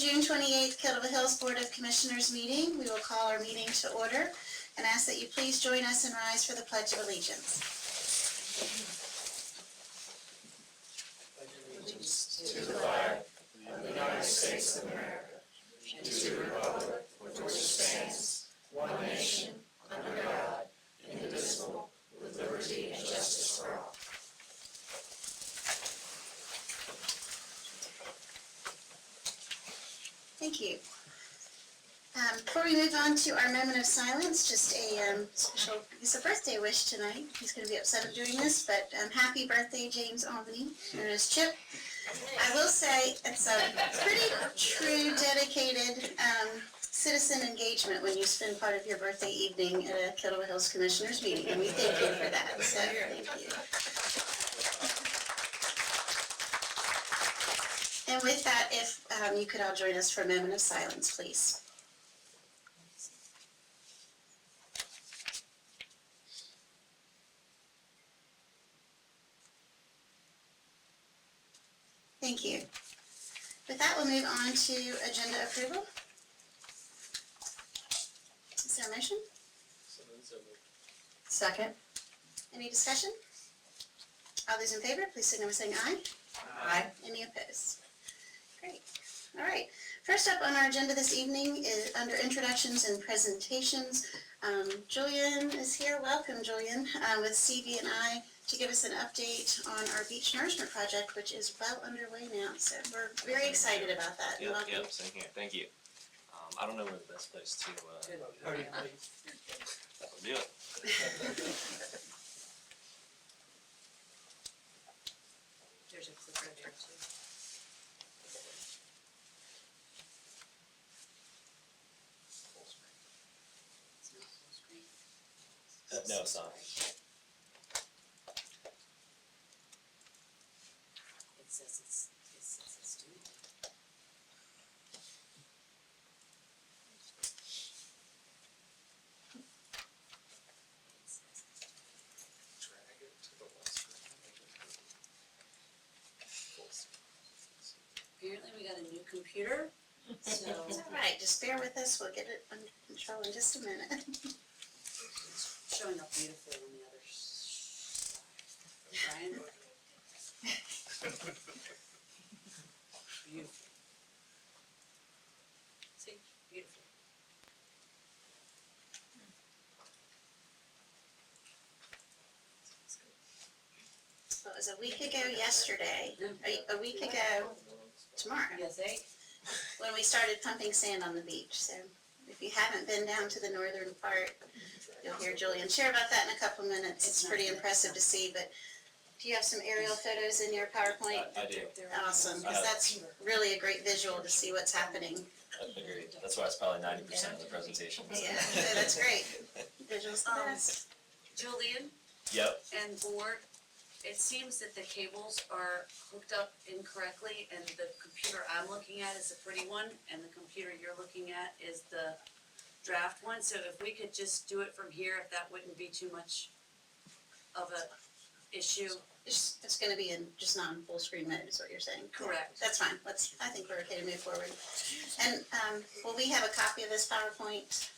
June 28th Kildover Hills Board of Commissioners meeting. We will call our meeting to order and ask that you please join us and rise for the Pledge of Allegiance. Allegiance to the flag of the United States of America and to the republic for which it stands, one nation, under God, indivisible, with liberty and justice for all. Thank you. Before we move on to our moment of silence, just a special, it's a birthday wish tonight. He's going to be upset of doing this, but happy birthday, James Albany, known as Chip. I will say it's a pretty true, dedicated citizen engagement when you spend part of your birthday evening at a Kildover Hills Commissioners meeting, and we thank you for that. So thank you. And with that, if you could all join us for a moment of silence, please. Thank you. With that, we'll move on to agenda approval. Is there a motion? Second. Any discussion? All those in favor, please signal by saying aye. Aye. Any opposed? Great. All right. First up on our agenda this evening is under introductions and presentations. Julian is here. Welcome, Julian, with CV and I to give us an update on our beach nourishment project, which is well underway now. So we're very excited about that. Yep, same here. Thank you. I don't know where the best place to we'll do it. There's a clip right there too. It's not full screen. No, it's not. It says it's Dune. Drag it to the left screen. Apparently we got a new computer, so It's all right. Just bear with us. We'll get it under control in just a minute. it's showing up beautifully on the other side. Brian? Beautiful. See? Beautiful. Well, it was a week ago yesterday, a week ago tomorrow, Yes, when we started pumping sand on the beach. So if you haven't been down to the northern part, you'll hear Julian share about that in a couple minutes. It's pretty impressive to see, but do you have some aerial photos in your PowerPoint? I do. Awesome, because that's really a great visual to see what's happening. Agreed. That's why it's probably 90% of the presentation. Yeah, so that's great. Visuals the best. Julian Yep. and board, it seems that the cables are hooked up incorrectly, and the computer I'm looking at is a pretty one, and the computer you're looking at is the draft one. So if we could just do it from here, if that wouldn't be too much of a issue. It's gonna be in just non-full screen mode is what you're saying. Correct. That's fine. I think we're okay to move forward. And, will we have a copy of this PowerPoint?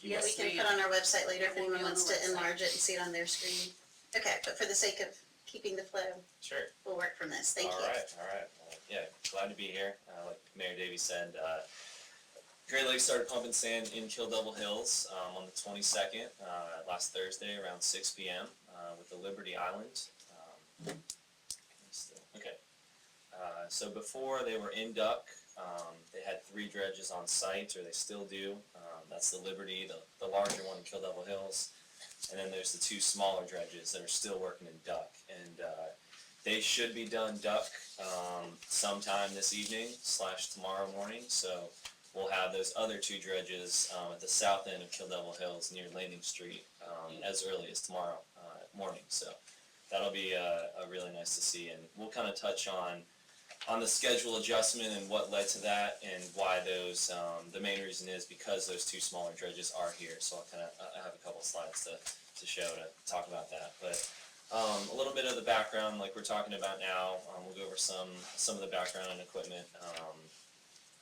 Yes, We can ma'am. put on our website later if It will anyone be on wants the to website. enlarge it and see it on their screen. Okay, but for the sake of keeping the flow, Sure. we'll work from this. Thank you. All right. Yeah, glad to be here. Like Mayor Davey said, Great Lakes started pumping sand in Kildover Hills on the 22nd, last Thursday around 6 p.m. With the Liberty Island. Okay. So before they were in Duck, they had 3 dredges on site, or they still do. That's the Liberty, the larger one in Kildover Hills. And then there's the 2 smaller dredges that are still working in Duck. And they should be done Duck sometime this evening / tomorrow morning. So we'll have those other 2 dredges at the south end of Kildover Hills near Landing Street as early as tomorrow morning. So that'll be really nice to see. And we'll kind of touch on the schedule adjustment and what led to that, and why those, the main reason is because those 2 smaller dredges are here. So I have a couple slides to show to talk about that. But a little bit of the background, like we're talking about now, we'll go over some of the background and equipment.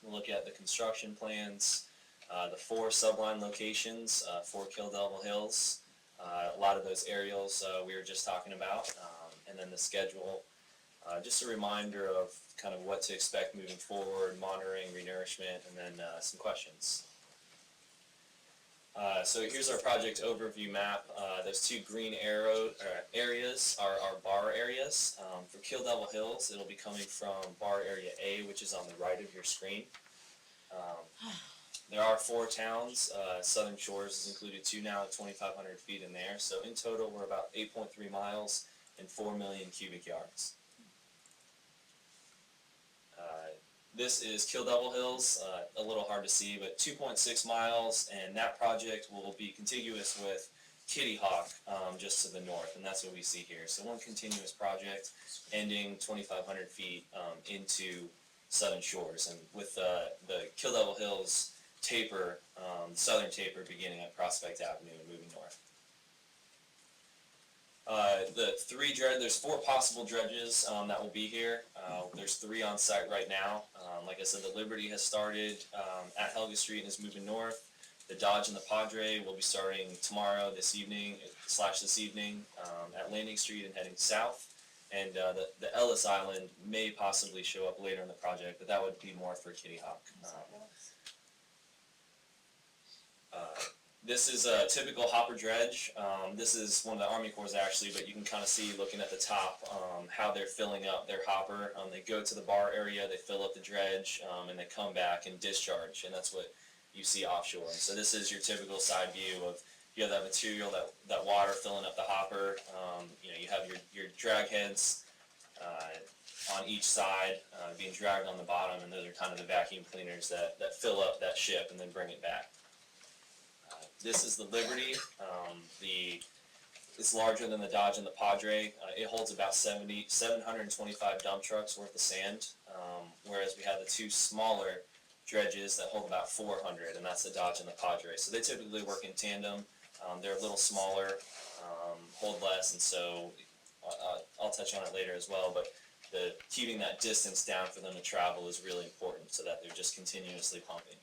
We'll look at the construction plans, the 4 Subline locations, 4 Kill Devil Hills, a lot of those aerials we were just talking about, and then the schedule. Just a reminder of kind of what to expect moving forward, monitoring, renourishment, and then some questions. So here's our project overview map. Those 2 green areas are our bar areas. For Kill Devil Hills, it'll be coming from bar area A, which is on the right of your screen. There are 4 towns. Southern Shores is included 2 now at 2,500 feet in there. So in total, we're about 8.3 miles and 4 million cubic yards. This is Kill Devil Hills, a little hard to see, but 2.6 miles, and that project will be contiguous with Kitty Hawk just to the north, and that's what we see here. So one continuous project ending 2,500 feet into Southern Shores, and with the Kill Devil Hills taper, the southern taper beginning at Prospect Avenue and moving north. There's 4 possible dredges that will be here. There's 3 on site right now. Like I said, the Liberty has started at Helga Street and is moving north. The Dodge and the Padre will be starting tomorrow, this evening at Landing Street and heading south. And the Ellis Island may possibly show up later in the project, but that would be more for Kitty Hawk. This is a typical hopper dredge. This is one of the Army Corps actually, but you can kind of see looking at the top how they're filling up their hopper. They go to the bar area, they fill up the dredge, and they come back and discharge, and that's what you see offshore. And so this is your typical side view of you have that material, that water filling up the hopper. You have your drag heads on each side being dragged on the bottom, and those are kind of the vacuum cleaners that fill up that ship and then bring it back. This is the Liberty. It's larger than the Dodge and the Padre. It holds about 725 dump trucks worth of sand, whereas we have the 2 smaller dredges that hold about 400, and that's the Dodge and the Padre. So they typically work in tandem. They're a little smaller, hold less, and so I'll touch on it later as well, but keeping that distance down for them to travel is really important so that they're just continuously pumping.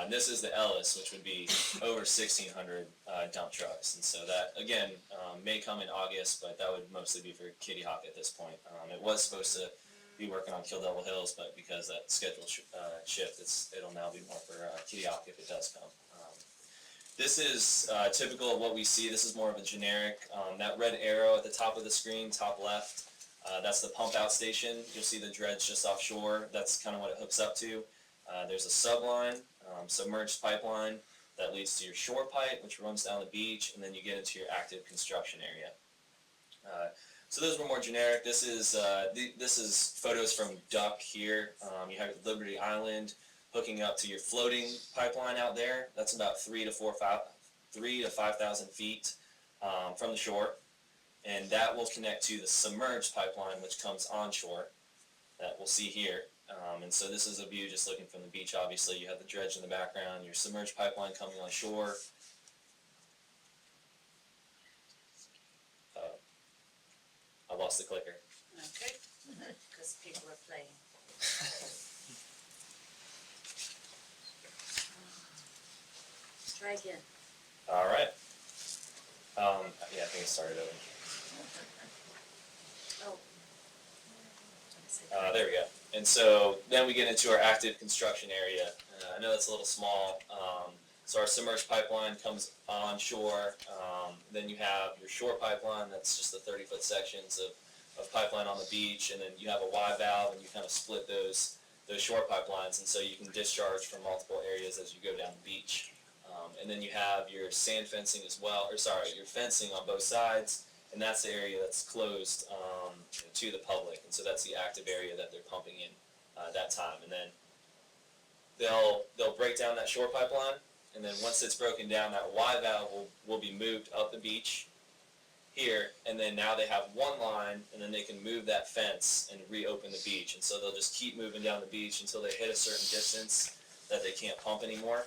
This is the Ellis, which would be over 1,600 dump trucks, and so that, again, may come in August, but that would mostly be for Kitty Hawk at this point. It was supposed to be working on Kill Devil Hills, but because that schedule shift, it'll now be more for Kitty Hawk if it does come. This is typical of what we see. This is more of a generic. That red arrow at the top of the screen, top left, that's the pump out station. You'll see the dredge just offshore. That's kind of what it hooks up to. There's a subline, submerged pipeline that leads to your shore pipe, which runs down the beach, and then you get into your active construction area. So those were more generic. This is photos from Duck here. You have Liberty Island hooking up to your floating pipeline out there. That's about 3,000 to 5,000 feet from the shore, and that will connect to the submerged pipeline, which comes onshore. That we'll see here. And so this is a view just looking from the beach. Obviously, you have the dredge in the background, your submerged pipeline coming on shore. I lost the clicker. Okay, because people are playing. Try again. All right. Yeah, I think it started over. Oh. There we go. And so then we get into our active construction area. I know that's a little small. So our submerged pipeline comes onshore. Then you have your shore pipeline. That's just the 30-foot sections of pipeline on the beach. And then you have a Y valve, and you kind of split those shore pipelines. And so you can discharge from multiple areas as you go down the beach. And then you have your sand fencing as well, your fencing on both sides. And that's the area that's closed to the public, and so that's the active area that they're pumping in that time. And then they'll break down that shore pipeline, and then once it's broken down, that Y valve will be moved up the beach here, and then now they have one line, and then they can move that fence and reopen the beach. And so they'll just keep moving down the beach until they hit a certain distance that they can't pump anymore,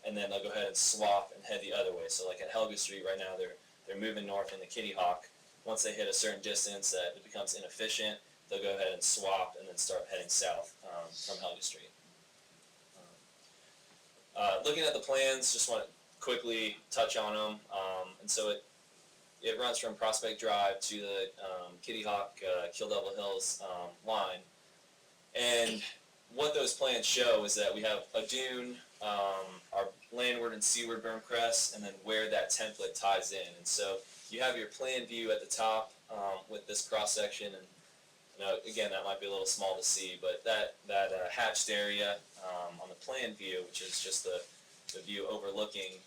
and then they'll go ahead and swap and head the other way. So like at Helga Street right now, they're moving north into Kitty Hawk. Once they hit a certain distance that it becomes inefficient, they'll go ahead and swap and then start heading south from Helga Street. Looking at the plans, just want to quickly touch on them. And so it runs from Prospect Drive to the Kitty Hawk, Kill Devil Hills line. And what those plans show is that we have a dune, our landward and seaward berm crest, and then where that template ties in. And so you have your plan view at the top with this cross section, and again, that might be a little small to see, but that hatched area on the plan view, which is just the view overlooking,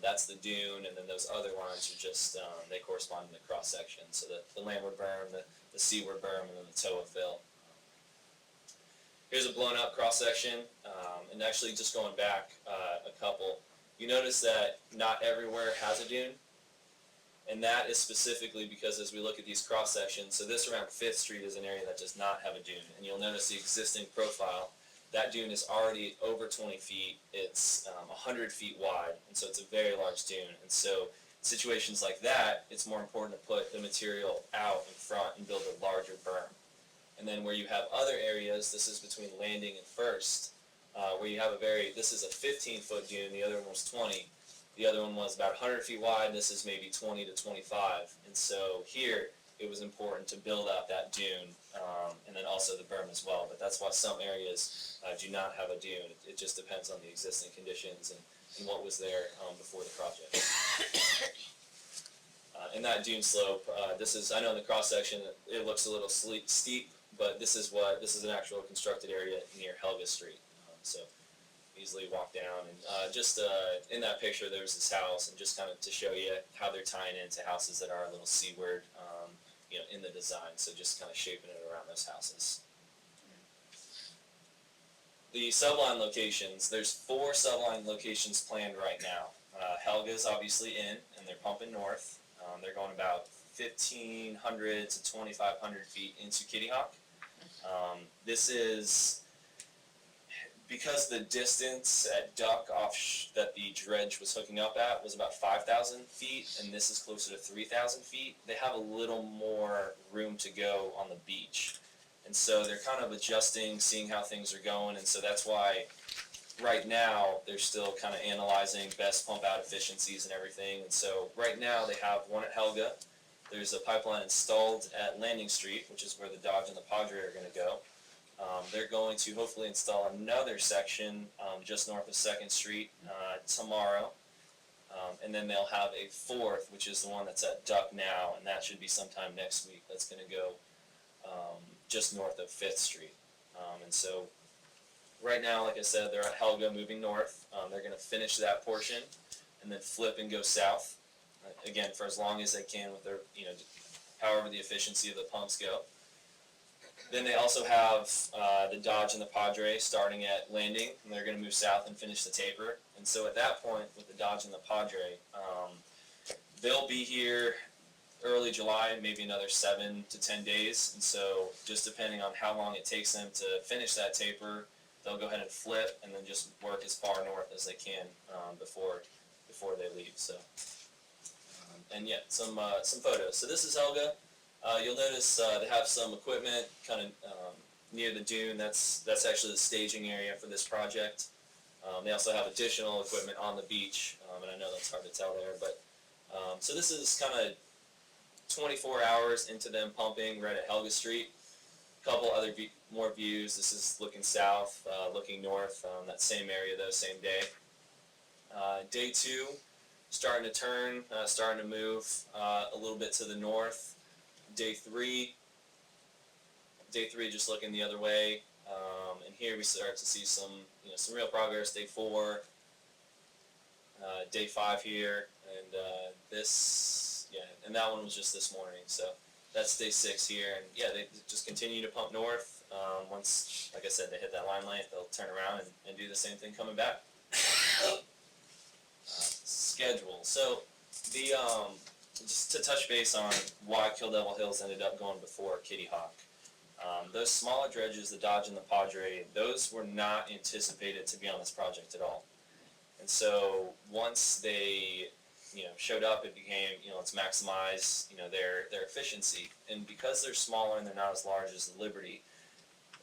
that's the dune, and then those other lines are just, they correspond to the cross section. So the landward berm, the seaward berm, and then the toa fill. Here's a blown up cross section, and actually just going back a couple, you notice that not everywhere has a dune, and that is specifically because as we look at these cross sections, so this around 5th Street is an area that does not have a dune, and you'll notice the existing profile. That dune is already over 20 feet, it's 100 feet wide, and so it's a very large dune, and so situations like that, it's more important to put the material out in front and build a larger berm. And then where you have other areas, this is between Landing and First, where you have this is a 15-foot dune, the other one was 20. The other one was about 100 feet wide, this is maybe 20 to 25. And so here, it was important to build out that dune, and then also the berm as well. But that's why some areas do not have a dune. It just depends on the existing conditions and what was there before the project. And that dune slope, I know in the cross section, it looks a little steep, but this is an actual constructed area near Helga Street. So easily walk down, and just in that picture there's this house, and just kind of to show you how they're tying into houses that are a little seaward, in the design, so just kind of shaping it around those houses. The subline locations, there's 4 subline locations planned right now. Helga's obviously in, and they're pumping north. They're going about 1,500 to 2,500 feet into Kitty Hawk. This is because the distance at Duck that the dredge was hooking up at was about 5,000 feet, and this is closer to 3,000 feet, they have a little more room to go on the beach. And so they're kind of adjusting, seeing how things are going, and so that's why right now they're still kind of analyzing best pump out efficiencies and everything. And so right now they have one at Helga. There's a pipeline installed at Landing Street, which is where the Dodge and the Padre are going to go. They're going to hopefully install another section just north of 2nd Street tomorrow. And then they'll have a 4th, which is the one that's at Duck now, and that should be sometime next week. That's going to go just north of 5th Street. And so right now, like I said, they're at Helga moving north. They're going to finish that portion and then flip and go south, again, for as long as they can with their, however the efficiency of the pumps go. Then they also have the Dodge and the Padre starting at Landing, and they're going to move south and finish the taper. And so at that point, with the Dodge and the Padre, they'll be here early July, maybe another 7 to 10 days. And so just depending on how long it takes them to finish that taper, they'll go ahead and flip and then just work as far north as they can before they leave. So, and yeah, some photos. So this is Helga. You'll notice they have some equipment kind of near the dune. That's actually the staging area for this project. They also have additional equipment on the beach, and I know that's hard to tell there. But so this is kind of 24 hours into them pumping right at Helga Street. A couple other more views. This is looking south, looking north. That same area though, same day. Day 2, starting to turn, starting to move a little bit to the north. Day 3 just looking the other way, and here we start to see some real progress. Day 4, Day 5 here, and and that one was just this morning. So that's Day 6 here, and yeah, they just continue to pump north. Once, like I said, they hit that line length, they'll turn around and do the same thing coming back. Schedule. So the just to touch base on why Kill Devil Hills ended up going before Kitty Hawk. Those smaller dredges, the Dodge and the Padre, those were not anticipated to be on this project at all. And so once they showed up, it became, let's maximize, their efficiency. And because they're smaller and they're not as large as the Liberty,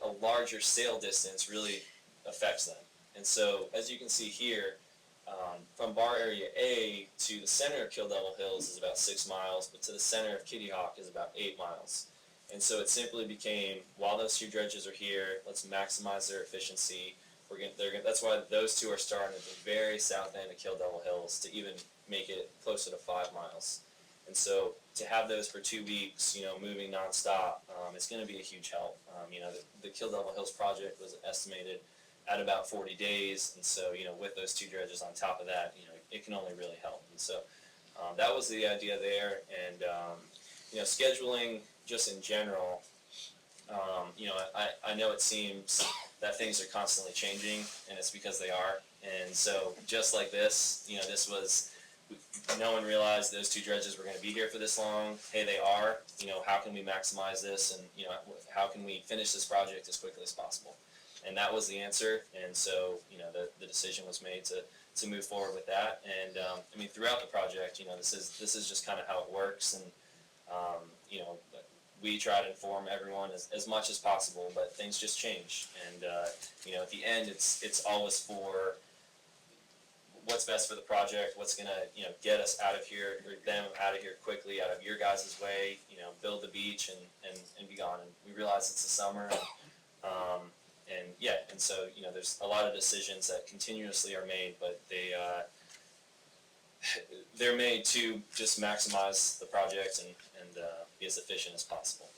a larger sail distance really affects them. And so, as you can see here, from bar area A to the center of Kill Devil Hills is about 6 miles, but to the center of Kitty Hawk is about 8 miles. And so it simply became, while those two dredges are here, let's maximize their efficiency. That's why those two are starting at the very south end of Kill Devil Hills to even make it closer to 5 miles. And so to have those for 2 weeks, moving nonstop, it's going to be a huge help. The Kill Devil Hills project was estimated at about 40 days, and so with those two dredges on top of that, it can only really help. And so that was the idea there, and scheduling just in general. I know it seems that things are constantly changing, and it's because they are. And so just like this, this was, no one realized those two dredges were going to be here for this long. Hey, they are. How can we maximize this, and how can we finish this project as quickly as possible? And that was the answer. And so the decision was made to move forward with that. And throughout the project, this is just kind of how it works. And we try to inform everyone as much as possible, but things just change. And at the end, it's always for what's best for the project, what's going to get us out of here, or them out of here quickly, out of your guys' way, build the beach and be gone. And we realize it's the summer, and so there's a lot of decisions that continuously are made, but they're made to just maximize the project and be as efficient as possible.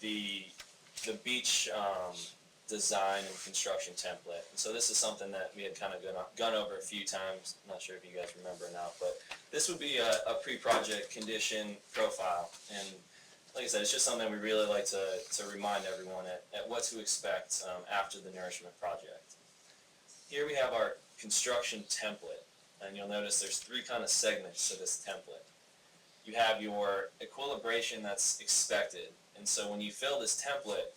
The beach design and construction template. And so this is something that we had kind of gone over a few times. I'm not sure if you guys remember or not, but this would be a pre-project condition profile. And like I said, it's just something we really like to remind everyone at what to expect after the nourishment project. Here we have our construction template, and you'll notice there's 3 kind of segments to this template. You have your equilibration that's expected, and so when you fill this template,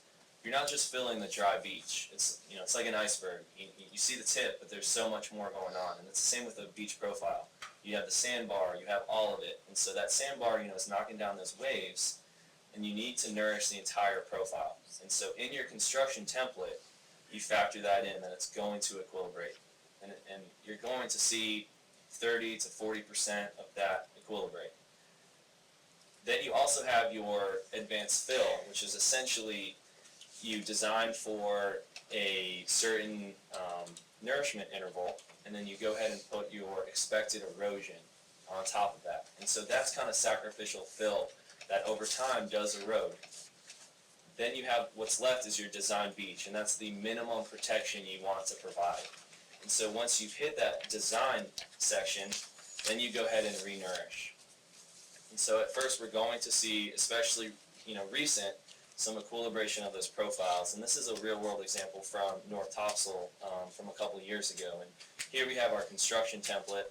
you're not just filling the dry beach. It's like an iceberg. You see the tip, but there's so much more going on, and it's the same with the beach profile. You have the sandbar, you have all of it, and so that sandbar, is knocking down those waves, and you need to nourish the entire profile. And so in your construction template, you factor that in, that it's going to equilibrate. And you're going to see 30 to 40% of that equilibrate. Then you also have your advanced fill, which is essentially you design for a certain nourishment interval, and then you go ahead and put your expected erosion on top of that. And so that's kind of sacrificial fill that over time does erode. Then you have what's left is your design beach, and that's the minimum protection you want to provide. And so once you've hit that design section, then you go ahead and re-nourish. And so at first we're going to see, especially recent, some equilibration of those profiles. And this is a real-world example from North Topsail from a couple years ago. And here we have our construction template.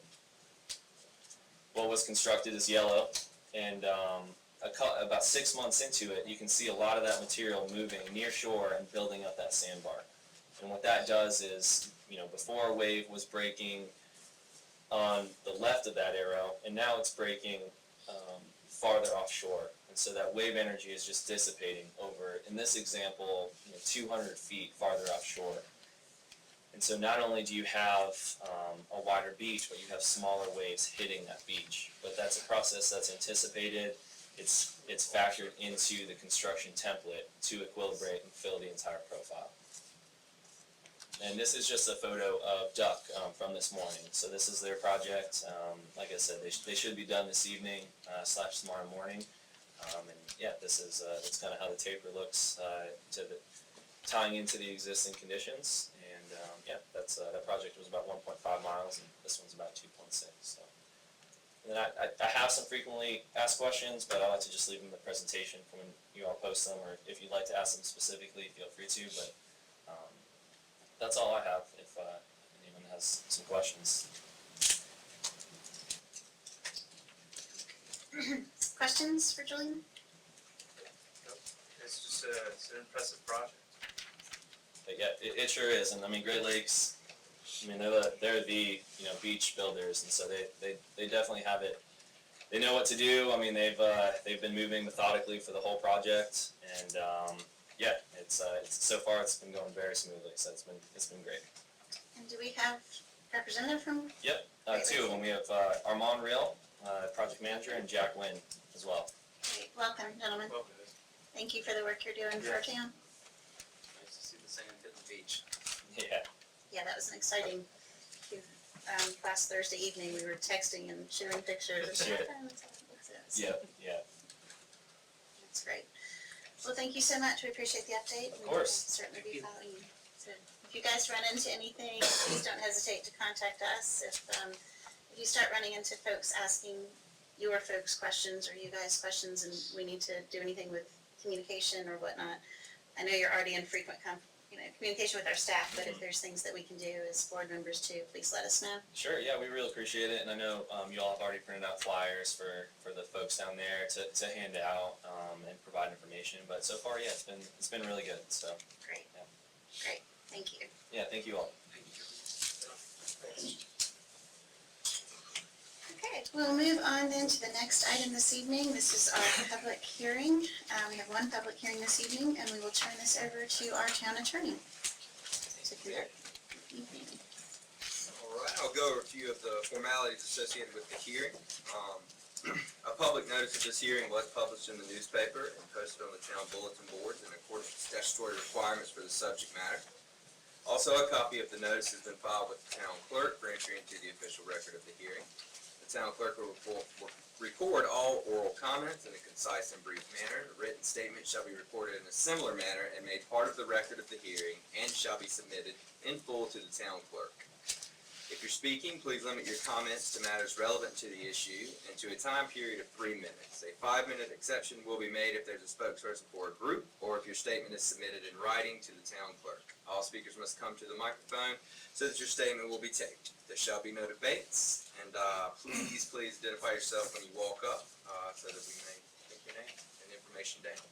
What was constructed is yellow, and about 6 months into it, you can see a lot of that material moving near shore and building up that sandbar. And what that does is, before a wave was breaking on the left of that arrow, and now it's breaking farther offshore. And so that wave energy is just dissipating over, in this example, 200 feet farther offshore. And so not only do you have a wider beach, but you have smaller waves hitting that beach. But that's a process that's anticipated. It's factored into the construction template to equilibrate and fill the entire profile. And this is just a photo of Duck from this morning. So this is their project. Like I said, they should be done this evening / tomorrow morning. And yeah, that's kind of how the taper looks tying into the existing conditions. And yeah, that project was about 1.5 miles, and this one's about 2.6. So. And then I have some frequently asked questions, but I like to just leave them in the presentation for when you all post them, or if you'd like to ask them specifically, feel free to. But that's all I have. If anyone has some questions. Questions for Julian? It's just it's an impressive project. But yeah, it sure is, and I mean Great Lakes. I mean they're the beach builders, and so they definitely have it. They know what to do. I mean they've been moving methodically for the whole project, and yeah, it's so far it's been going very smoothly. So it's been great. And do we have representative from? Yep, two of them. We have Armand Real, project manager, and Jack Wynn as well. Great. Welcome, gentlemen. Welcome. Thank you for the work you're doing for our town. Nice to see the sand hit the beach. Yeah. Yeah, that was an exciting. Last Thursday evening, we were texting and sharing pictures. Sure. So Yep. Yeah. that's great. Well, thank you so much. We appreciate the update. Of course. We'll certainly be following you. So if you guys run into anything, please don't hesitate to contact us. If you start running into folks asking your folks questions or you guys questions, and we need to do anything with communication or whatnot, I know you're already in frequent communication with our staff, but if there's things that we can do as board members too, please let us know. Sure. Yeah, we really appreciate it, and I know you all have already printed out flyers for the folks down there to hand out and provide information. But so far, yeah, it's been really good. So. Great. Yeah. Great. Thank you. Yeah. Thank you all. Okay, we'll move on then to the next item this evening. This is our public hearing. We have one public hearing this evening, and we will turn this over to our town attorney to conduct the evening. All right, I'll go over a few of the formalities associated with the hearing. A public notice of this hearing was published in the newspaper and posted on the town bulletin boards in accordance with statutory requirements for the subject matter. Also, a copy of the notice has been filed with the town clerk for entry into the official record of the hearing. The town clerk will record all oral comments in a concise and brief manner. The written statement shall be recorded in a similar manner and made part of the record of the hearing and shall be submitted in full to the town clerk. If you're speaking, please limit your comments to matters relevant to the issue and to a time period of 3 minutes. A 5-minute exception will be made if there's a spokesperson for a group or if your statement is submitted in writing to the town clerk. All speakers must come to the microphone so that your statement will be taped. There shall be no debates, and please identify yourself when you walk up so that we may take your name and information down.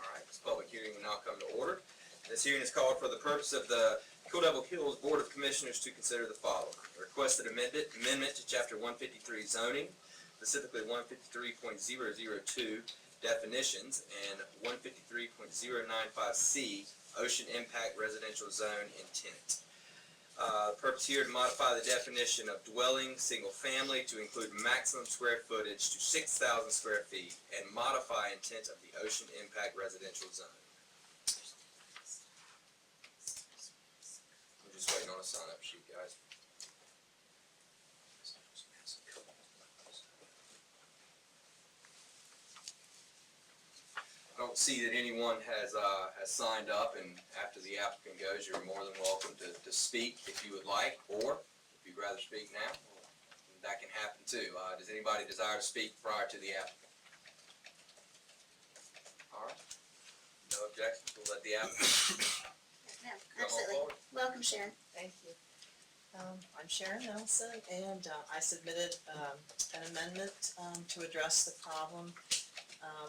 All right, this public hearing will now come to order. This hearing is called for the purpose of the Equilibration Hills Board of Commissioners to consider the following. A requested amendment to Chapter 153 zoning, specifically 153.002 definitions and 153.095C ocean impact residential zone intent. The purpose here to modify the definition of dwelling, single family, to include maximum square footage to 6,000 square feet and modify intent of the ocean impact residential zone. We're just waiting on a sign-up sheet, guys. I don't see that anyone has signed up, and after the applicant goes, you're more than welcome to speak if you would like, or if you'd rather speak now, that can happen too. Does anybody desire to speak prior to the applicant? All right. No objections, we'll let the applicant No, come on absolutely. forward. Welcome, Sharon. Thank you. I'm Sharon Nelson, and I submitted an amendment to address the problem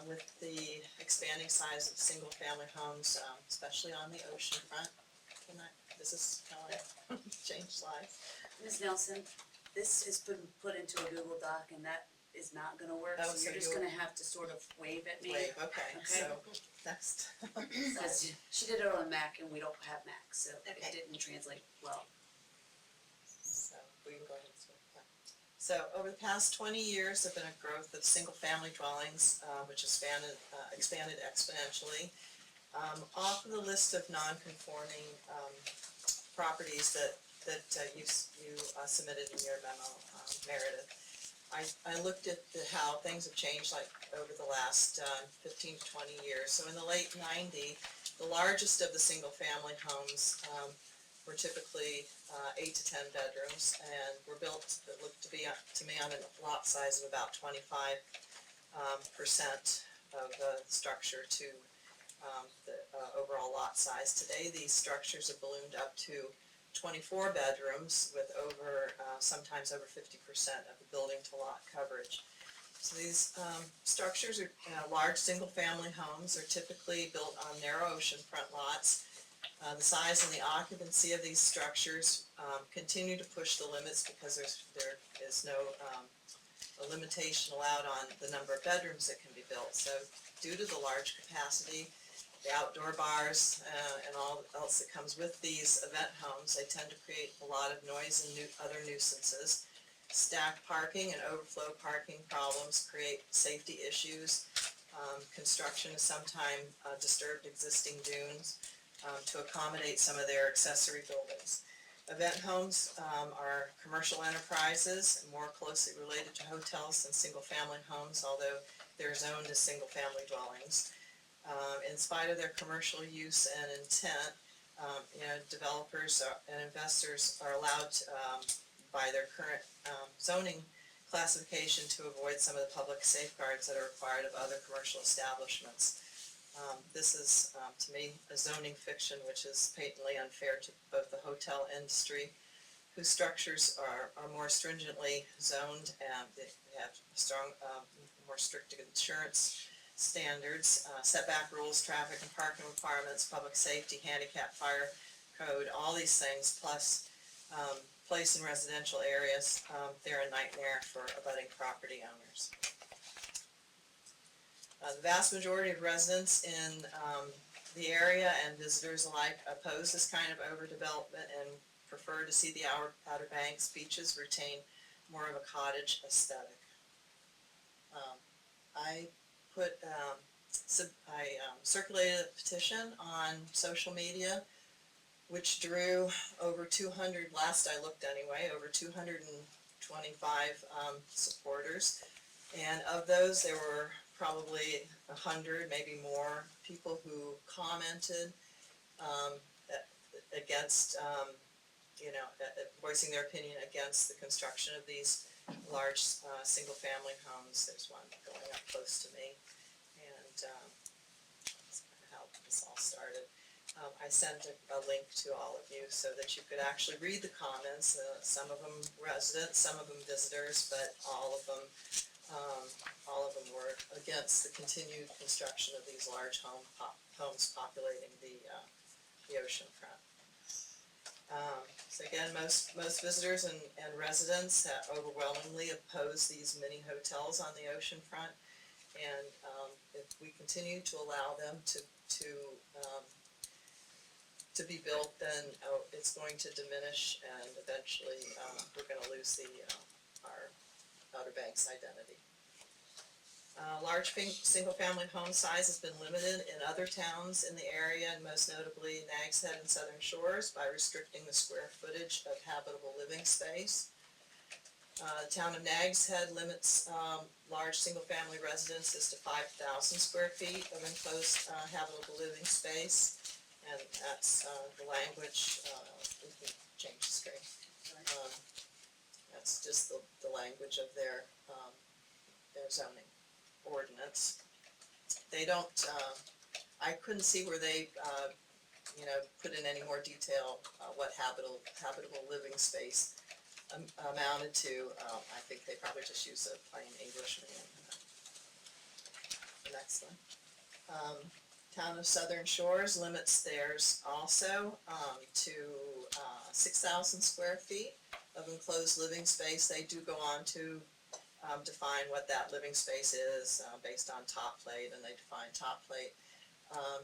with the expanding size of single-family homes, especially on the ocean front. This is how I change slides. Ms. Nelson, this has been put into a Google Doc and that is not gonna work, Oh, so so you're just you'll- gonna have to sort of wave at me. Wait, okay, Okay. so next. Because she did it on Mac and we don't have Mac, so Okay. it didn't translate well. So we can go ahead and switch that. So over the past 20 years, there's been a growth of single-family dwellings, which has expanded exponentially. Off of the list of non-conforming properties that you submitted in your memo, Meredith, I looked at how things have changed like over the last 15 to 20 years. So in the late 90s, the largest of the single-family homes were typically 8 to 10 bedrooms, and were built that looked to be to me on a lot size of about 25% of the structure to the overall lot size. Today, these structures have ballooned up to 24 bedrooms with over sometimes over 50% of the building to lot coverage. So these structures are large single-family homes. Are typically built on narrow oceanfront lots. The size and the occupancy of these structures continue to push the limits because there is no a limitation allowed on the number of bedrooms that can be built. So due to the large capacity, the outdoor bars and all else that comes with these event homes, they tend to create a lot of noise and other nuisances. Stacked parking and overflow parking problems create safety issues. Construction has sometimes disturbed existing dunes to accommodate some of their accessory buildings. Event homes are commercial enterprises and more closely related to hotels than single-family homes, although they're zoned as single-family dwellings. In spite of their commercial use and intent, developers and investors are allowed to, by their current zoning classification, to avoid some of the public safeguards that are required of other commercial establishments. This is, to me, a zoning fiction which is patently unfair to both the hotel industry, whose structures are more stringently zoned and they have strong, more strict insurance standards, setback rules, traffic and parking requirements, public safety, handicap, fire code, all these things, plus placed in residential areas, they're a nightmare for abutting property owners. The vast majority of residents in the area and visitors alike oppose this kind of overdevelopment and prefer to see the Outer Banks beaches retain more of a cottage aesthetic. I circulated a petition on social media which drew over 200, last I looked anyway, over 225 supporters. And of those, there were probably 100, maybe more, people who commented against, voicing their opinion against the construction of these large single-family homes. There's one going up close to me, and that's kind of how this all started. I sent a link to all of you so that you could actually read the comments. Some of them residents, some of them visitors, but all of them were against the continued construction of these large homes populating the ocean front. So again, most visitors and residents overwhelmingly oppose these mini hotels on the ocean front, and if we continue to allow them to be built, then it's going to diminish, and eventually we're going to lose our Outer Banks identity. Large single-family home size has been limited in other towns in the area, and most notably Nags Head and Southern Shores, by restricting the square footage of habitable living space. The town of Nags Head limits large single-family residences to 5,000 square feet of enclosed habitable living space, and that's the language. We can change the screen. That's just the language of their zoning ordinance. They don't, I couldn't see where they, put in any more detail what habitable living space amounted to. I think they probably just use a plain English name. The next one. Town of Southern Shores limits theirs also to 6,000 square feet of enclosed living space. They do go on to define what that living space is based on top plate, and they define top plate.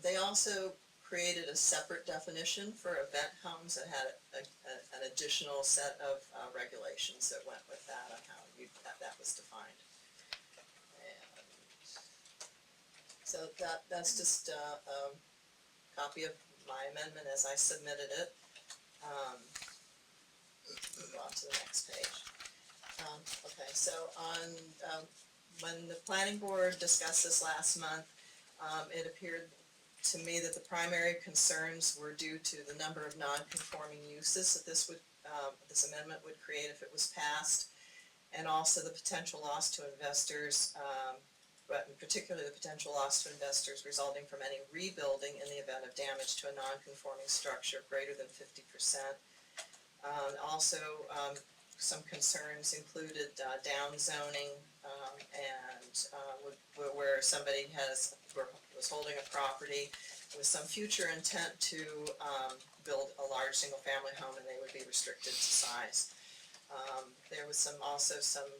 They also created a separate definition for event homes that had an additional set of regulations that went with that on how that was defined. And so that's just a copy of my amendment as I submitted it. Move on to the next page. Okay, so when the planning board discussed this last month, it appeared to me that the primary concerns were due to the number of non-conforming uses that this amendment would create if it was passed, and also the potential loss to investors, but in particular the potential loss to investors resulting from any rebuilding in the event of damage to a non-conforming structure greater than 50%. Also, some concerns included down zoning and where somebody was holding a property with some future intent to build a large single-family home, and they would be restricted to size. There was also some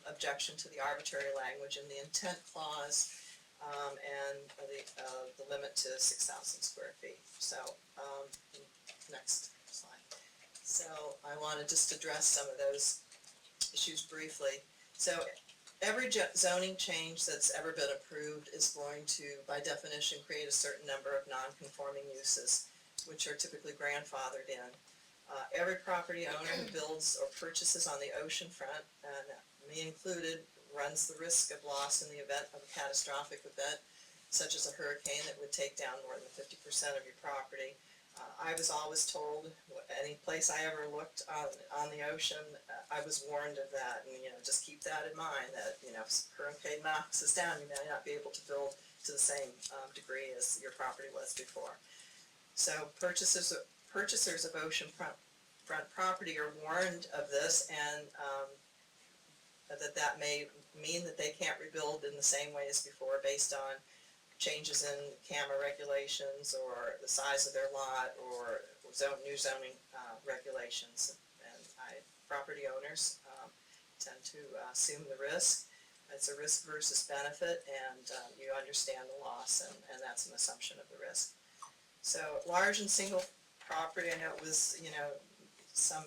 objection to the arbitrary language in the intent clause, and the limit to 6,000 square feet. So, next slide. So I want to just address some of those issues briefly. So every zoning change that's ever been approved is going to, by definition, create a certain number of non-conforming uses, which are typically grandfathered in. Every property owner who builds or purchases on the ocean front, and me included, runs the risk of loss in the event of a catastrophic event, such as a hurricane that would take down more than 50% of your property. I was always told, any place I ever looked on the ocean, I was warned of that, and just keep that in mind, that if hurricane knocks us down, you may not be able to build to the same degree as your property was before. So purchasers of oceanfront property are warned of this, and that may mean that they can't rebuild in the same way as before based on changes in CAMA regulations or the size of their lot or new zoning regulations. And property owners tend to assume the risk. It's a risk versus benefit, and you understand the loss, and that's an assumption of the risk. So large and single property, I know it was, some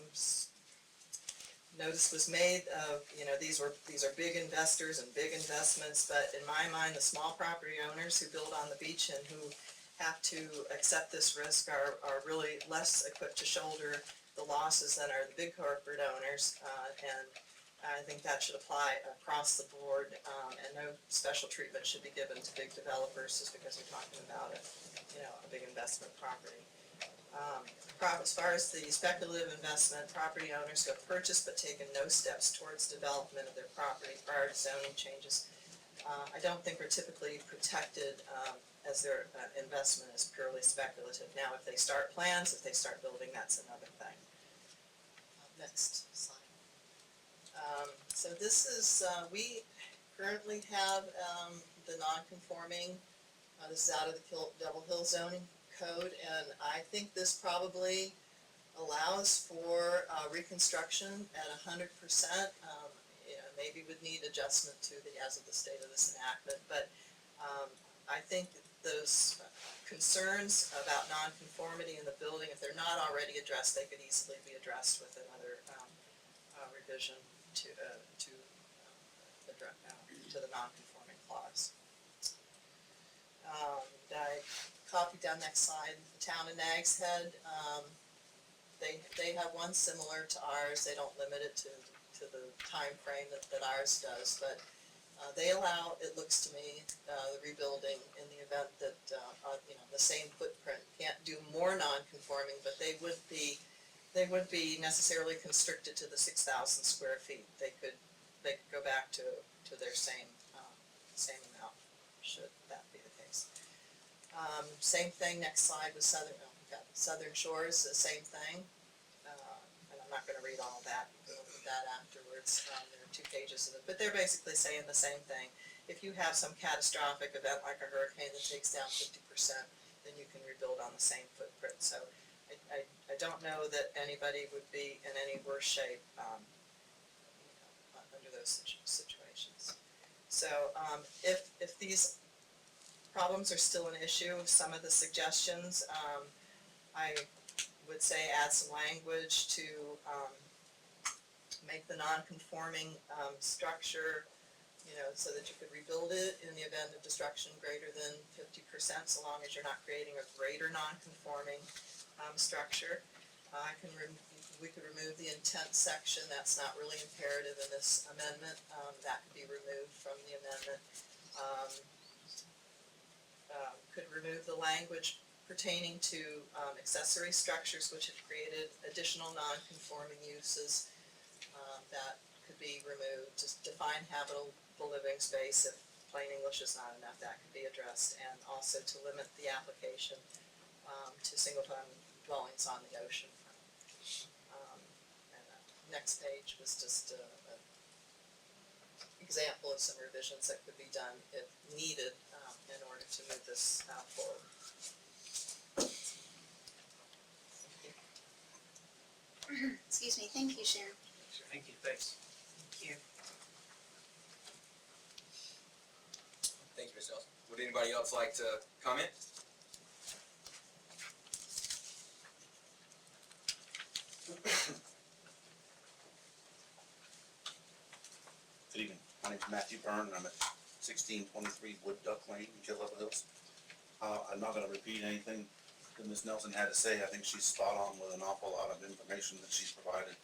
notice was made of, these are big investors and big investments, but in my mind, the small property owners who build on the beach and who have to accept this risk are really less equipped to shoulder the losses than are the big corporate owners, and I think that should apply across the board, and no special treatment should be given to big developers just because we're talking about a big investment property. As far as the speculative investment, property owners who have purchased but taken no steps towards development of their property prior to zoning changes, I don't think are typically protected as their investment is purely speculative. Now, if they start plans, if they start building, that's another thing. Next slide. So this is, we currently have the non-conforming, this is out of the Devil Hill zoning code, and I think this probably allows for reconstruction at 100%. Maybe would need adjustment to as of the state of this enactment, but I think those concerns about nonconformity in the building, if they're not already addressed, they could easily be addressed with another revision to the nonconforming clause. I copied down next slide. The town of Nags Head, they have one similar to ours. They don't limit it to the time frame that ours does, but they allow, it looks to me, the rebuilding in the event that the same footprint can't do more non-conforming, but they wouldn't be necessarily constricted to the 6,000 square feet. They could go back to their same amount, should that be the case. Same thing, next slide with Southern Shores, the same thing. And I'm not going to read all of that, you can look at that afterwards. There are 2 pages of it, but they're basically saying the same thing. If you have some catastrophic event like a hurricane that takes down 50%, then you can rebuild on the same footprint. So I don't know that anybody would be in any worse shape under those situations. So if these problems are still an issue, some of the suggestions, I would say add some language to make the non-conforming structure, so that you could rebuild it in the event of destruction greater than 50%, so long as you're not creating a greater non-conforming structure. We could remove the intent section. That's not really imperative in this amendment. That could be removed from the amendment. Could remove the language pertaining to accessory structures which have created additional non-conforming uses. That could be removed. Just define habitable living space. If plain English is not enough, that could be addressed, and also to limit the application to single-family dwellings on the ocean front. Next page was just an example of some revisions that could be done if needed in order to move this forward. Excuse me, thank you, Sharon. Thank you, thanks. Thank you. Thank you, Ms. Nelson. Would anybody else like to comment? Good evening. My name is Matthew Byrne, and I'm at 1623 Wood Duck Lane in Kill Level Hills. I'm not going to repeat anything that Ms. Nelson had to say. I think she's spot on with an awful lot of information that she's provided.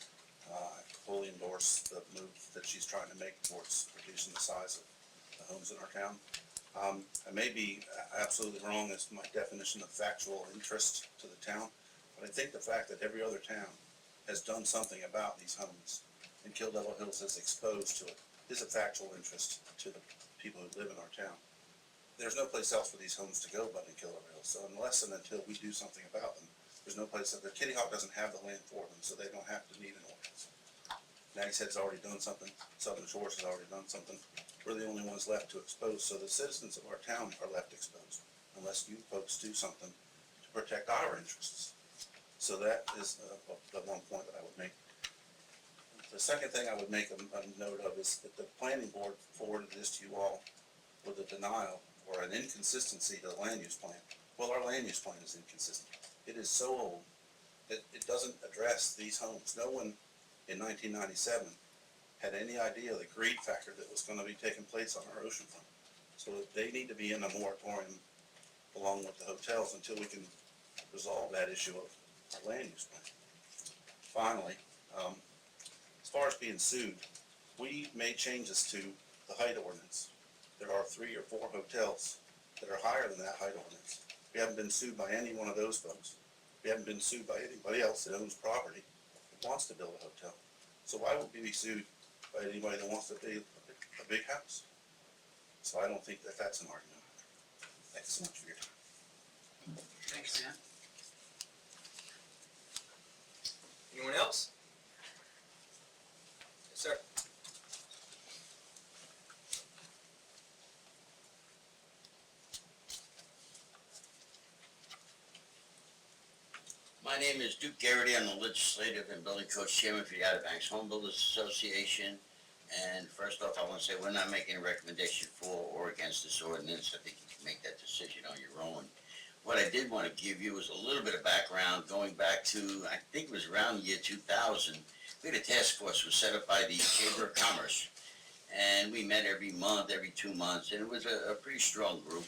I fully endorse the move that she's trying to make towards reducing the size of the homes in our town. I may be absolutely wrong as to my definition of factual interest to the town, but I think the fact that every other town has done something about these homes and Kill Devil Hills is exposed to it is a factual interest to the people who live in our town. There's no place else for these homes to go but in Kill Devil Hills, so unless and until we do something about them, there's no place that the Kitty Hawk doesn't have the land for them, so they don't have to need an ordinance. Natty's Head's already done something, Southern Shores has already done something. We're the only ones left to expose, so the citizens of our town are left exposed unless you folks do something to protect our interests. So that is the one point that I would make. The second thing I would make a note of is that the planning board forwarded this to you all with a denial or an inconsistency to the land use plan. Well, our land use plan is inconsistent. It is so old that it doesn't address these homes. No one in 1997 had any idea the greed factor that was going to be taking place on our ocean front. So they need to be in a moratorium along with the hotels until we can resolve that issue of our land use plan. Finally, as far as being sued, we made changes to the height ordinance. There are 3 or 4 hotels that are higher than that height ordinance. We haven't been sued by any one of those folks. We haven't been sued by anybody else that owns property that wants to build a hotel. So why would we be sued by anybody that wants to build a big house? So I don't think that that's an argument. Thanks so much for your time. Thanks, Matt. Anyone else? Yes, sir. My name is Duke Garrity. I'm the Legislative and Building Codes Chairman for the Outer Banks Home Builders Association. And first off, I want to say we're not making a recommendation for or against this ordinance. I think you can make that decision on your own. What I did want to give you is a little bit of background going back to, I think it was around the year 2000. We had a task force was set up by the Chamber of Commerce. And we met every month, every 2 months, and it was a pretty strong group.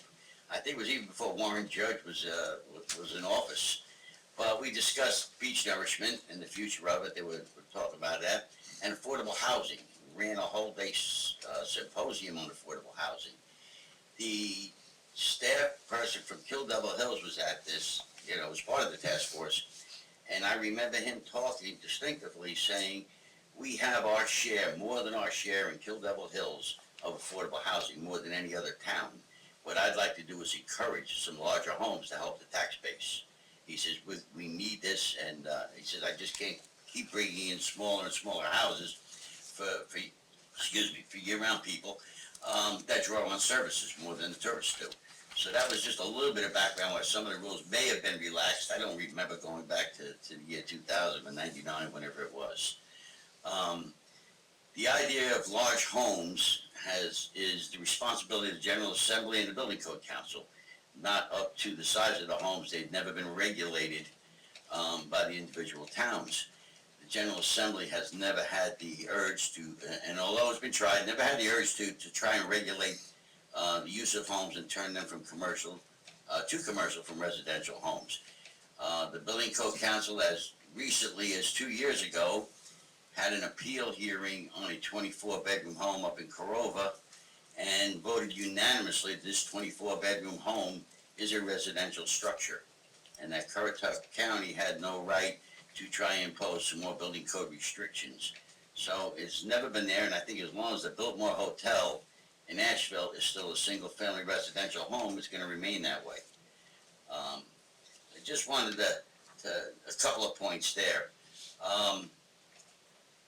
I think it was even before Warren Judge was in office. But we discussed beach nourishment and the future of it. They were talking about that. And affordable housing. We ran a whole day symposium on affordable housing. The staff person from Kill Devil Hills was at this, was part of the task force. And I remember him talking distinctively saying, we have our share, more than our share in Kill Devil Hills of affordable housing, more than any other town. What I'd like to do is encourage some larger homes to help the tax base. He says, we need this, and he says, I just can't keep bringing in smaller and smaller houses for year-round people that draw on services more than the tourists do. So that was just a little bit of background where some of the rules may have been relaxed. I don't remember going back to the year 2000 or 99, whenever it was. The idea of large homes is the responsibility of the General Assembly and the Building Code Council, not up to the size of the homes. They've never been regulated by the individual towns. The General Assembly has never had the urge to, and although it's been tried, never had the urge to try and regulate the use of homes and turn them from commercial to commercial from residential homes. The Building Code Council, as recently as 2 years ago, had an appeal hearing on a 24-bedroom home up in Corova and voted unanimously that this 24-bedroom home is a residential structure and that Currituck County had no right to try and impose some more building code restrictions. So it's never been there, and I think as long as the Biltmore Hotel in Asheville is still a single-family residential home, it's going to remain that way. I just wanted a couple of points there.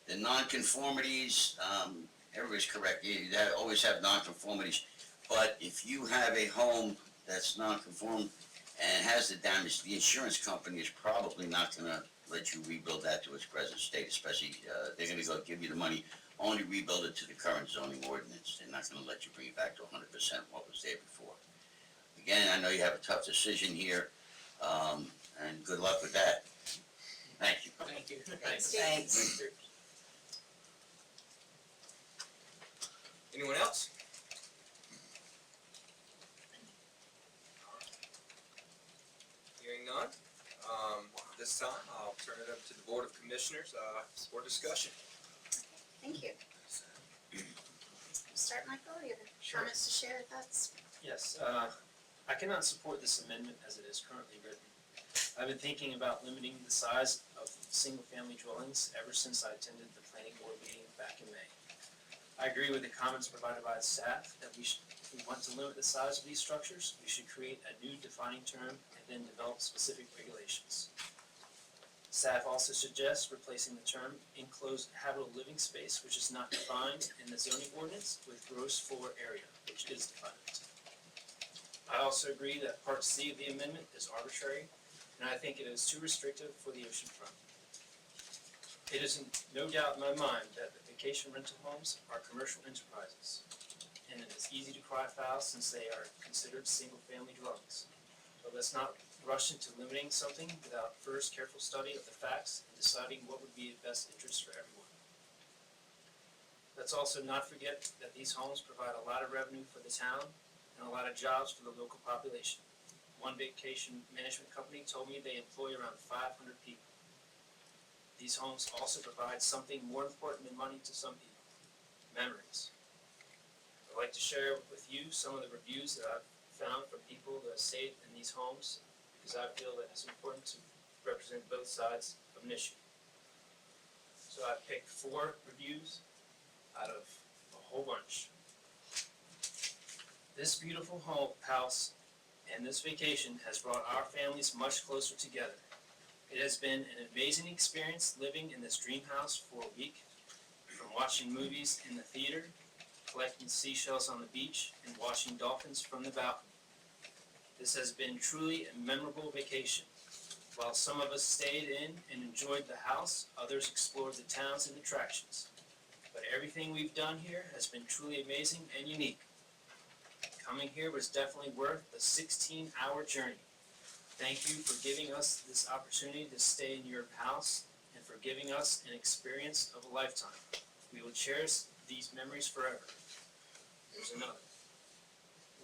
The nonconformities, everybody's correct. You always have nonconformities, but if you have a home that's nonconform and has the damage, the insurance company is probably not going to let you rebuild that to its present state, especially, they're gonna go give you the money, only rebuild it to the current zoning ordinance. They're not gonna let you bring it back to 100% what was there before. Again, I know you have a tough decision here, and good luck with that. Thank you. Thank you. Thanks. Anyone else? Hearing none, this time I'll turn it over to the Board of Commissioners for discussion. Thank you. Start, Michael, you have comments to share, thoughts? Yes, I cannot support this amendment as it is currently written. I've been thinking about limiting the size of single-family dwellings ever since I attended the planning board meeting back in May. I agree with the comments provided by the staff that if we want to limit the size of these structures, we should create a new defining term and then develop specific regulations. Staff also suggests replacing the term enclosed habitable living space, which is not defined in the zoning ordinance, with gross floor area, which is defined. I also agree that Part C of the amendment is arbitrary, and I think it is too restrictive for the oceanfront. It is no doubt in my mind that the vacation rental homes are commercial enterprises, and it is easy to cry foul since they are considered single-family dwellings. But let's not rush into limiting something without first careful study of the facts and deciding what would be in best interest for everyone. Let's also not forget that these homes provide a lot of revenue for the town and a lot of jobs for the local population. One vacation management company told me they employ around 500 people. These homes also provide something more important than money to some people: memories. I'd like to share with you some of the reviews that I've found from people that have stayed in these homes, because I feel that it's important to represent both sides of an issue. So I picked 4 reviews out of a whole bunch. This beautiful house and this vacation has brought our families much closer together. It has been an amazing experience living in this dream house for a week, from watching movies in the theater, collecting seashells on the beach, and watching dolphins from the balcony. This has been truly a memorable vacation. While some of us stayed in and enjoyed the house, others explored the towns and attractions. But everything we've done here has been truly amazing and unique. Coming here was definitely worth the 16-hour journey. Thank you for giving us this opportunity to stay in your house and for giving us an experience of a lifetime. We will cherish these memories forever. Here's another.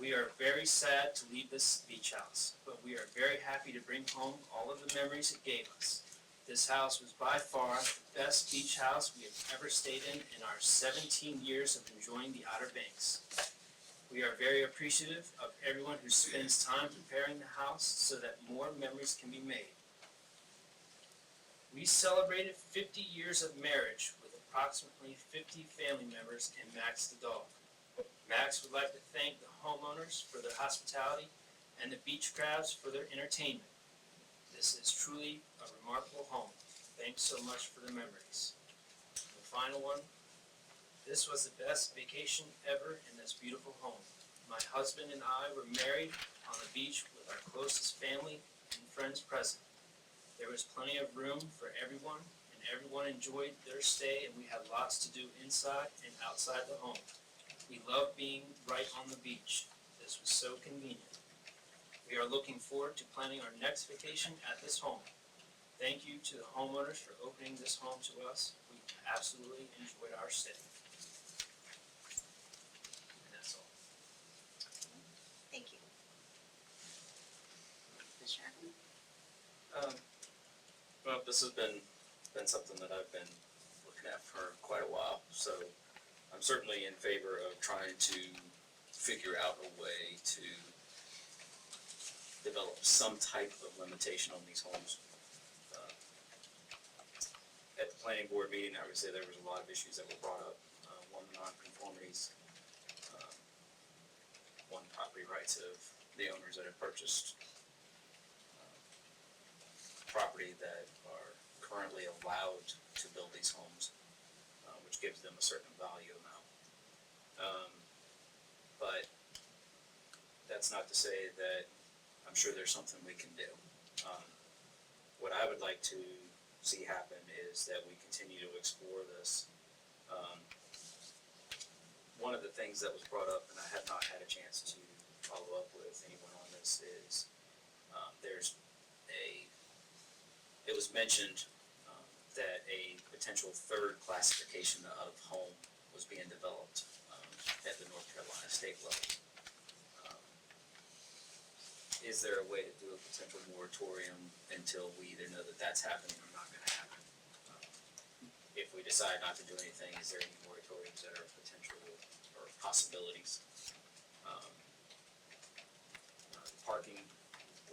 We are very sad to leave this beach house, but we are very happy to bring home all of the memories it gave us. This house was by far the best beach house we have ever stayed in our 17 years of enjoying the Outer Banks. We are very appreciative of everyone who spends time preparing the house so that more memories can be made. We celebrated 50 years of marriage with approximately 50 family members and Max the dog. Max would like to thank the homeowners for their hospitality and the beach crabs for their entertainment. This is truly a remarkable home. Thanks so much for the memories. The final one. This was the best vacation ever in this beautiful home. My husband and I were married on the beach with our closest family and friends present. There was plenty of room for everyone, and everyone enjoyed their stay, and we had lots to do inside and outside the home. We loved being right on the beach. This was so convenient. We are looking forward to planning our next vacation at this home. Thank you to the homeowners for opening this home to us. We absolutely enjoyed our stay. And that's all. Thank you. Commissioner Evans? Well, this has been something that I've been looking at for quite a while, so I'm certainly in favor of trying to figure out a way to develop some type of limitation on these homes. At the planning board meeting, I would say there was a lot of issues that were brought up. One, the non-conformities, one, property rights of the owners that have purchased property that are currently allowed to build these homes, which gives them a certain value amount. But that's not to say that I'm sure there's something we can do. What I would like to see happen is that we continue to explore this. One of the things that was brought up, and I have not had a chance to follow up with anyone on this, is it was mentioned that a potential third classification of home was being developed at the North Carolina state level. Is there a way to do a potential moratorium until we either know that that's happening or not going to happen? If we decide not to do anything, is there any moratoriums that are potential or possibilities? Parking,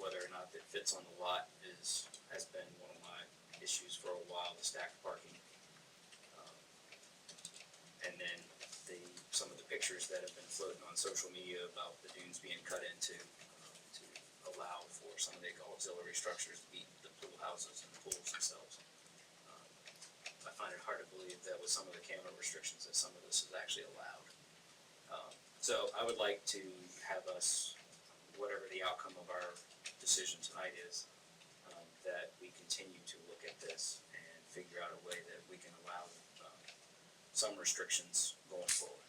whether or not it fits on the lot, has been one of my issues for a while, the stacked parking. And then some of the pictures that have been floating on social media about the dunes being cut into to allow for some of the auxiliary structures to be the pool houses and the pools themselves. I find it hard to believe that with some of the camera restrictions that some of this is actually allowed. So I would like to have us, whatever the outcome of our decision tonight is, that we continue to look at this and figure out a way that we can allow some restrictions going forward.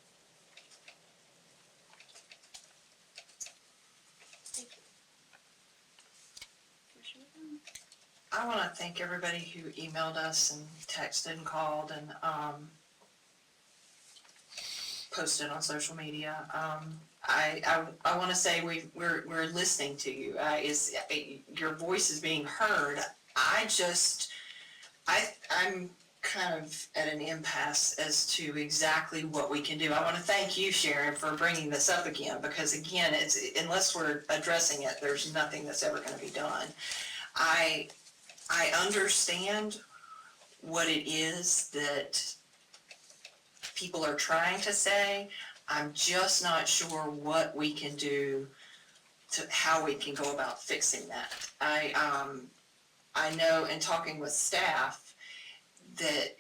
I want to thank everybody who emailed us and texted and called and posted on social media. I want to say we're listening to you. Your voice is being heard. I'm kind of at an impasse as to exactly what we can do. I want to thank you, Sharon, for bringing this up again, because again, unless we're addressing it, there's nothing that's ever going to be done. I understand what it is that people are trying to say. I'm just not sure what we can do how we can go about fixing that. I know in talking with staff that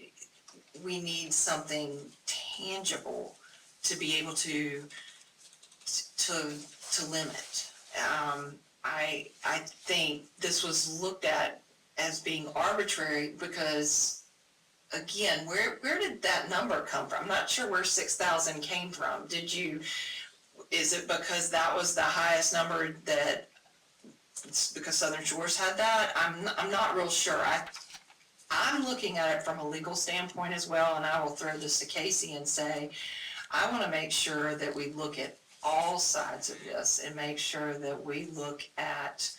we need something tangible to be able to limit. I think this was looked at as being arbitrary because, again, where did that number come from? I'm not sure where 6,000 came from. Is it because that was the highest number that, it's because Southern Shores had that? I'm not real sure. I'm looking at it from a legal standpoint as well, and I will throw this to Casey and say, I want to make sure that we look at all sides of this and make sure that we look at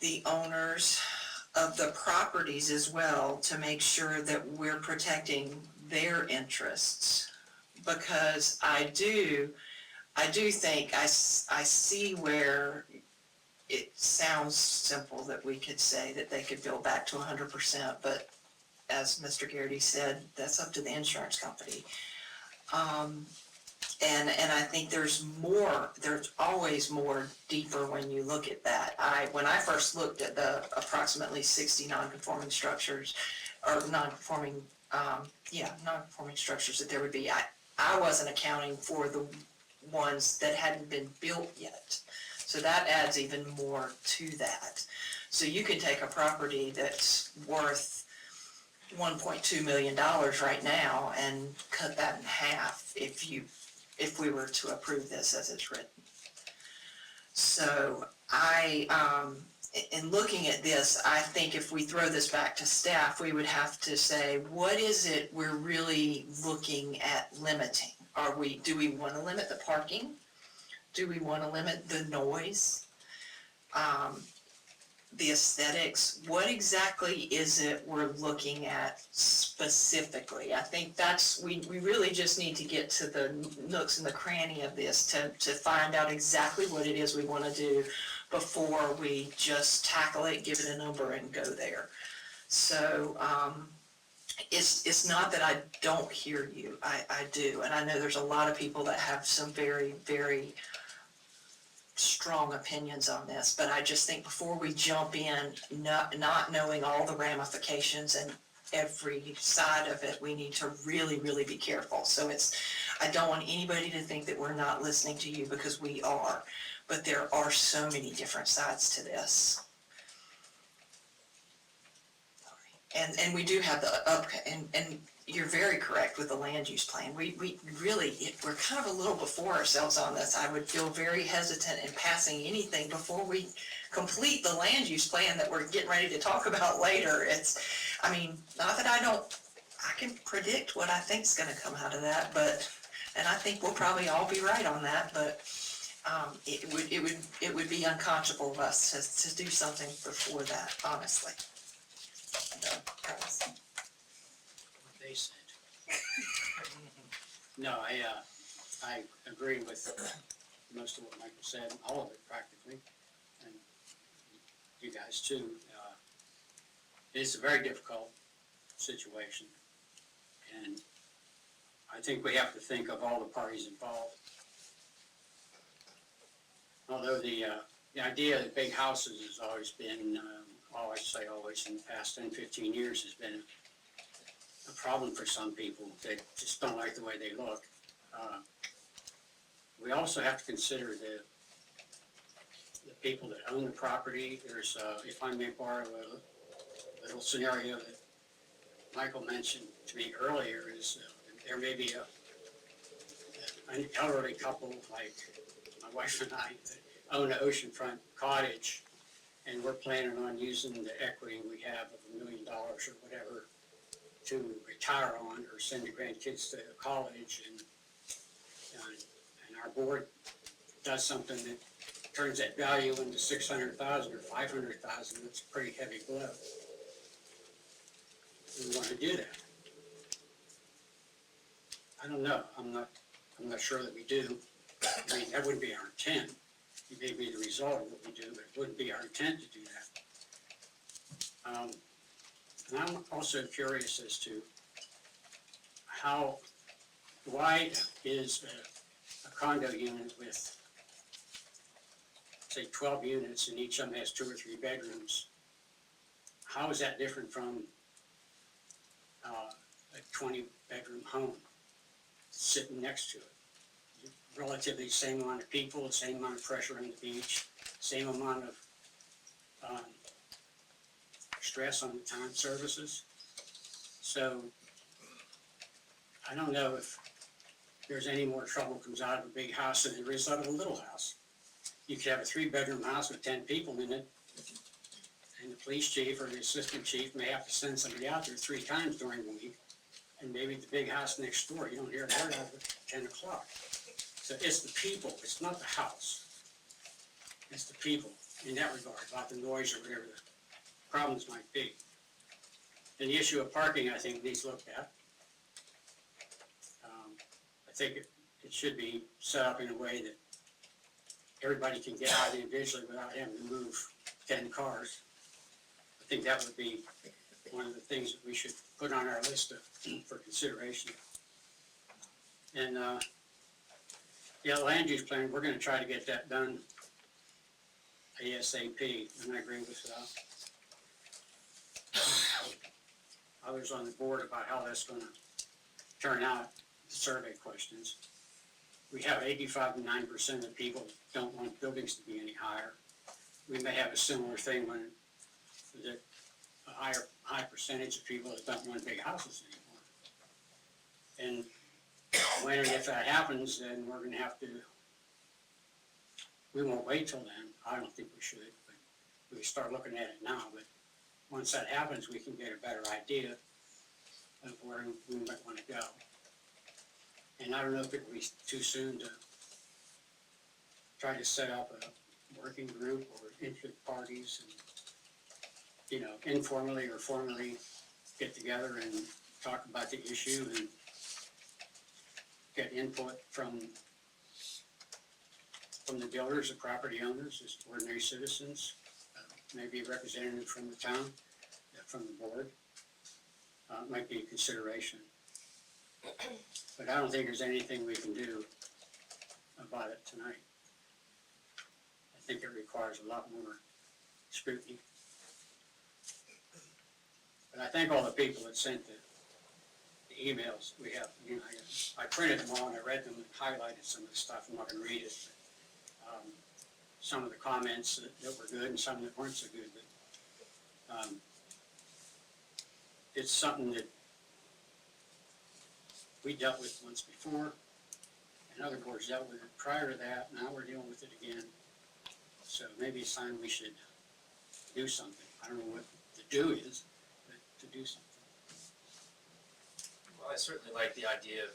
the owners of the properties as well to make sure that we're protecting their interests. Because I do think I see where it sounds simple that we could say that they could build back to 100%, but as Mr. Garrity said, that's up to the insurance company. And I think there's always more deeper when you look at that. When I first looked at the approximately 60 non-conforming structures, or non-conforming structures that there would be, I wasn't accounting for the ones that hadn't been built yet. So that adds even more to that. So you can take a property that's worth $1.2 million right now and cut that in half if we were to approve this as it's written. So in looking at this, I think if we throw this back to staff, we would have to say, what is it we're really looking at limiting? Do we want to limit the parking? Do we want to limit the noise? The aesthetics? What exactly is it we're looking at specifically? I think we really just need to get to the nooks and the cranny of this to find out exactly what it is we want to do before we just tackle it, give it a number, and go there. So it's not that I don't hear you. I do, and I know there's a lot of people that have some very, very strong opinions on this, but I just think before we jump in, not knowing all the ramifications and every side of it, we need to really, really be careful. So I don't want anybody to think that we're not listening to you, because we are, but there are so many different sides to this. And we do have the and you're very correct with the land use plan. We really, we're kind of a little before ourselves on this. I would feel very hesitant in passing anything before we complete the land use plan that we're getting ready to talk about later. I mean, not that I can predict what I think's gonna come out of that, but, and I think we'll probably all be right on that, but it would be unconscionable of us to do something before that, honestly. What they said. No, I agree with most of what Michael said, all of it practically, and you guys too. It's a very difficult situation, and I think we have to think of all the parties involved. Although the idea of big houses has always been, always in the past 10, 15 years has been a problem for some people that just don't like the way they look. We also have to consider the people that own the property. There's, if I may borrow a little scenario that Michael mentioned to me earlier, is there may be an elderly couple like my wife and I that own an oceanfront cottage, and we're planning on using the equity we have of $1 million or whatever to retire on or send the grandkids to college, and our board does something that turns that value into $600,000 or $500,000. That's a pretty heavy blow. We want to do that. I don't know. I'm not sure that we do. I mean, that wouldn't be our intent. It may be the result of what we do, but it wouldn't be our intent to do that. And I'm also curious as to why is a condo unit with, say, 12 units and each of them has 2 or 3 bedrooms, how is that different from a 20-bedroom home sitting next to it? Relatively the same amount of people, the same amount of pressure on the beach, same amount of stress on the time services. So I don't know if there's any more trouble comes out of a big house than there is out of a little house. You could have a 3-bedroom house with 10 people in it, and the police chief or the assistant chief may have to send somebody out there 3 times during the week, and maybe the big house next door, you don't hear a word of it at 10 o'clock. So it's the people, it's not the house. It's the people in that regard, about the noise or whatever the problems might be. And the issue of parking, I think, needs looked at. I think it should be set up in a way that everybody can get out individually without having to move 10 cars. I think that would be one of the things that we should put on our list for consideration. And yeah, the land use plan, we're gonna try to get that done ASAP, and I agree with others on the board about how that's gonna turn out, the survey questions. We have 85 to 9% of the people don't want buildings to be any higher. We may have a similar thing when there's a high percentage of people that don't want big houses anymore. And when and if that happens, then we're gonna have to, we won't wait till then, I don't think we should, but we start looking at it now, but once that happens, we can get a better idea of where we might wanna go. And I don't know if it would be too soon to try to set up a working group or interested parties and, you know, informally or formally get together and talk about the issue and get input from the builders, the property owners, as ordinary citizens, maybe a representative from the town, from the board, might be a consideration. But I don't think there's anything we can do about it tonight. I think it requires a lot more scrutiny. But I thank all the people that sent the emails we have. You know, I printed them all and I read them and highlighted some of the stuff. I'm not going to read it. But, some of the comments that were good and some that weren't so good. But it's something that we dealt with once before, and other boards dealt with it prior to that, now we're dealing with it again. So maybe it's time we should do something. I don't know what the do is, but to do something. Well, I certainly like the idea of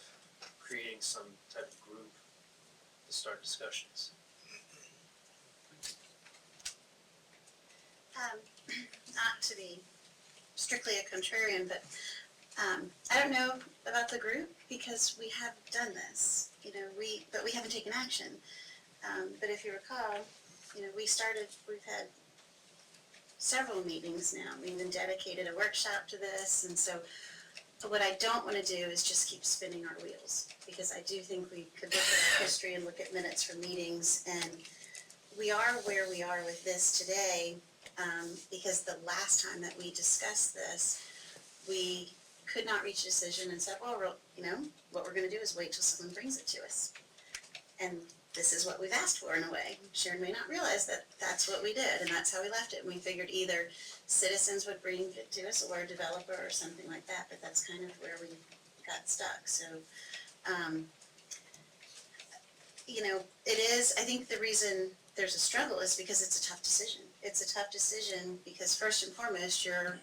creating some type of group to start discussions. Not to be strictly a contrarian, but I don't know about the group because we have done this, but we haven't taken action. But if you recall, we've had several meetings now. We even dedicated a workshop to this, and so what I don't want to do is just keep spinning our wheels, because I do think we could look at history and look at minutes from meetings, and we are where we are with this today, because the last time that we discussed this, we could not reach a decision and said, well, what we're going to do is wait till someone brings it to us. And this is what we've asked for in a way. Sharon may not realize that that's what we did, and that's how we left it. And we figured either citizens would bring it to us or a developer or something like that, but that's kind of where we got stuck. So, it is, I think the reason there's a struggle is because it's a tough decision. It's a tough decision because first and foremost, you're,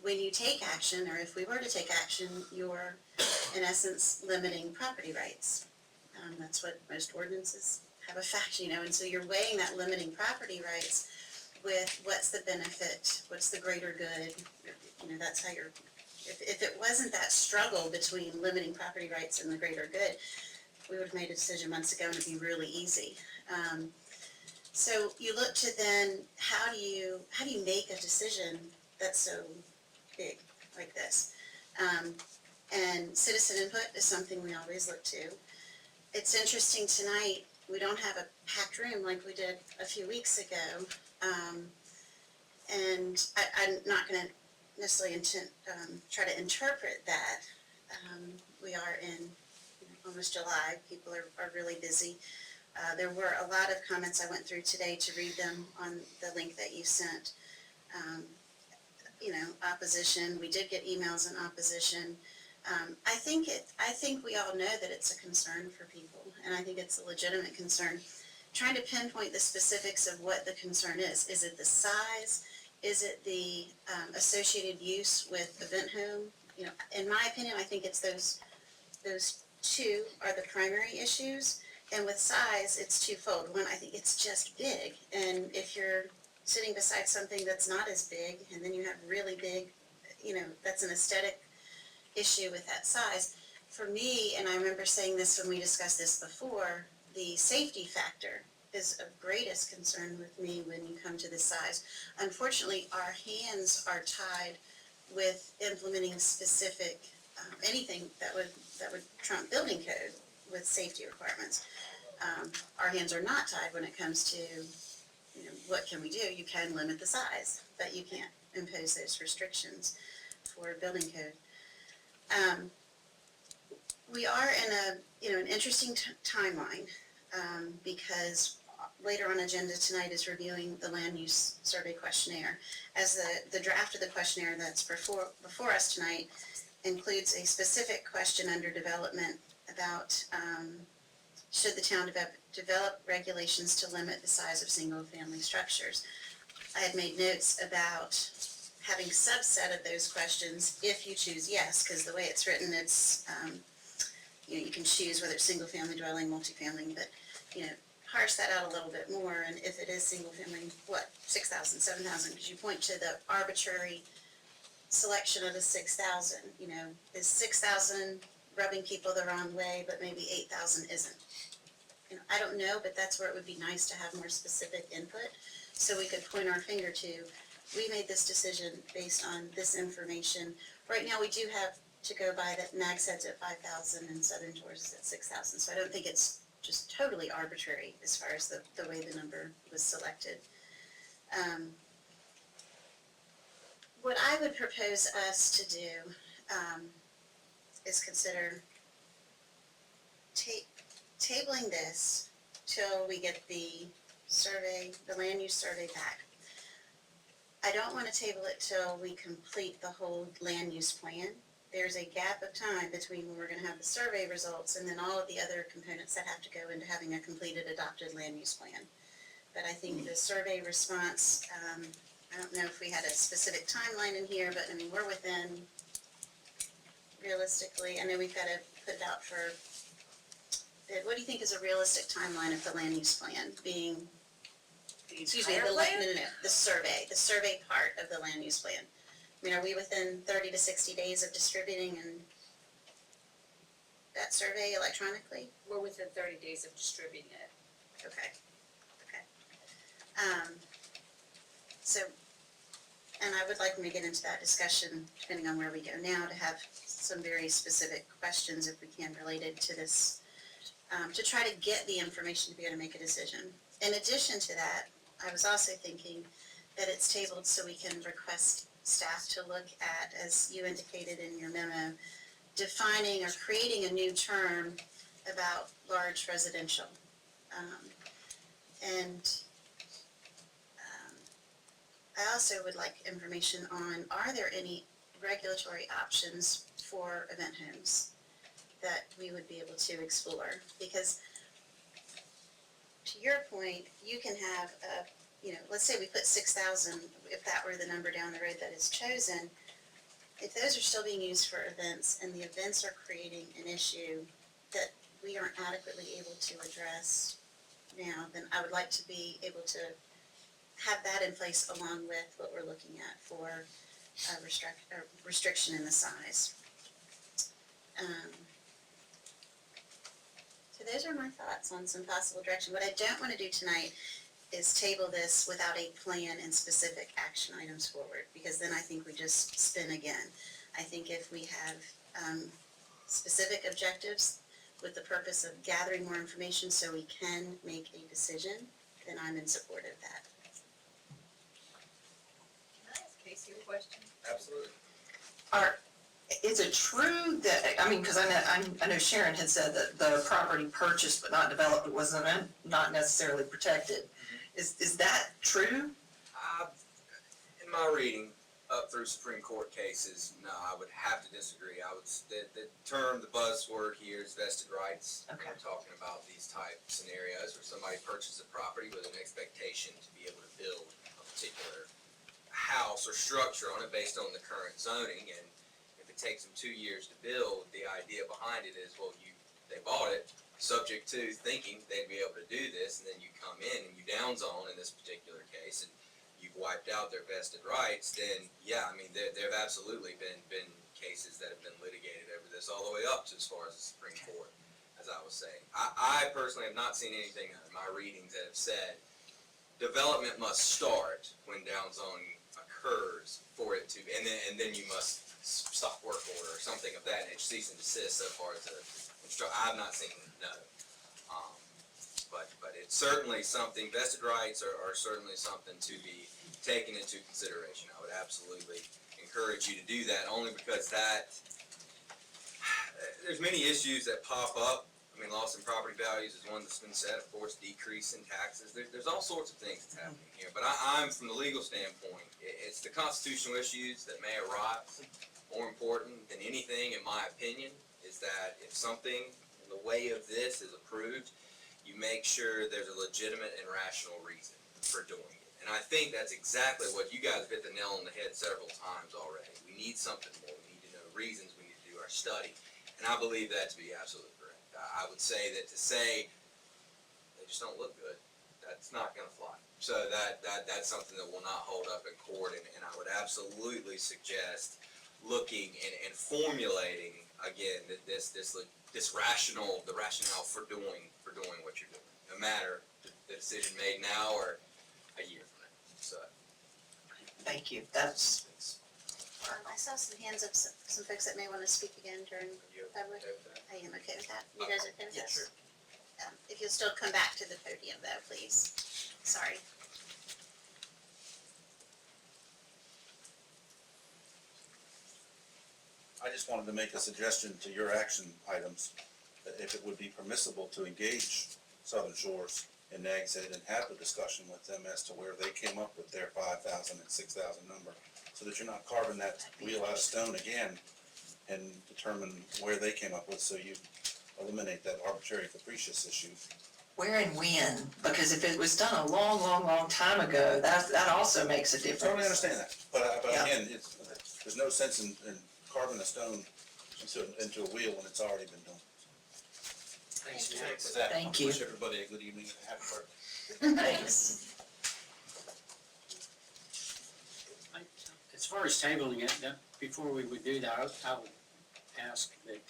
when you take action, or if we were to take action, you're in essence limiting property rights. That's what most ordinances have a fact, and so you're weighing that limiting property rights with what's the benefit, what's the greater good, that's how you're, if it wasn't that struggle between limiting property rights and the greater good, we would have made a decision months ago and it'd be really easy. So you look to then, how do you make a decision that's so big like this? And citizen input is something we always look to. It's interesting tonight, we don't have a packed room like we did a few weeks ago. And I'm not gonna necessarily try to interpret that. We are in almost July, people are really busy. There were a lot of comments I went through today to read them on the link that you sent. Opposition, we did get emails in opposition. I think we all know that it's a concern for people, and I think it's a legitimate concern. Trying to pinpoint the specifics of what the concern is. Is it the size? Is it the associated use with event home? In my opinion, I think it's those two are the primary issues. And with size, it's twofold. One, I think it's just big, and if you're sitting beside something that's not as big, and then you have really big, that's an aesthetic issue with that size. For me, and I remember saying this when we discussed this before, the safety factor is of greatest concern with me when you come to this size. Unfortunately, our hands are tied with implementing specific, anything that would trump building code with safety requirements. Our hands are not tied when it comes to, what can we do? You can limit the size, but you can't impose those restrictions for building code. We are in an interesting timeline, because later on agenda tonight is reviewing the land use survey questionnaire. As the draft of the questionnaire that's before us tonight includes a specific question under development about should the town develop regulations to limit the size of single-family structures. I had made notes about having subset of those questions if you choose yes, because the way it's written, it's, you can choose whether it's single-family dwelling, multifamily, but, parse that out a little bit more, and if it is single-family, 6,000, 7,000, because you point to the arbitrary selection of the 6,000, is 6,000 rubbing people the wrong way, but maybe 8,000 isn't. I don't know, but that's where it would be nice to have more specific input, so we could point our finger to, we made this decision based on this information. Right now, we do have to go by that Mag's Head's at 5,000 and Southern Shores is at 6,000, so I don't think it's just totally arbitrary as far as the way the number was selected. What I would propose us to do is consider tabling this till we get the survey, the land use survey back. I I don't wanna table it till we complete the whole land use plan. There's a gap of time between when we're gonna have the survey results and then all of the other components that have to go into having a completed adopted land use plan. But I think the survey response, I don't know if we had a specific timeline in here, but I mean, we're within, realistically, I know we've gotta put it out for, what do you think is a realistic timeline of the land use plan being, The excuse me, entire the, plan? no, the survey part of the land use plan? I mean, are we within 30 to 60 days of distributing and that survey electronically? We're within 30 days of distributing it. Okay. So, and I would like when we get into that discussion, depending on where we go now, to have some very specific questions, if we can, related to this, to try to get the information to be able to make a decision. In addition to that, I was also thinking that it's tabled so we can request staff to look at, as you indicated in your memo, defining or creating a new term about large residential. I also would like information on, are there any regulatory options for event homes that we would be able to explore? Because to your point, you can have let's say we put 6,000, if that were the number down the road that is chosen, if those are still being used for events and the events are creating an issue that we aren't adequately able to address now, then I would like to be able to have that in place along with what we're looking at for restriction in the size. So those are my thoughts on some possible direction. What I don't want to do tonight is table this without a plan and specific action items forward, because then I think we just spin again. I think if we have specific objectives with the purpose of gathering more information so we can make a decision, then I'm in support of that. Can I ask Casey a question? Absolutely. Is it true that, I mean, because I know Sharon had said that the property purchased but not developed wasn't not necessarily protected. Is that true? In my reading, up through Supreme Court cases, no, I would have to disagree. The term, the buzzword here is vested rights. Okay. We're talking about these type scenarios where somebody purchases a property with an expectation to be able to build a particular house or structure on it based on the current zoning, and if it takes them 2 years to build, the idea behind it is, well, they bought it subject to thinking they'd be able to do this, and then you come in and you downzone in this particular case, and you've wiped out their vested rights, then yeah, I mean, there have absolutely been cases that have been litigated over this all the way up to as far as the Supreme Court, as I was saying. I personally have not seen anything in my readings that have said development must start when downzoning occurs for it to, and then you must stop work order or something of that nature, cease and desist so far as the I've not seen it, no. But it's certainly something, vested rights are certainly something to be taken into consideration. I would absolutely encourage you to do that, only because there's many issues that pop up. I mean, loss in property values is one that's been said, of course, decrease in taxes. There's all sorts of things that's happening here. But I'm, from the legal standpoint, it's the constitutional issues that may arise. More important than anything, in my opinion, is that if something in the way of this is approved, you make sure there's a legitimate and rational reason for doing it. And I think that's exactly what you guys hit the nail on the head several times already. We need something more. We need to know reasons. We need to do our study. And I believe that to be absolutely correct. I would say that to say they just don't look good, that's not going to fly. So that's something that will not hold up in court. And I would absolutely suggest looking and formulating again this rationale for doing what you're doing, no matter the decision made now or a year from now. So Thank you. That's I saw some hands up, some folks that may want to speak again during public. I am okay with that. You guys okay with that? Sure. If you'll still come back to the podium though, please. Sorry. I just wanted to make a suggestion to your action items, that if it would be permissible to engage Southern Shores and nags it and have the discussion with them as to where they came up with their 5,000 and 6,000 number, so that you're not carving that wheel out of stone again and determine where they came up with, so you eliminate that arbitrary capricious issue. Where and when, because if it was done a long, long, long time ago, that also makes a difference. Totally understand that, but Yeah. again, there's no sense in carving a stone into a wheel when it's already been done. Thanks, Thank Jack. With that, Thank you. wish everybody a good evening and a happy birthday. Thanks. As far as tabling it, before we would do that, I would ask that, it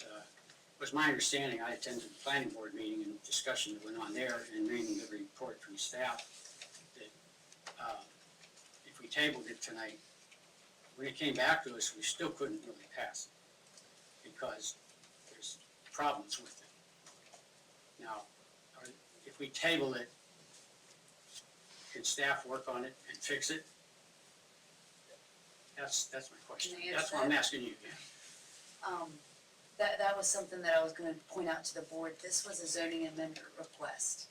was my understanding, I attended the planning board meeting and discussion that went on there and reading the report from staff, that if we tabled it tonight, when it came back to us, we still couldn't really pass it because there's problems with it. Now, if we table it, can staff work on it and fix it? That's my question. Can I answer That's what I'm that? asking you, yeah. That was something that I was gonna point out to the board. This was a zoning amendment request.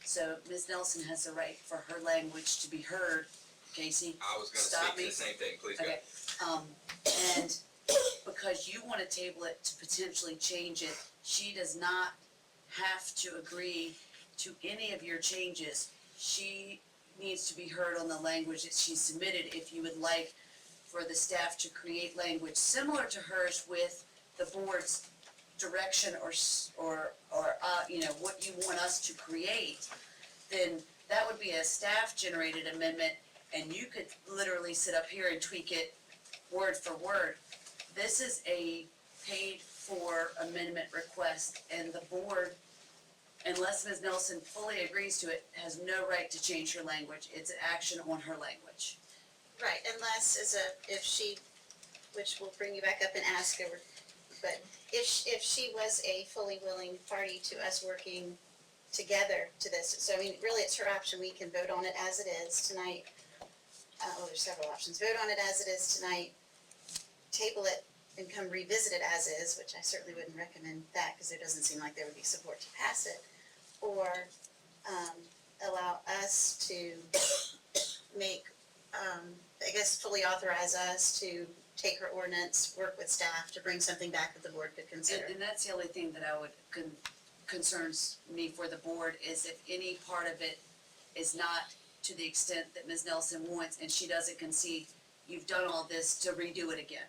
So Ms. Nelson has the right for her language to be heard. Casey? I was gonna Stop speak to me. the same thing, please go. Okay, and because you wanna table it to potentially change it, she does not have to agree to any of your changes. She needs to be heard on the language that she submitted if you would like for the staff to create language similar to hers with the board's direction or you know, what you want us to create, then that would be a staff-generated amendment, and you could literally sit up here and tweak it word for word. This is a paid-for amendment request, and the board, unless Ms. Nelson fully agrees to it, has no right to change her language. It's an action on her language. Right, unless if she, which we'll bring you back up and ask her, but if she was a fully willing party to us working together to this, so I mean, really it's her option, we can vote on it as it is tonight. Well, there's several options, vote on it as it is tonight, table it and come revisit it as is, which I certainly wouldn't recommend that, because there doesn't seem like there would be support to pass it, or allow us to make, I guess fully authorize us to take her ordinance, work with staff to bring something back that the board could consider. And that's the only thing that I would, concerns me for the board, is if any part of it is not to the extent that Ms. Nelson wants, and she doesn't concede, you've done all this to redo it again.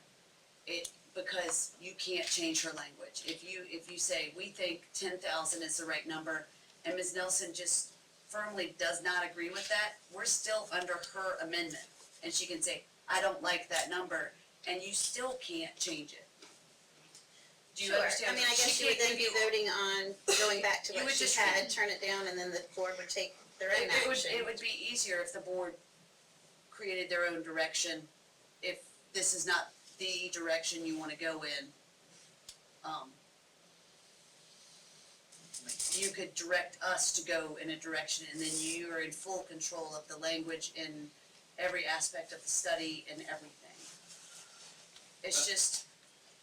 Because you can't change her language. If you say, we think 10,000 is the right number, and Ms. Nelson just firmly does not agree with that, we're still under her amendment. And she can say, I don't like that number, and you still can't change it. Do you understand? I mean, I guess She you would can't then be give you- voting on going back to You what would she just- had, turn it down, and then the board would take their own action. It would be easier if the board created their own direction, if this is not the direction you wanna go in. You could direct us to go in a direction, and then you are in full control of the language in every aspect of the study and everything. It's just,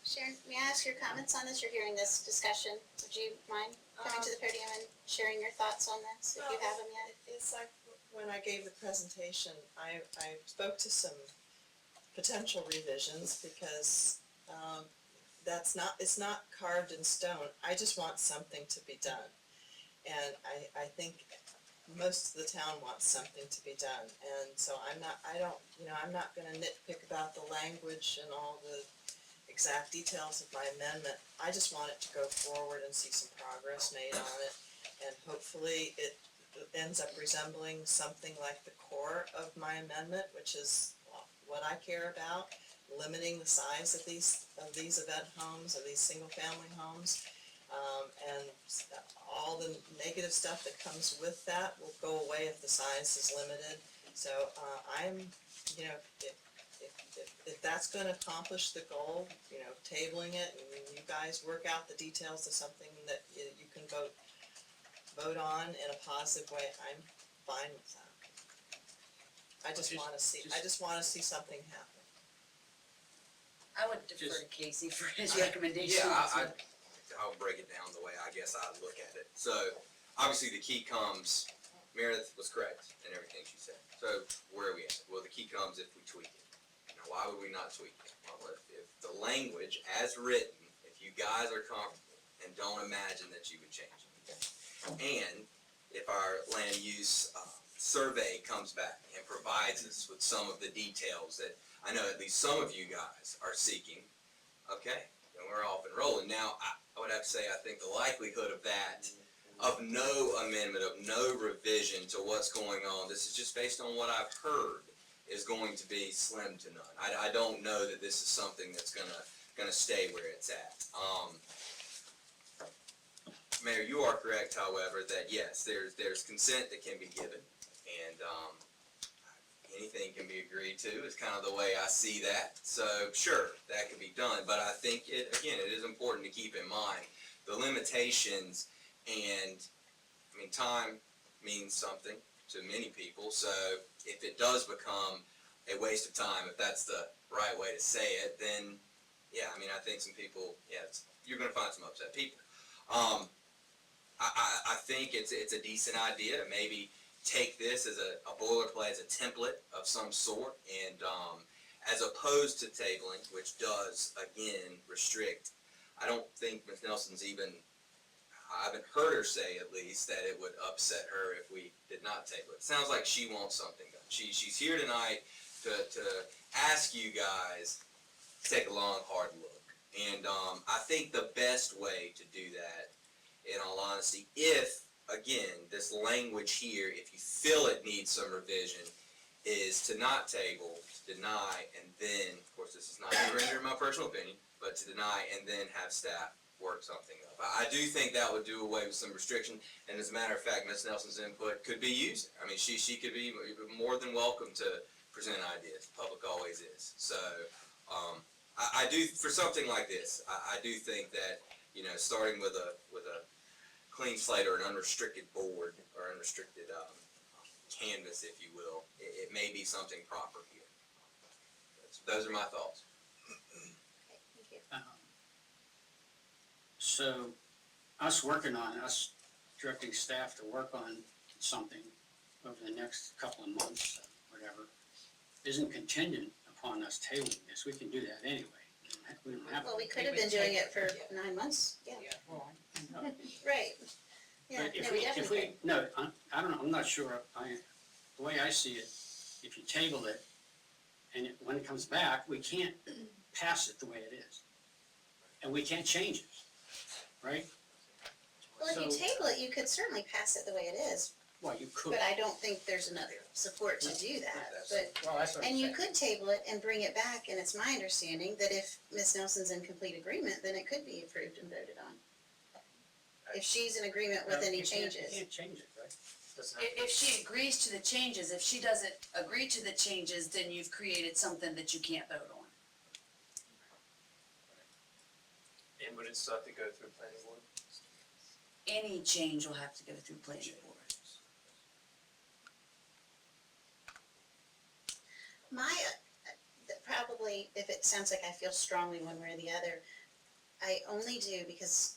Sharon, may I ask your comments on this? You're hearing this discussion. Would you mind coming to the podium and sharing your thoughts on this, if you have them yet? It's like when I gave the presentation, I spoke to some potential revisions because it's not carved in stone. I just want something to be done. And I think most of the town wants something to be done. And so I'm not gonna nitpick about the language and all the exact details of my amendment. I just want it to go forward and see some progress made on it. And hopefully it ends up resembling something like the core of my amendment, which is what I care about, limiting the size of these event homes, of these single-family homes. And all the negative stuff that comes with that will go away if the size is limited. So if that's gonna accomplish the goal, tabling it and you guys work out the details of something that you can vote on in a positive way, I'm fine with that. I just wanna see something happen. I would defer to Casey for his Yeah, recommendation. I'll break it down the way I guess I look at it. So, obviously the key comes, Meredith was correct in everything she said. So where are we at? Well, the key comes if we tweak it. Now, why would we not tweak it? Well, if the language as written, if you guys are comfortable and don't imagine that you would change it, and if our land use survey comes back and provides us with some of the details that I know at least some of you guys are seeking, okay, then we're off and rolling. Now, I would have to say, I think the likelihood of that, of no amendment, of no revision to what's going on, this is just based on what I've heard, is going to be slim to none. I don't know that this is something that's gonna stay where it's at. Mayor, you are correct, however, that yes, there's consent that can be given, and anything can be agreed to is kind of the way I see that. So sure, that could be done, but I think it is important to keep in mind the limitations, and I mean, time means something to many people. So if it does become a waste of time, if that's the right way to say it, then yeah, I mean, I think some people, you're going to find some upset people. I think it's a decent idea to maybe take this as a boilerplate, as a template of some sort, and as opposed to tabling, which does, again, restrict. I don't think Ms. Nelson's even, I haven't heard her say at least, that it would upset her if we did not table it. It sounds like she wants something done. She's here tonight to ask you guys to take a long, hard look. And I think the best way to do that, in all honesty, if, again, this language here, if you feel it needs some revision, is to not table, to deny, and then, of course, this is not rendering my personal opinion, but to deny and then have staff work something up. I do think that would do away with some restriction, and as a matter of fact, Ms. Nelson's input could be used. I mean, she could be more than welcome to present ideas. The public always is. So, I do, for something like this, I do think that, you know, starting with a clean slate or an unrestricted board or unrestricted canvas, if you will, it may be something proper here. Those are my thoughts. Okay, thank you. So, us directing staff to work on something over the next couple of months, whatever, isn't contingent upon us tabling this. We can do that anyway. We don't have to. Well, we could have been doing it for 9 months, yeah. Right. Yeah, But no, if we we, definitely. no, I don't know, I'm not sure, the way I see it, if you table it, and when it comes back, we can't pass it the way it is. And we can't change it, right? Well, if you So- table it, you could certainly pass it the way it is, Well, you could. but I don't think there's enough support to do that. But, Well, that's what I'm and you saying. could table it and bring it back, and it's my understanding that if Ms. Nelson's in complete agreement, then it could be approved and voted on. If she's in agreement with No, any you can't- changes. You can't change it, right? If she agrees to the changes, if she doesn't agree to the changes, then you've created something that you can't vote on. And would it still have to go through planning board? Any change will have to go through planning board. Probably, if it sounds like I feel strongly one way or the other, I only do because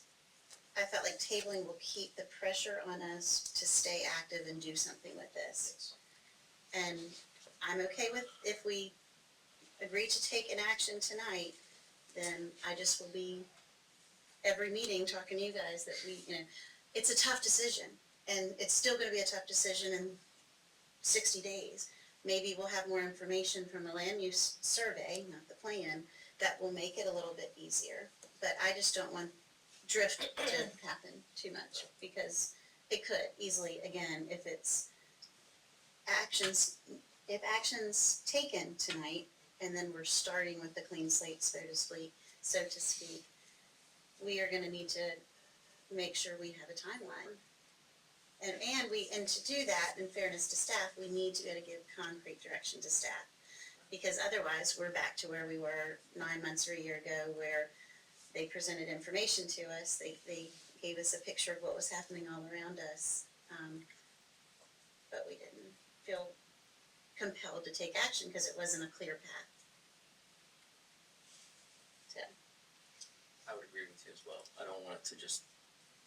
I felt like tabling will keep the pressure on us to stay active and do something with this. And I'm okay with, if we agree to take an action tonight, then I just will be every meeting talking to you guys that we, you know, it's a tough decision. And it's still gonna be a tough decision in 60 days. Maybe we'll have more information from the land use survey, not the plan, that will make it a little bit easier. But I just don't want drift to happen too much, because it could easily, again, if actions taken tonight, and then we're starting with the clean slate, so to speak, we are gonna need to make sure we have a timeline. And to do that, in fairness to staff, we need to be able to give concrete direction to staff. Because otherwise, we're back to where we were 9 months or a year ago, where they presented information to us, they gave us a picture of what was happening all around us. But we didn't feel compelled to take action because it wasn't a clear path. So, I would agree with you as well. I don't want it to just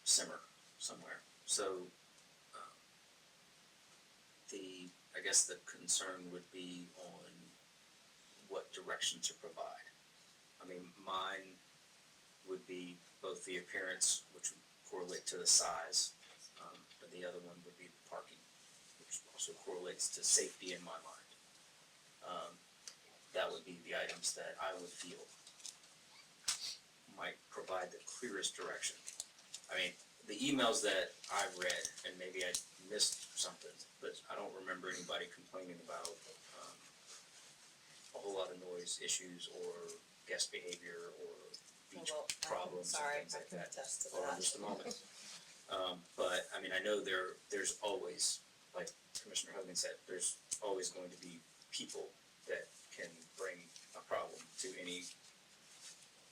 simmer somewhere. So, I guess the concern would be on what direction to provide. I mean, mine would be both the appearance, which would correlate to the size, but the other one would be parking, which also correlates to safety in my mind. That would be the items that I would feel might provide the clearest direction. I mean, the emails that I've read, and maybe I missed something, but I don't remember anybody complaining about a whole lot of noise issues or guest behavior or beach problems and Sorry, things I like can that. attest to Hold on that. just a moment. But, I mean, I know there's always, like Commissioner Hogan said, there's always going to be people that can bring a problem to any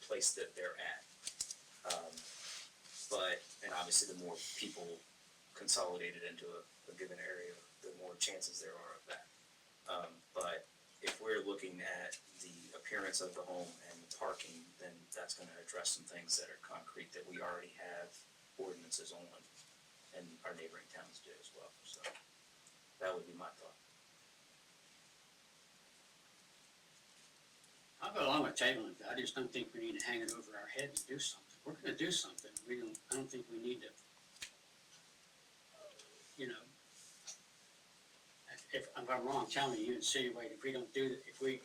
place that they're at. And obviously the more people consolidated into a given area, the more chances there are of that. But if we're looking at the appearance of the home and the parking, then that's gonna address some things that are concrete that we already have ordinances on, and our neighboring towns do as well, so that would be my thought. I'll go along with tabling it. I just don't think we need to hang it over our head and do something. We're gonna do something. I don't think we need to, you know, if I'm wrong, tell me, you insinuate if we don't do that, if we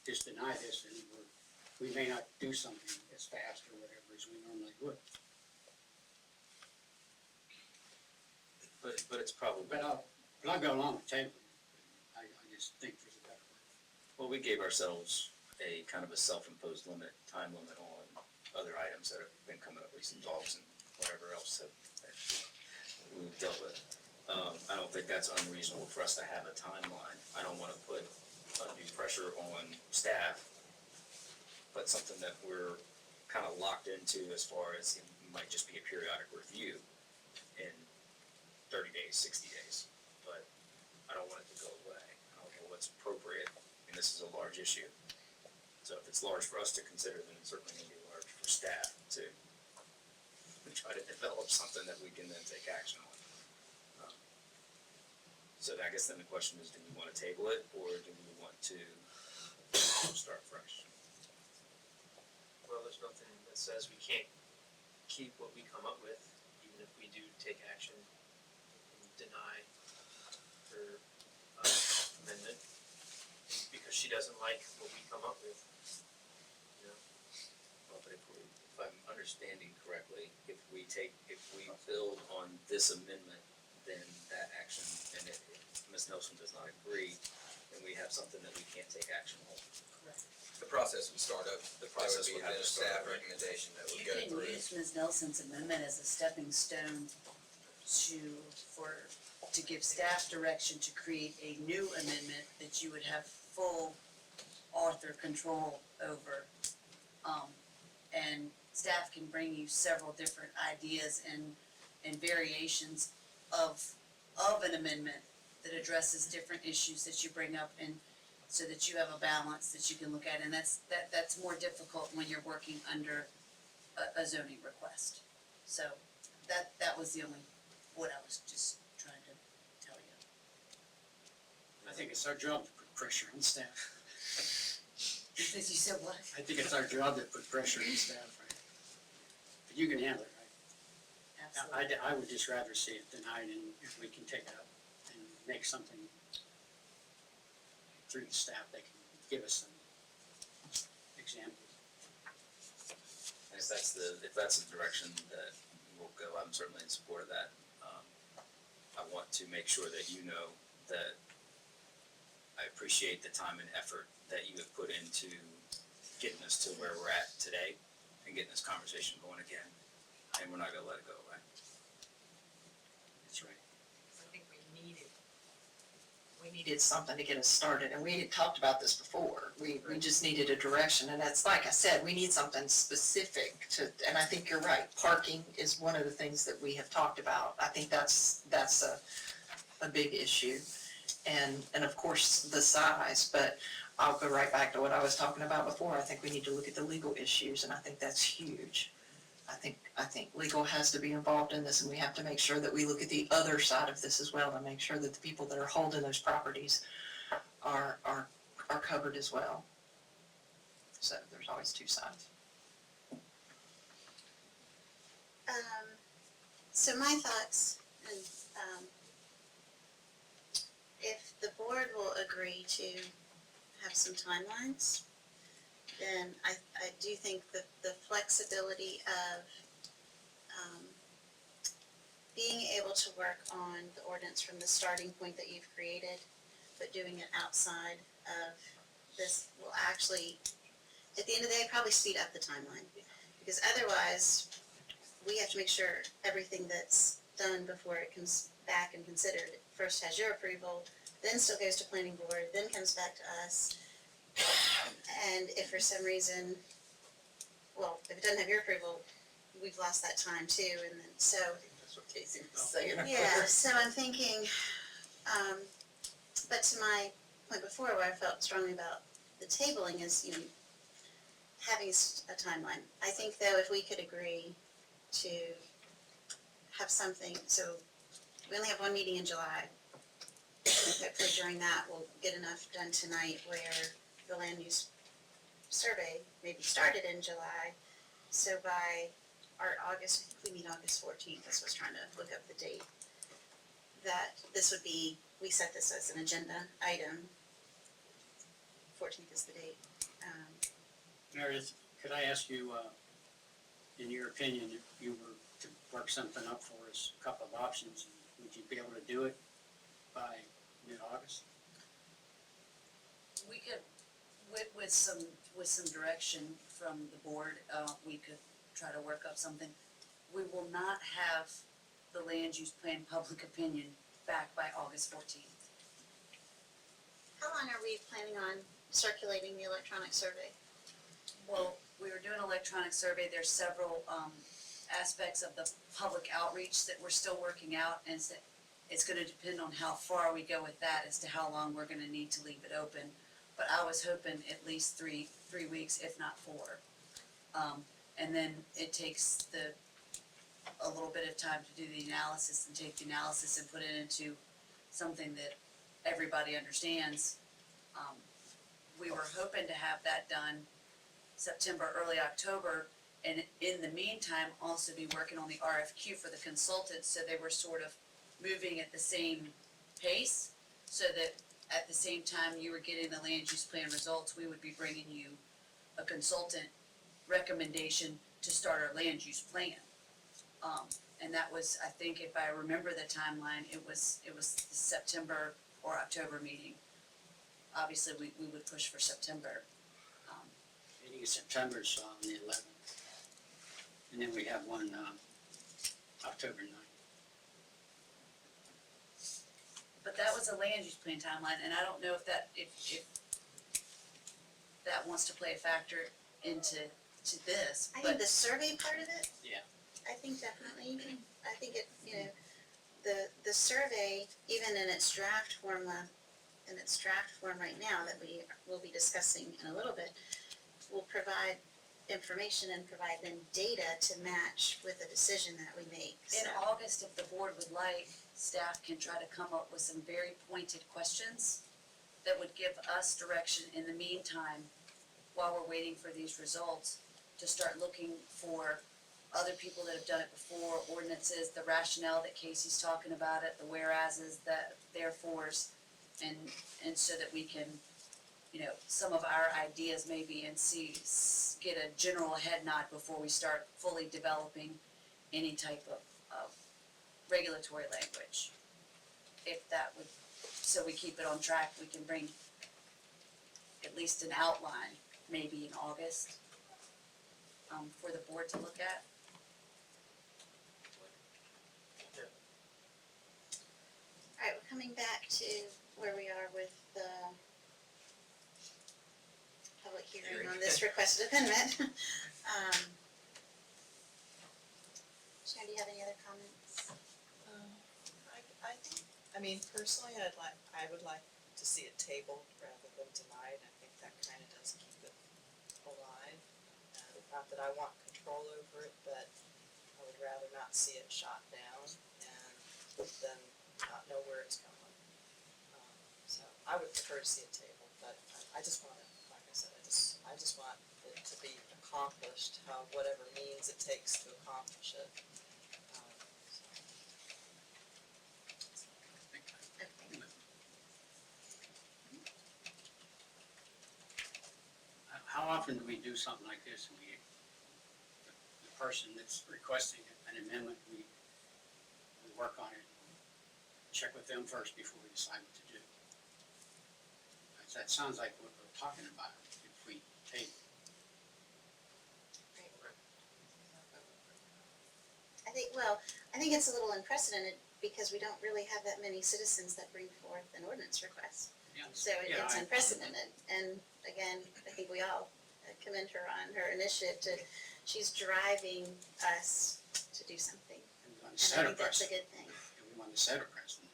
just deny this, then we may not do something as fast or whatever as we normally would. But it's probably, But I'll go along with tabling it. I just think there's a better way. well, we gave ourselves a kind of a self-imposed time limit on other items that have been coming up, recent dogs and whatever else that we've dealt with. I don't think that's unreasonable for us to have a timeline. I don't wanna put undue pressure on staff, but something that we're kinda locked into as far as it might just be a periodic review in 30 days, 60 days, but I don't want it to go away. I don't know what's appropriate, and this is a large issue. So if it's large for us to consider, then it's certainly gonna be large for staff to try to develop something that we can then take action on. So I guess then the question is, do we wanna table it, or do we want to start fresh? Well, there's nothing that says we can't keep what we come up with, even if we do take action and deny her amendment, because she doesn't like what we come up with, you know? Well, but if I'm understanding correctly, if we build on this amendment, then that action, and if Ms. Nelson does not agree, then we have something that we can't take action on. The process would start up. The process There would would have be a to start staff over. recommendation that would You go can through. use Ms. Nelson's amendment as a stepping stone to give staff direction to create a new amendment that you would have full author control over. And staff can bring you several different ideas and variations of an amendment that addresses different issues that you bring up, and so that you have a balance that you can look at, and that's more difficult when you're working under a zoning request. So that was the only, what I was just trying to tell you. I think it's our job to put pressure on staff. Because you said what? I think it's our job to put pressure on staff, right? But you can handle it, right? Absolutely. I would just rather see it denied, and if we can take it up and make something through the staff, they can give us some examples. And if that's the direction that we'll go, I'm certainly in support of that. I want to make sure that you know that I appreciate the time and effort that you have put into getting us to where we're at today and getting this conversation going again, and we're not gonna let it go away. That's right. I think we needed something to get us started, and we had talked about this before. We just needed a direction, and that's, like I said, we need something specific to, and I think you're right, parking is one of the things that we have talked about. I think that's a big issue, and of course, the size, but I'll go right back to what I was talking about before. I think we need to look at the legal issues, and I think that's huge. I I think legal has to be involved in this, and we have to make sure that we look at the other side of this as well, and make sure that the people that are holding those properties are covered as well. So there's always two sides. So my thoughts, and if the board will agree to have some timelines, then I do think that the flexibility of being able to work on the ordinance from the starting point that you've created, but doing it outside of this will actually, at the end of the day, probably speed up the timeline. Because otherwise, we have to make sure everything that's done before it comes back and considered first has your approval, then still goes to planning board, then comes back to us. And if for some reason, well, if it doesn't have your approval, we've lost that time too, and then, so. That's what Casey was saying. Yeah, so I'm thinking, but to my point before where I felt strongly about the tabling is, you know, having a timeline. I think though if we could agree to have something, so we only have one meeting in July. Hopefully during that we'll get enough done tonight where the land use survey may be started in July. So by our August, I think we meet August 14th, that's what I was trying to look up the date. That this would be, we set this as an agenda item. 14th is the date. Meredith, could I ask you, in your opinion, if you were to work something up for us, a couple of options, would you be able to do it by mid-August? We could, with some direction from the board, we could try to work up something. We will not have the land use plan public opinion back by August 14th. How long are we planning on circulating the electronic survey? Well, we were doing an electronic survey. There's several aspects of the public outreach that we're still working out, and it's going to depend on how far we go with that as to how long we're going to need to leave it open. But I was hoping at least three weeks, if not 4. And then it takes a little bit of time to do the analysis and take the analysis and put it into something that everybody understands. We were hoping to have that done September, early October, and in the meantime also be working on the RFQ for the consultants, so they were sort of moving at the same pace, so that at the same time you were getting the land use plan results, we would be bringing you a consultant recommendation to start our land use plan. And that was, I think if I remember the timeline, it was the September or October meeting. Obviously, we would push for September. Meeting in September is on the 11th. And then we have one October 9th. But that was a land use plan timeline, and I don't know if that wants to play a factor into this. I But think the survey part of it? Yeah. I think definitely, I think it, you know, the survey, even in its draft form right now that we will be discussing in a little bit, will provide information and provide then data to match with the decision that we make. in So, August, if the board would like, staff can try to come up with some very pointed questions that would give us direction in the meantime, while we're waiting for these results, to start looking for other people that have done it before, ordinances, the rationale that Casey's talking about it, the whereases, the therefores, and so that we can, you know, some of our ideas maybe and get a general head nod before we start fully developing any type of regulatory language. If that would, so we keep it on track, we can bring at least an outline, maybe in August, for the board to look at. alright, we're coming back to where we are with the public hearing on this requested amendment. Sharon, do you have any other comments? I think, I mean, personally, I would like to see it tabled rather than denied. I think that kind of does keep it alive. Not that I want control over it, but would rather not see it shot down and then not know where it's going. So I would prefer to see it tabled, but I just want it, like I said, I just want it to be accomplished, whatever means it takes to accomplish it. How often do we do something like this? The person that's requesting an amendment, we work on it, check with them first before we decide what to do. That sounds like what we're talking about if we take. I think it's a little unprecedented because we don't really have that many citizens that bring forth an ordinance request. Yeah. So it's unprecedented, and again, I think we all commend her on her initiative she's driving us to do something, We want and to set I a think that's a precedent. good thing. And we want to set a precedent,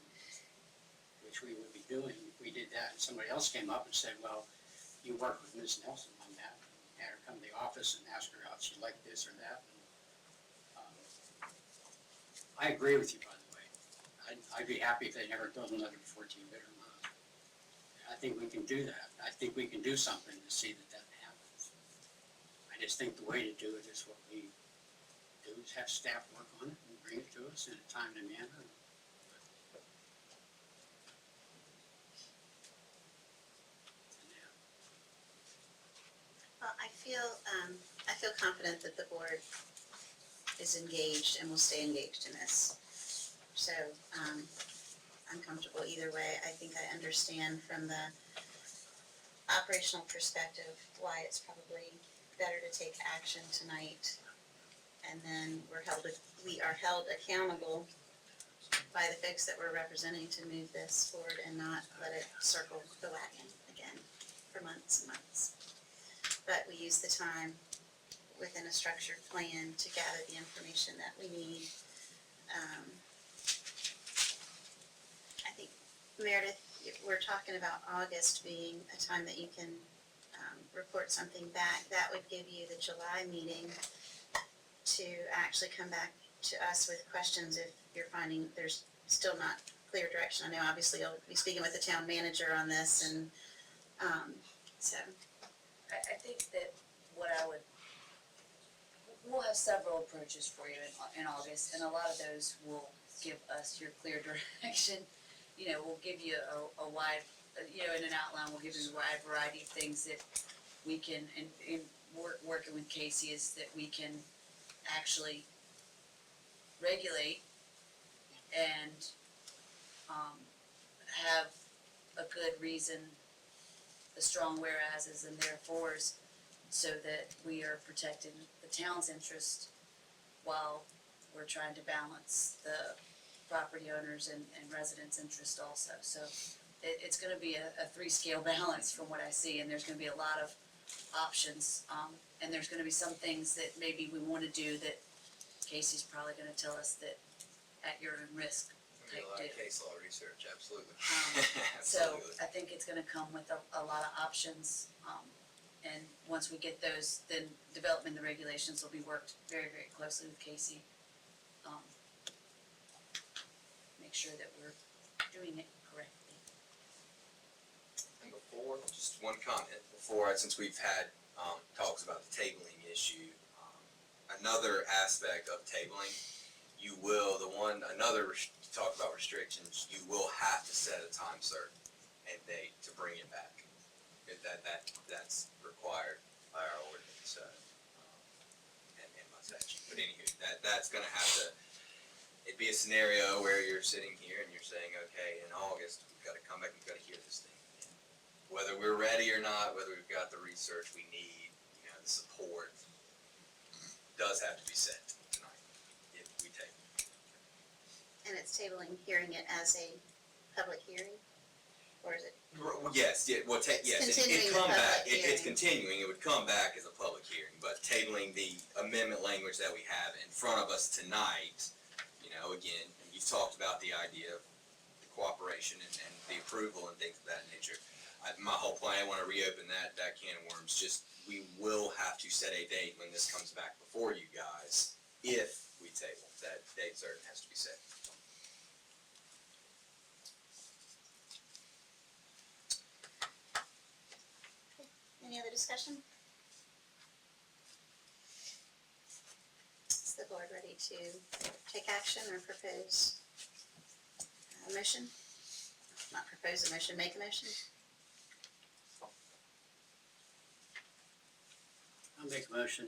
which we would be doing if we did that. And somebody else came up and said, well, you work with Ms. Nelson on that. And had her come to the office and ask her how she liked this or that. And, I agree with you, by the way. I'd be happy if they never built another 14-bedroom house. I think we can do that. I think we can do something to see that that happens. I just think the way to do it is what we do, is have staff work on it and bring it to us in a timely manner. Well, I feel confident that the board is engaged and will stay engaged in this. So, I'm comfortable either way. I think I understand from the operational perspective why it's probably better to take action tonight. And then we are held accountable by the folks that we're representing to move this forward and not let it circle the wagon again for months and months. But we use the time within a structured plan to gather the information that we need. I think, Meredith, we're talking about August being a time that you can report something back. That would give you the July meeting to actually come back to us with questions if you're finding there's still not clear direction. I know obviously you'll be speaking with the town manager on this, and so. I think that we'll have several approaches for you in August, and a lot of those will give us your clear direction. You know, we'll give you a wide, in an outline, we'll give you a wide variety of things that we can, in working with Casey, is that we can actually regulate and have a good reason, the strong whereases and therefores, so that we are protecting the town's interest while we're trying to balance the property owners and residents' interest also. So it's gonna be a three-scale balance from what I see, and there's gonna be a lot of options. And there's gonna be some things that maybe we wanna do that Casey's probably gonna tell us that at your own risk. A lot of case law research, absolutely. So I think it's gonna come with a lot of options, and once we get those, then development of the regulations will be worked very, very closely with Casey. Make sure that we're doing it correctly. And before, just one comment, since we've had talks about the tabling issue, another aspect of tabling, talk about restrictions, you will have to set a time certain and date to bring it back. That's required by our ordinance, and my statute. But anywho, that's gonna have to, it'd be a scenario where you're sitting here and you're saying, okay, in August, we've gotta come back, we've gotta hear this thing. Whether we're ready or not, whether we've got the research we need, the support, does have to be set tonight, if we take it. And it's tabling, hearing it as a public hearing, or is it? Yes, it'd continuing come the back, public it's hearing. continuing, it would come back as a public hearing, but tabling the amendment language that we have in front of us tonight, again, you've talked about the idea of the cooperation and the approval and things of that nature. My whole plan, I wanna reopen that can of worms, just, we will have to set a date when this comes back before you guys, if we be tabled. That date certain has to be set. Any other discussion? Is the board ready to take action or propose a motion? Not propose a motion, make a motion? I'll make a motion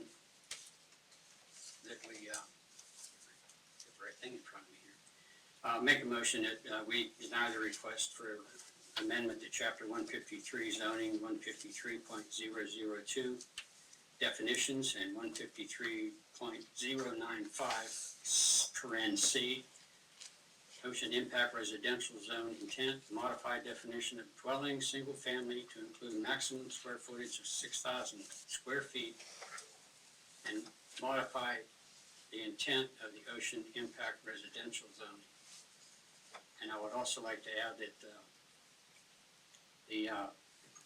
that we, get the right thing in front of me here. Make a motion that, we deny the request for amendment to chapter 153 zoning, 153.002 definitions, and 153.095 paren C, ocean impact residential zone intent, modified definition of dwelling, single family to include maximum square footage of 6,000 square feet, and modify the intent of the ocean impact residential zone. And I would also like to add that the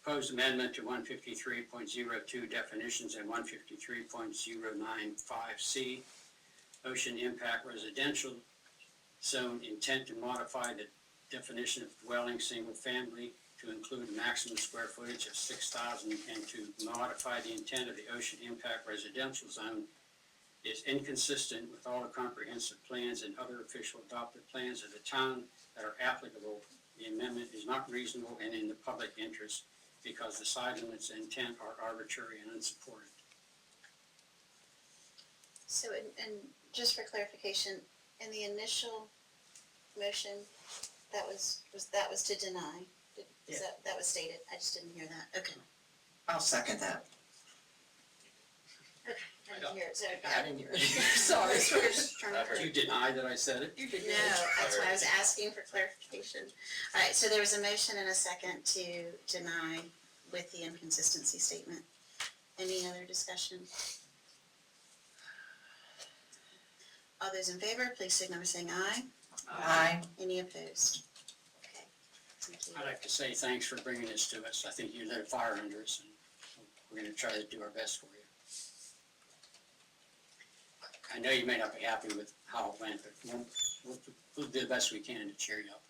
proposed amendment to 153.02 definitions and 153.095C, ocean impact residential zone intent to modify the definition of dwelling, single family to include maximum square footage of 6,000 and to modify the intent of the ocean impact residential zone is inconsistent with all the comprehensive plans and other official adopted plans of the town that are applicable. The amendment is not reasonable and in the public interest because the side limits and intent are arbitrary and unsupported. So, and just for clarification, in the initial motion, that was to deny? Yeah. That was stated, I just didn't hear that, okay. I'll second that. I didn't hear it, so. I didn't hear it. Sorry. We're just trying to- Did you deny that I said it? You did No, that's why I was asking for clarification. All right, so there was a motion and a second to deny with the inconsistency statement. Any other discussion? All those in favor, please signal by saying aye. Aye. Any opposed? Okay, thank you. I'd like to say thanks for bringing this to us. I think you lit a fire under us, and we're gonna try to do our best for you. I know you may not be happy with how it went, but we'll do the best we can to cheer you up.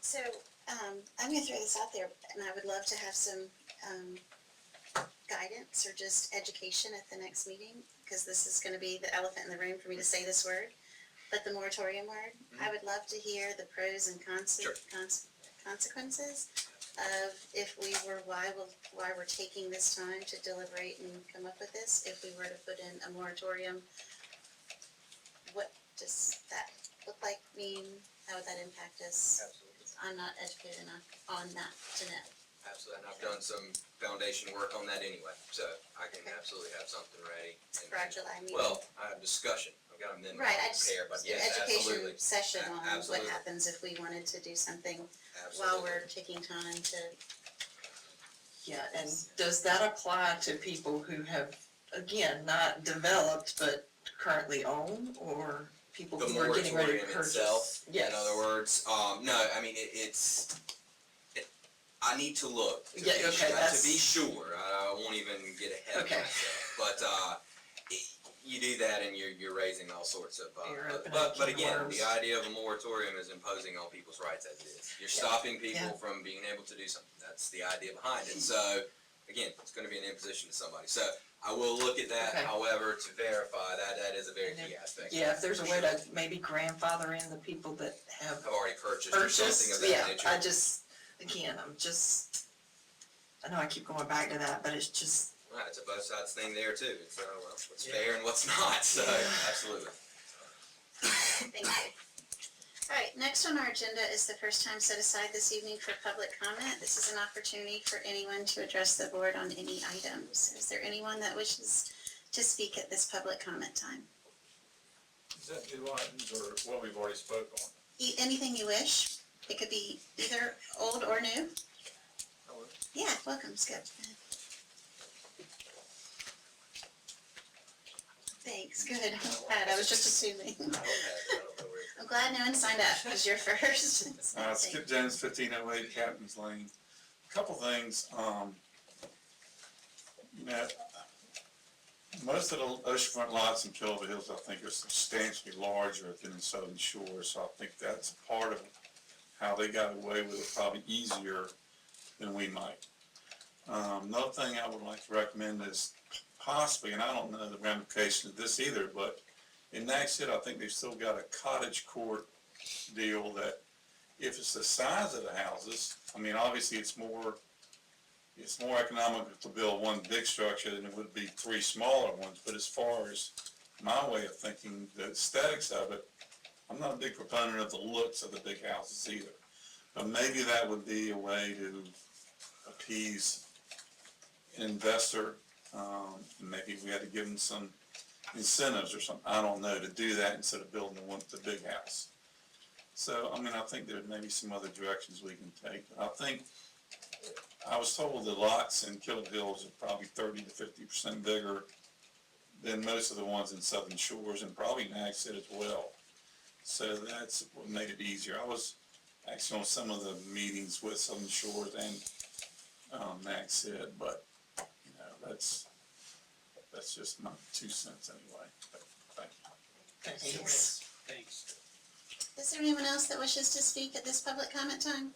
So, I'm gonna throw this out there, and I would love to have some, guidance or just education at the next meeting, because this is gonna be the elephant in the room for me to say this word, but the moratorium word. I would love to hear the pros and consequences of if we were, why we're taking this time to deliberate and come up with this. If we were to put in a moratorium, what does that look like, mean? How would that impact us? Absolutely. I'm not educated enough on that to know. Absolutely, and I've done some foundation work on that anyway, so I can Okay. absolutely have something ready. For our July meeting. Well, I have discussion, I've got a minute Right, I just, prepared, but yes, education absolutely, session on what Absolutely. happens if we wanted to do something while absolutely. we're taking time to, Yeah, and does that apply to people who have, again, not developed but currently own, or people The who are getting ready to moratorium purchase? itself, in Yes. other words, no, I mean, I need to look, to Yeah, okay, that's- be sure, I won't even get ahead of Okay. myself, but, you do that and you're raising all sorts of, You're opening but can of again, worms. the idea of a moratorium is imposing on people's rights as it is. You're stopping people Yeah. from being able to do something, that's the idea behind it, so, again, it's gonna be an imposition to somebody, so I will look at that, Okay. however, to verify that is a very key aspect. Yeah, if there's a way to maybe grandfather in the people that have Have already purchased or something purchased, of that yeah, nature. I just, again, I know I keep going back to that, but it's just, Right, it's a both sides thing there too. It's, well, what's fair and what's not, so, absolutely. thank you. All right, next on our agenda is the first time set aside this evening for public comment. This is an opportunity for anyone to address the board on any items. Is there anyone that wishes to speak at this public comment time? Is that new items or what we've already spoke on? Anything you wish. It could be either old or new. Yeah, welcome, Skip. Thanks, good. I'm glad. I was just assuming. I don't know where. I'm glad no one signed up because you're first. Skip Jones, 1508 Captain's Lane. Couple things, you know, Most of the oceanfront lots in Killable Hills, I think, are substantially larger than the Southern Shore, so I think that's part of how they got away with it probably easier than we might. Another thing I would like to recommend is possibly, and I don't know the ramifications of this either, but in Nags Head, I think they've still got a cottage court deal that if it's the size of the houses, I mean, obviously it's more economical to build one big structure than it would be three smaller ones, but as far as my way of thinking, the aesthetics of it, I'm not a big proponent of the looks of the big houses either. But maybe that would be a way to appease an investor. Maybe we had to give them some incentives or something, I don't know, to do that instead of building the big house. So, I mean, I think there may be some other directions we can take. I think, I was told the lots in Killable Hills are probably 30 to 50% bigger than most of the ones in Southern Shores, and probably Nags Head as well. So that's what made it easier. I was actually on some of the meetings with Southern Shores and Nags Head, but, you know, that's just my 2 cents anyway. But thank you. Thanks. Thanks. Is there anyone else that wishes to speak at this public comment time?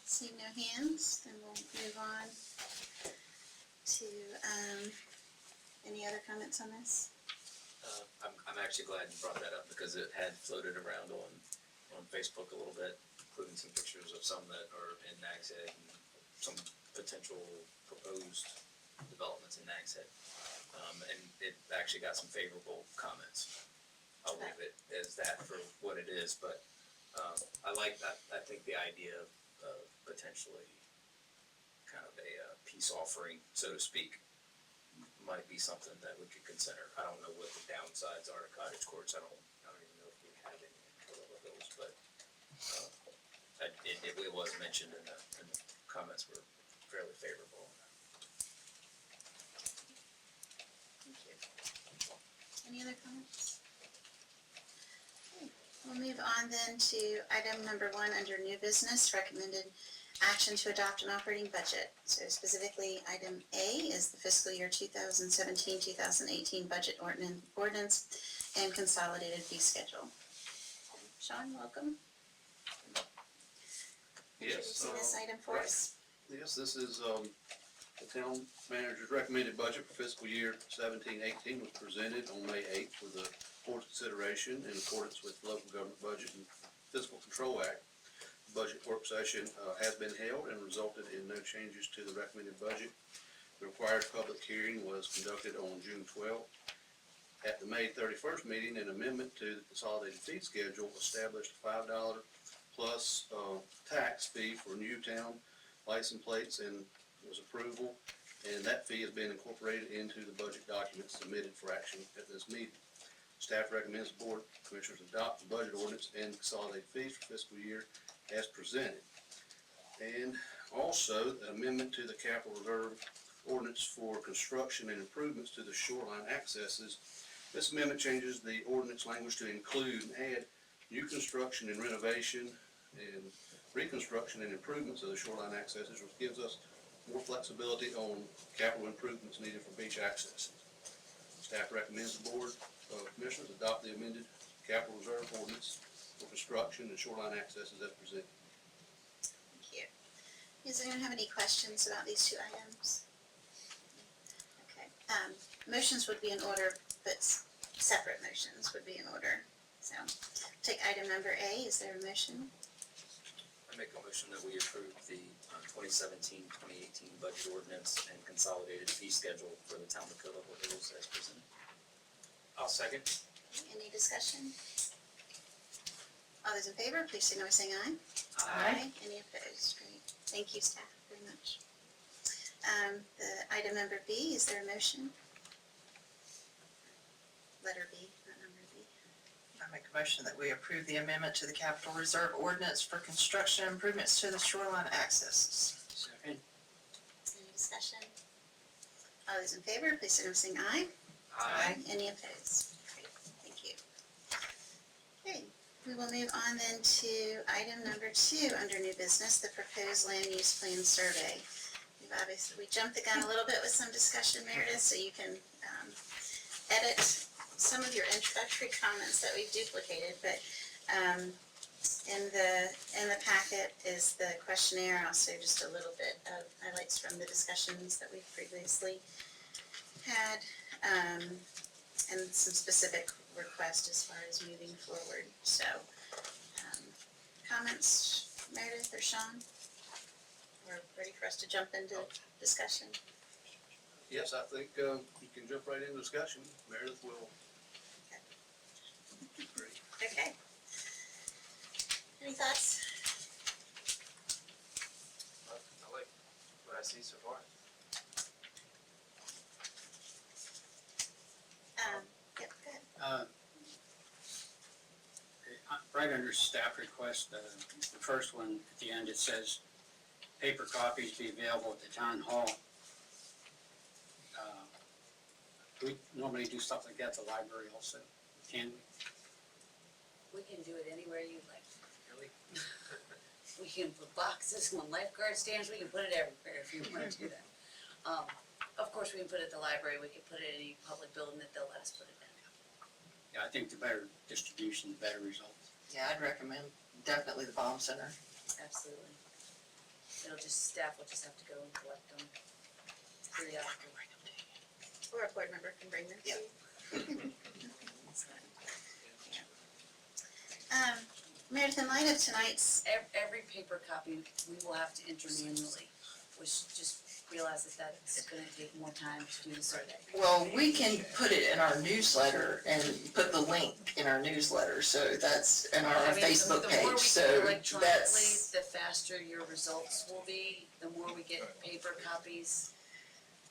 Seeing no hands, then we'll move on to, any other comments on this? I'm actually glad you brought that up because it had floated around on Facebook a little bit, including some pictures of some that are in Nags Head and some potential proposed developments in Nags Head. And it actually got some favorable comments. I'll leave it as that for what it is, but I like that. I think the idea of potentially kind of a peace offering, so to speak, might be something that we could consider. I don't know what the downsides are to cottage courts. I don't even know if we have any control of those, but it was mentioned and the comments were fairly favorable. Thank you. Any other comments? Okay, we'll move on then to item number 1 under new business, recommended action to adopt an operating budget. So specifically, item A is the fiscal year 2017-2018 budget ordinance and consolidated fee schedule. Sean, welcome. Yes. Introducing this item for us. Yes, this is, the town manager's recommended budget for fiscal year 17-18 was presented on May 8th for the board's consideration in accordance with local government budget and fiscal control act. The budget work session has been held and resulted in no changes to the recommended budget. The required public hearing was conducted on June 12th. At the May 31st meeting, an amendment to the consolidated fee schedule established a $5 plus tax fee for new town license plates and was approval, and that fee has been incorporated into the budget documents submitted for action at this meeting. Staff recommends the board of commissioners adopt the budget ordinance and consolidated fees for fiscal year as presented. And also, the amendment to the capital reserve ordinance for construction and improvements to the shoreline accesses. This amendment changes the ordinance language to include and add new construction and renovation and reconstruction and improvements of the shoreline accesses, which gives us more flexibility on capital improvements needed for beach access. Staff recommends the board of commissioners adopt the amended capital reserve ordinance for construction and shoreline accesses as presented. Thank you. Does anyone have any questions about these two items? Okay. Motions would be in order, but separate motions would be in order. So, take item number A. Is there a motion? I make a motion that we approve the 2017-2018 budget ordinance and consolidated fee schedule for the town of Killable Hills as presented. I'll second. Any discussion? All those in favor, please signal by saying aye. Aye. Any opposed? Great. Thank you, staff, very much. The item number B, is there a motion? Letter B, not number B. I make a motion that we approve the amendment to the capital reserve ordinance for construction improvements to the shoreline accesses. Second. Any discussion? All those in favor, please signal by saying aye. Aye. Any opposed? Great, thank you. Okay, we will move on then to item number 2 under new business, the proposed land use plan survey. We've obviously, we jumped the gun a little bit with some discussion, Meredith, so you can, edit some of your introductory comments that we've duplicated, but, in the packet is the questionnaire, also just a little bit of highlights from the discussions that we've previously had, and some specific requests as far as moving forward, so, comments, Meredith or Sean? We're ready for us to jump into discussion. Yes, I think, you can jump right into discussion. Meredith will. Great. Okay. Any thoughts? I like what I see so far. Yep, go ahead. Right under staff request, the first one at the end, it says paper copies be available at the town hall. We normally do stuff like that at the library also, can we? We can do it anywhere you like. Really? We can put boxes on lifeguard stands, we can put it everywhere if you wanna do that. Of course, we can put it at the library, we can put it in any public building that they'll let us put it in. Yeah, I think the better distribution, the better results. Yeah, I'd recommend definitely the bomb center. Absolutely. Staff will just have to go and collect them periodically. Or a board member can bring them to you. Meredith, in light of tonight's, Every paper copy, we will have to enter manually, which just realize that that's gonna take more time to do the survey. Well, we can put it in our newsletter and put the link in our newsletter, so that's in our I mean, Facebook the more page, we so do electronically, that's, the faster your results will be, the more we get paper copies.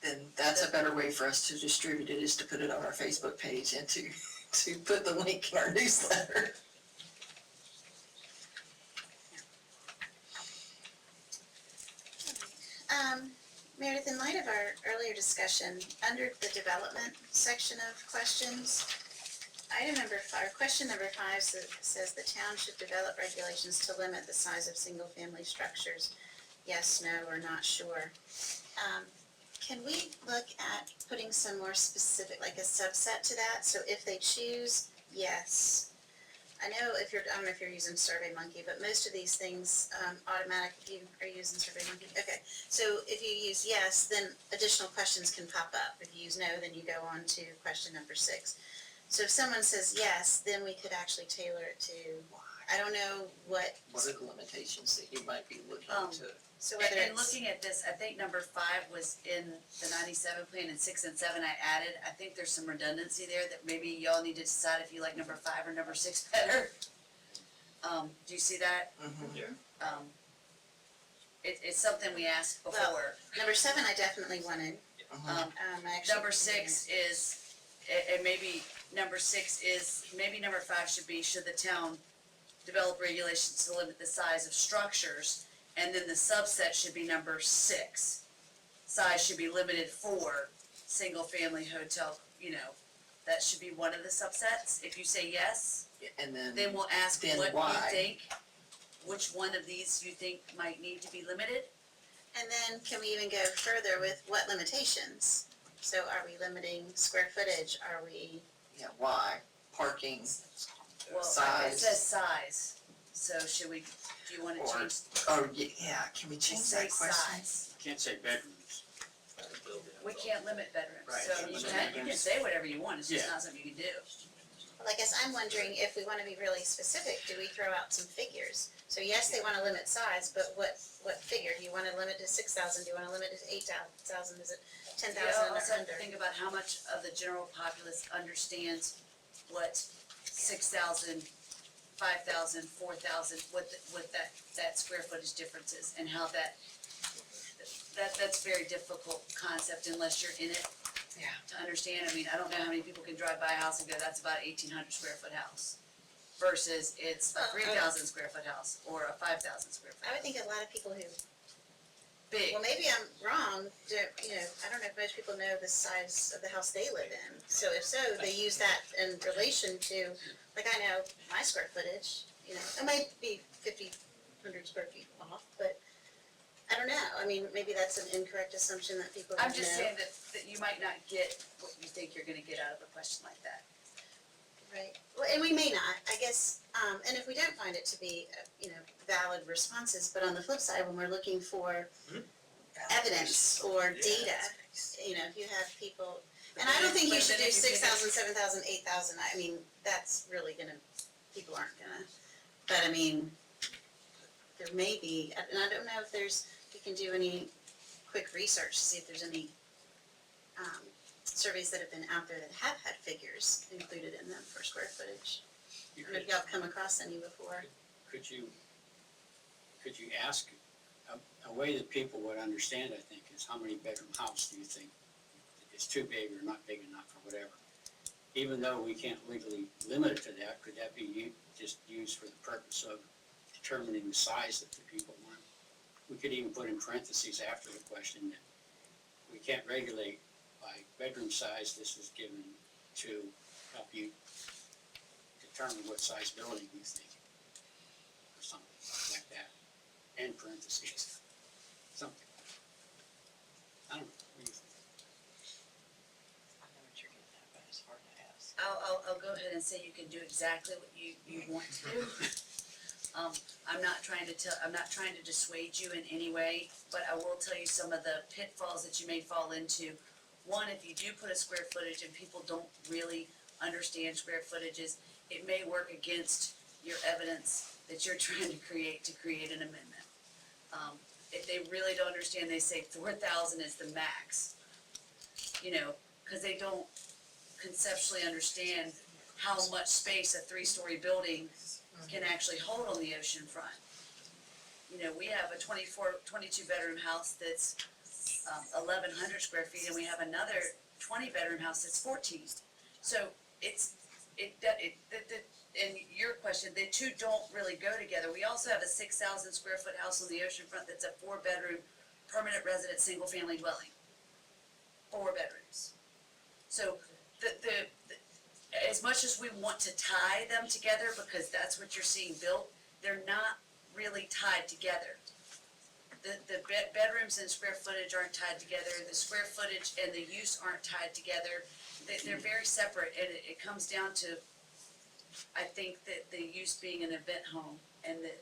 then that's a better way for us to distribute it, is to put it on our Facebook page and to put the link in our newsletter. Meredith, in light of our earlier discussion, under the development section of questions, question number 5 says the town should develop regulations to limit the size of single-family structures. Yes, no, or not sure. Can we look at putting some more specific, like a subset to that? So if they choose yes, I know I don't know if you're using SurveyMonkey, but most of these things automatic, are you using SurveyMonkey? Okay, so if you use yes, then additional questions can pop up. If you use no, then you go on to question number 6. So if someone says yes, then we could actually tailor it to, I don't know what are the limitations that you might be looking to? So whether And it's, looking at this, I think number 5 was in the 97 plan, and 6 and 7 I added. I think there's some redundancy there that maybe y'all need to decide if you like number 5 or number 6 better. Do you see that? Mm-hmm. Yeah. It's something we asked before. number 7 I definitely wanted. Uh-huh. I actually. Number 6 is, and maybe number 6 is, maybe number 5 should be, should the town develop regulations to limit the size of structures? And then the subset should be number 6. Size should be limited for single-family hotel, that should be one of the subsets. If you say yes, And then we'll ask then what why? you think, which one of these you think might need to be limited. And then can we even go further with what limitations? So are we limiting square footage? Are we, yeah, why? Parking, Well, it size. says size, so do you wanna Or- change, Oh, yeah, can we change say that question? size? Can't say bedrooms. We can't limit bedrooms, Right. so you can say whatever you want, it's just Yeah. not something you can do. well, I guess I'm wondering if we wanna be really specific, do we throw out some figures? So yes, they wanna limit size, but what figure? Do you wanna limit to 6,000? Do you wanna limit it to 8,000? Is it 10,000 You or also have under? to think about how much of the general populace understands what 6,000, 5,000, 4,000, what that square footage difference is, and how that's a very difficult concept unless you're in it. Yeah. To understand, I mean, I don't know how many people can drive by a house and go, that's about 1,800 square foot house, versus it's a 3,000 square foot house, or a 5,000 square foot I would house. think a lot of people who, Big. well, maybe I'm wrong, I don't know if most people know the size of the house they live in. So if so, they use that in relation to, like I know my square footage, it might be 1,500 square feet off, but I don't know. I mean, maybe that's an incorrect assumption that people I'm would just know. saying that you might not get what you think you're gonna get out of a question like that. Right, well, and we may not, I guess, and if we don't find it to be, valid responses, but on the flip side, when we're looking for evidence or data, if you have people, and I don't think you should do 6,000, 7,000, 8,000, I mean, that's really people aren't gonna, but I mean, there may be, and I don't know if we can do any quick research to see if there's any, surveys that have been out there that have had figures included in them for square footage. You I don't know if y'all have come across any before. Could you ask, a way that people would understand, I think, is how many bedroom house do you think is too big or not big enough or whatever? Even though we can't legally limit it to that, could that be just used for the purpose of determining the size that the people want? We could even put in parentheses after the question that we can't regulate by bedroom size, this is given to help you determine what size building you think, or something like that, and parentheses, something. I don't know, what do you think? I know what you're getting at, but it's hard to ask. I'll go ahead and say you can do exactly what you want to do. I'm not trying to dissuade you in any way, but I will tell you some of the pitfalls that you may fall into. One, if you do put a square footage and people don't really understand square footages, it may work against your evidence that you're trying to create an amendment. If they really don't understand, they say 4,000 is the max, because they don't conceptually understand how much space a 3-story building can actually hold on the ocean front. We have a 22 bedroom house that's 1,100 square feet, and we have another 20 bedroom house that's 14. So and your question, the two don't really go together. We also have a 6,000 square foot house on the ocean front that's a 4-bedroom permanent resident single family dwelling. 4 bedrooms. So as much as we want to tie them together, because that's what you're seeing built, they're not really tied together. The bedrooms and square footage aren't tied together, the square footage and the use aren't tied together. They're very separate, and it comes down to, I think, that the use being an event home and that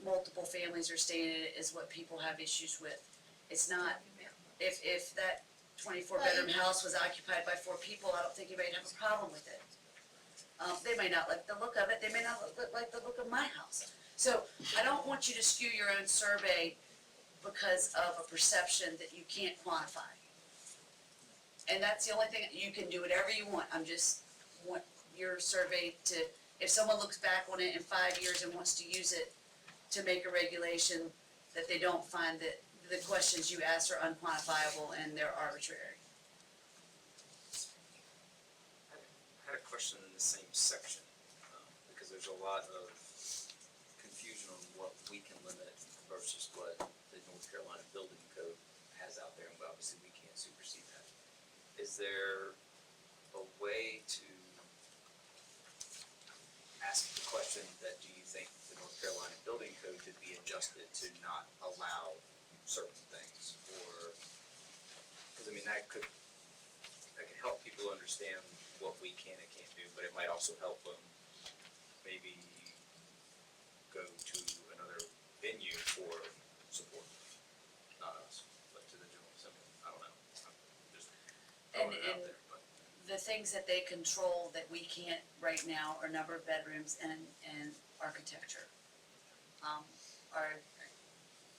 multiple families are staying in it is what people have issues with. It's not, if that 24 bedroom house was occupied by 4 people, I don't think anybody would have a problem with it. They may not like the look of it, they may not like the look of my house. So I don't want you to skew your own survey because of a perception that you can't quantify. And that's the only thing, you can do whatever you want, I'm just want your survey to, if someone looks back on it in 5 years and wants to use it to make a regulation, that they don't find that the questions you asked are unquantifiable and they're arbitrary. I had a question in the same section, because there's a lot of confusion on what we can limit versus what the North Carolina Building Code has out there, and obviously we can't supersede that. Is there a way to ask the question that do you think the North Carolina Building Code could be adjusted to not allow certain things, or, because I mean, that could help people understand what we can and can't do, but it might also help them maybe go to another venue for support, not us, but to the general assembly. I don't know, I'm just throwing it out there, but. The things that they control that we can't right now are number of bedrooms and architecture.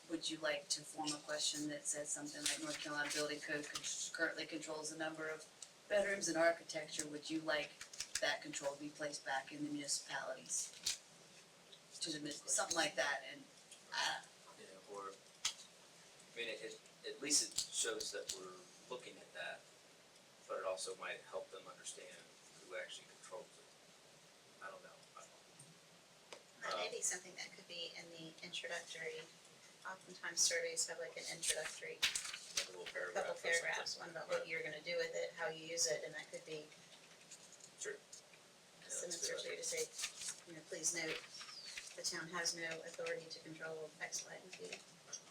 Would you like to form a question that says something like North Carolina Building Code currently controls the number of bedrooms and architecture? Would you like that control to be placed back in the municipalities? Something like that, and Or, I mean, at least it shows that we're looking at that, but it also might help them understand who actually controls it. I don't know. That may be something that could be in the introductory, oftentimes surveys have like an introductory Like a little paragraph. couple paragraphs, one about what you're gonna do with it, how you use it, and that could be Sure. a sentence or two to say, please note, the town has no authority to control X, Y, and Z.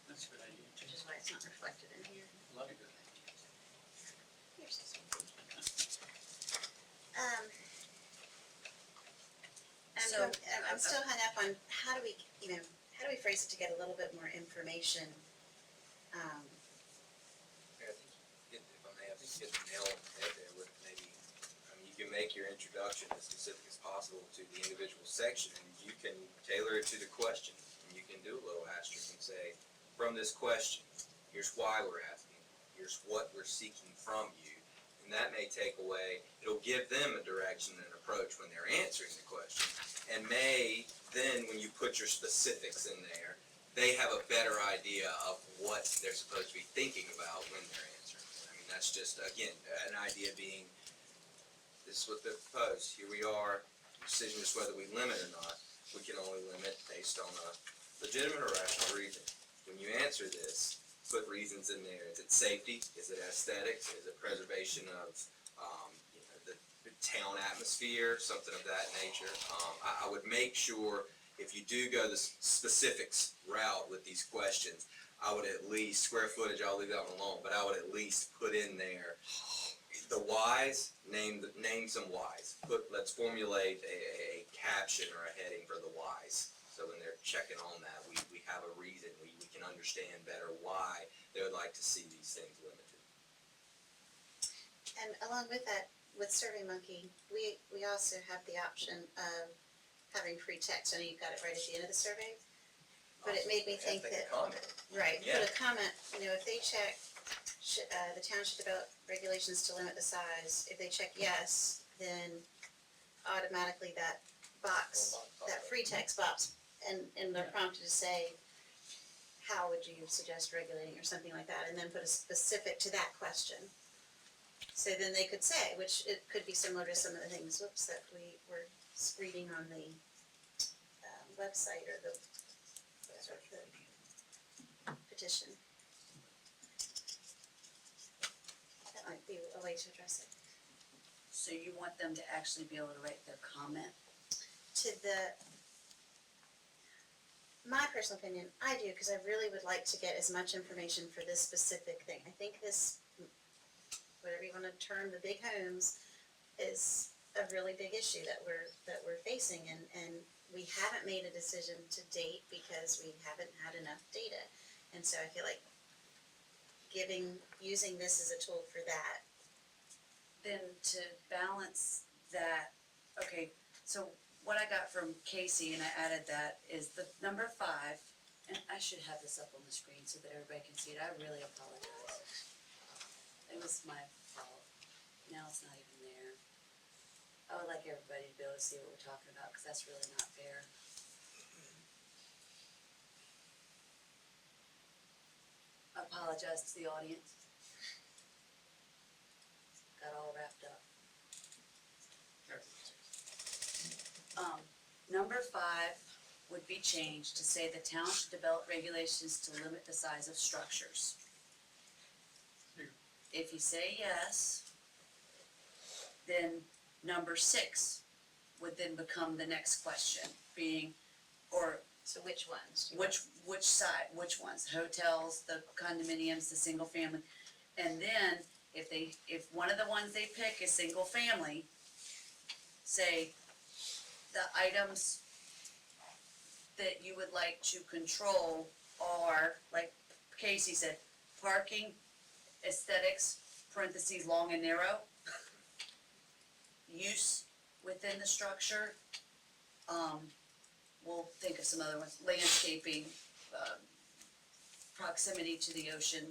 That's a good idea too. which is why it's not reflected in here. A lot of good ideas. Here's this one. So, I'm still hung up on how do we phrase it to get a little bit more information? If I may, I think you hit the nail on the head there with maybe, you can make your introduction as specific as possible to the individual section, and you can tailor it to the question. And you can do a little asterisk and say, from this question, here's why we're asking, here's what we're seeking from you. And that may take away, it'll give them a direction and approach when they're answering the question. And may then, when you put your specifics in there, they have a better idea of what they're supposed to be thinking about when they're answering. That's just, again, an idea being, this is what they're proposed, here we are, the decision is whether we limit or not. We can only limit based on a legitimate or rational reason. When you answer this, put reasons in there. Is it safety? Is it aesthetics? Is it preservation of the town atmosphere? Something of that nature. I would make sure if you do go the specifics route with these questions, I would at least, square footage, I'll leave that one alone, but I would at least put in there the whys, name some whys. Let's formulate a caption or a heading for the whys. So when they're checking on that, we have a reason, we can understand better why they would like to see these things limited. And along with that, with SurveyMonkey, we also have the option of having free text. I know you've got it right at the end of the survey, but it made me think that, right, put a comment, if they check, the town should develop regulations to limit the size. If they check yes, then automatically that box, that free text box, and they're prompted to say, how would you suggest regulating or something like that, and then put a specific to that question. So then they could say, which it could be similar to some of the things, that we were reading on the website or the petition. That might be a way to address it. So you want them to actually be able to write their comment? My personal opinion, I do, because I really would like to get as much information for this specific thing. I think this, whatever you want to term the big homes, is a really big issue that we're facing, and we haven't made a decision to date because we haven't had enough data. And so I feel like using this as a tool for that. Then to balance that, okay, so what I got from Casey, and I added that, is the number 5, and I should have this up on the screen so that everybody can see it. I really apologize. It was my fault. Now it's not even there. I would like everybody to be able to see what we're talking about, because that's really not fair. I apologize to the audience. Got all wrapped up. Number 5 would be changed to say the town should develop regulations to limit the size of structures. If you say yes, then number 6 would then become the next question, being, or So which ones? which side, which ones? Hotels, the condominiums, the single family. And then if one of the ones they pick is single family, say the items that you would like to control are, like Casey said, parking, aesthetics, parentheses, long and narrow, use within the structure, we'll think of some other ones, landscaping, proximity to the ocean,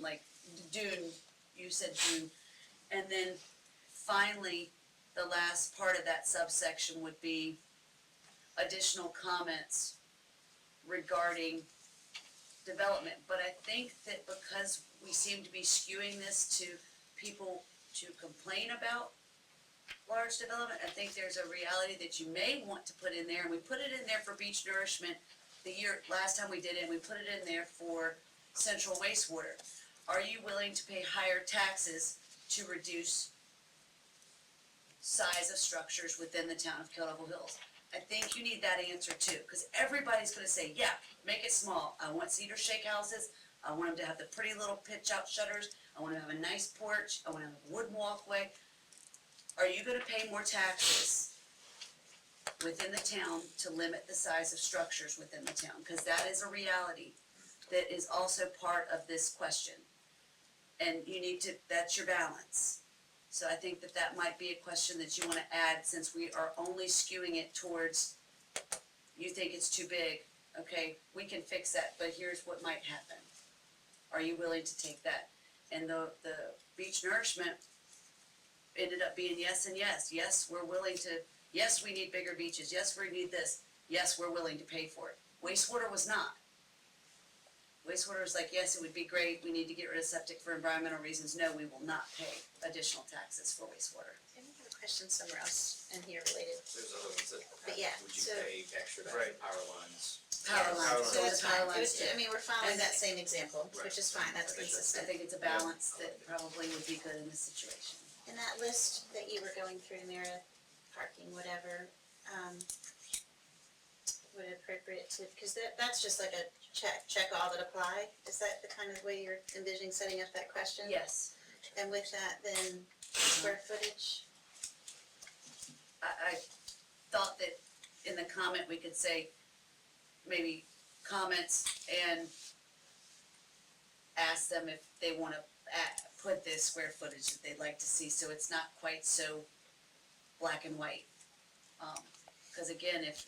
like Dune, you said Dune. And then finally, the last part of that subsection would be additional comments regarding development. But I think that because we seem to be skewing this to people to complain about large development, I think there's a reality that you may want to put in there, and we put it in there for beach nourishment last time we did it, and we put it in there for central wastewater. Are you willing to pay higher taxes to reduce size of structures within the town of Kill Devil Hills? I think you need that answer too, because everybody's gonna say, yeah, make it small. I want cedar shake houses. I want them to have the pretty little pitch out shutters. I want to have a nice porch. I want to have a wooden walkway. Are you gonna pay more taxes within the town to limit the size of structures within the town? Because that is a reality that is also part of this question. And you need to, that's your balance. So I think that that might be a question that you want to add, since we are only skewing it towards, you think it's too big, okay, we can fix that, but here's what might happen. Are you willing to take that? And the beach nourishment ended up being yes and yes. Yes, we're willing to, yes, we need bigger beaches. Yes, we need this. Yes, we're willing to pay for it. Wastewater was not. Wastewater was like, yes, it would be great. We need to get rid of septic for environmental reasons. No, we will not pay additional taxes for wastewater. I have a question somewhere else in here related. There's other ones that, But yeah, would you so- pay extra to have power lines? Power lines. So that's the power fine. It lines was, I mean, we're following that same example, Right. which is fine, that's I think that's- I consistent. think it's a balance that probably would be good in this situation. In that list that you were going through, Mara, parking, whatever, would it appropriate to, cause that's just like a check all that apply? Is that the kind of way you're envisioning setting up that question? Yes, And with that, then square footage? I thought that in the comment, we could say maybe comments and ask them if they wanna put this square footage that they'd like to see, so it's not quite so black and white. Cause again, if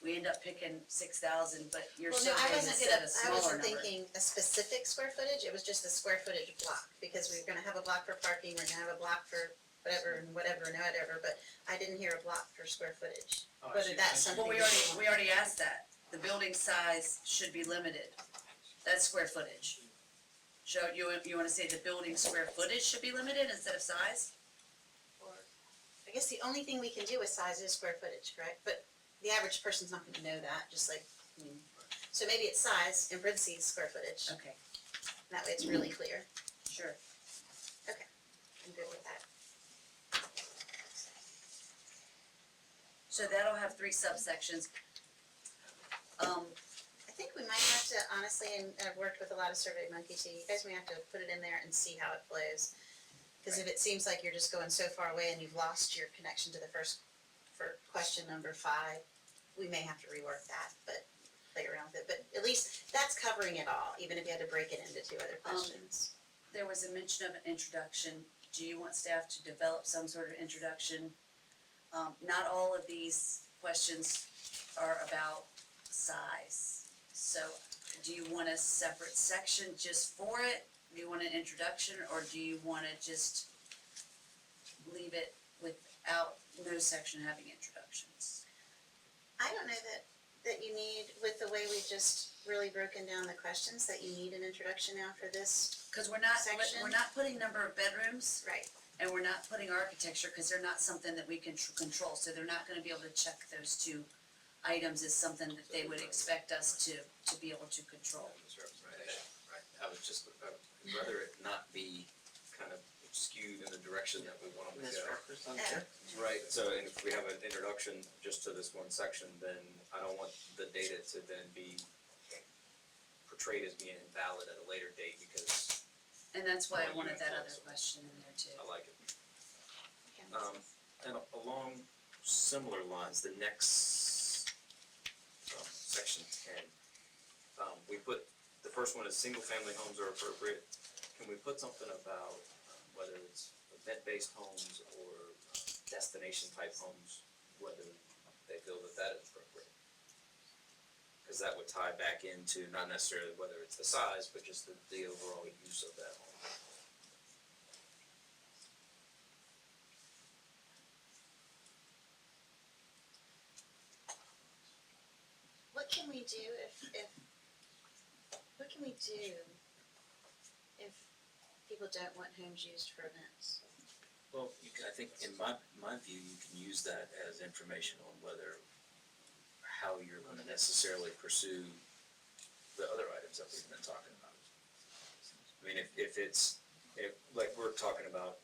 we end up picking 6,000, but your Well, no, I survey wasn't said gonna, a I smaller wasn't number. thinking a specific square footage, it was just a square footage block, because we're gonna have a block for parking, we're gonna have a block for whatever and whatever and whatever, but I didn't hear a block for square footage. Oh, I Whether see. that's something. Well, we already asked that. The building size should be limited. That's square footage. So you wanna say the building square footage should be limited instead of size? Or, I guess the only thing we can do with size is square footage, correct? But the average person's not gonna know that, just like, I mean, so maybe it's size, in parentheses, square footage, Okay, that way it's really clear. sure. I'm good with that. So that'll have 3 subsections. I think we might have to, honestly, and I've worked with a lot of Survey Monkey too, you guys may have to put it in there and see how it flows. Cause if it seems like you're just going so far away and you've lost your connection to the for question number 5, we may have to rework that, but play around with it, but at least that's covering it all, even if you had to break it into 2 other questions. There was a mention of an introduction. Do you want staff to develop some sort of introduction? Not all of these questions are about size. So do you want a separate section just for it? Do you want an introduction, or do you wanna just leave it without no section having introductions? I don't know that you need, with the way we've just really broken down the questions, that you need an introduction now for this. Cause we're not Section? putting number of bedrooms, Right. and we're not putting architecture, cause they're not something that we can control, so they're not gonna be able to check those 2 items as something that they would expect us to be able to control. Right, I was just, I'd rather it not be kind of skewed in the direction that we want them to go. Right, so and if we have an introduction just to this one section, then I don't want the data to then be portrayed as being invalid at a later date, because And that's why I Well, wanted you that have other to- question in there too. I like it. Okay. And along similar lines, the next, section 10, we put, the first one is single-family homes are appropriate. Can we put something about whether it's event-based homes or destination-type homes, whether they feel that that is appropriate? Because that would tie back into not necessarily whether it's the size, but just the overall use of that home. What can we do what can we do if people don't want homes used for events? Well, I think in my view, you can use that as information on whether, how you're gonna necessarily pursue the other items that we've been talking about. I mean, if like we're talking about,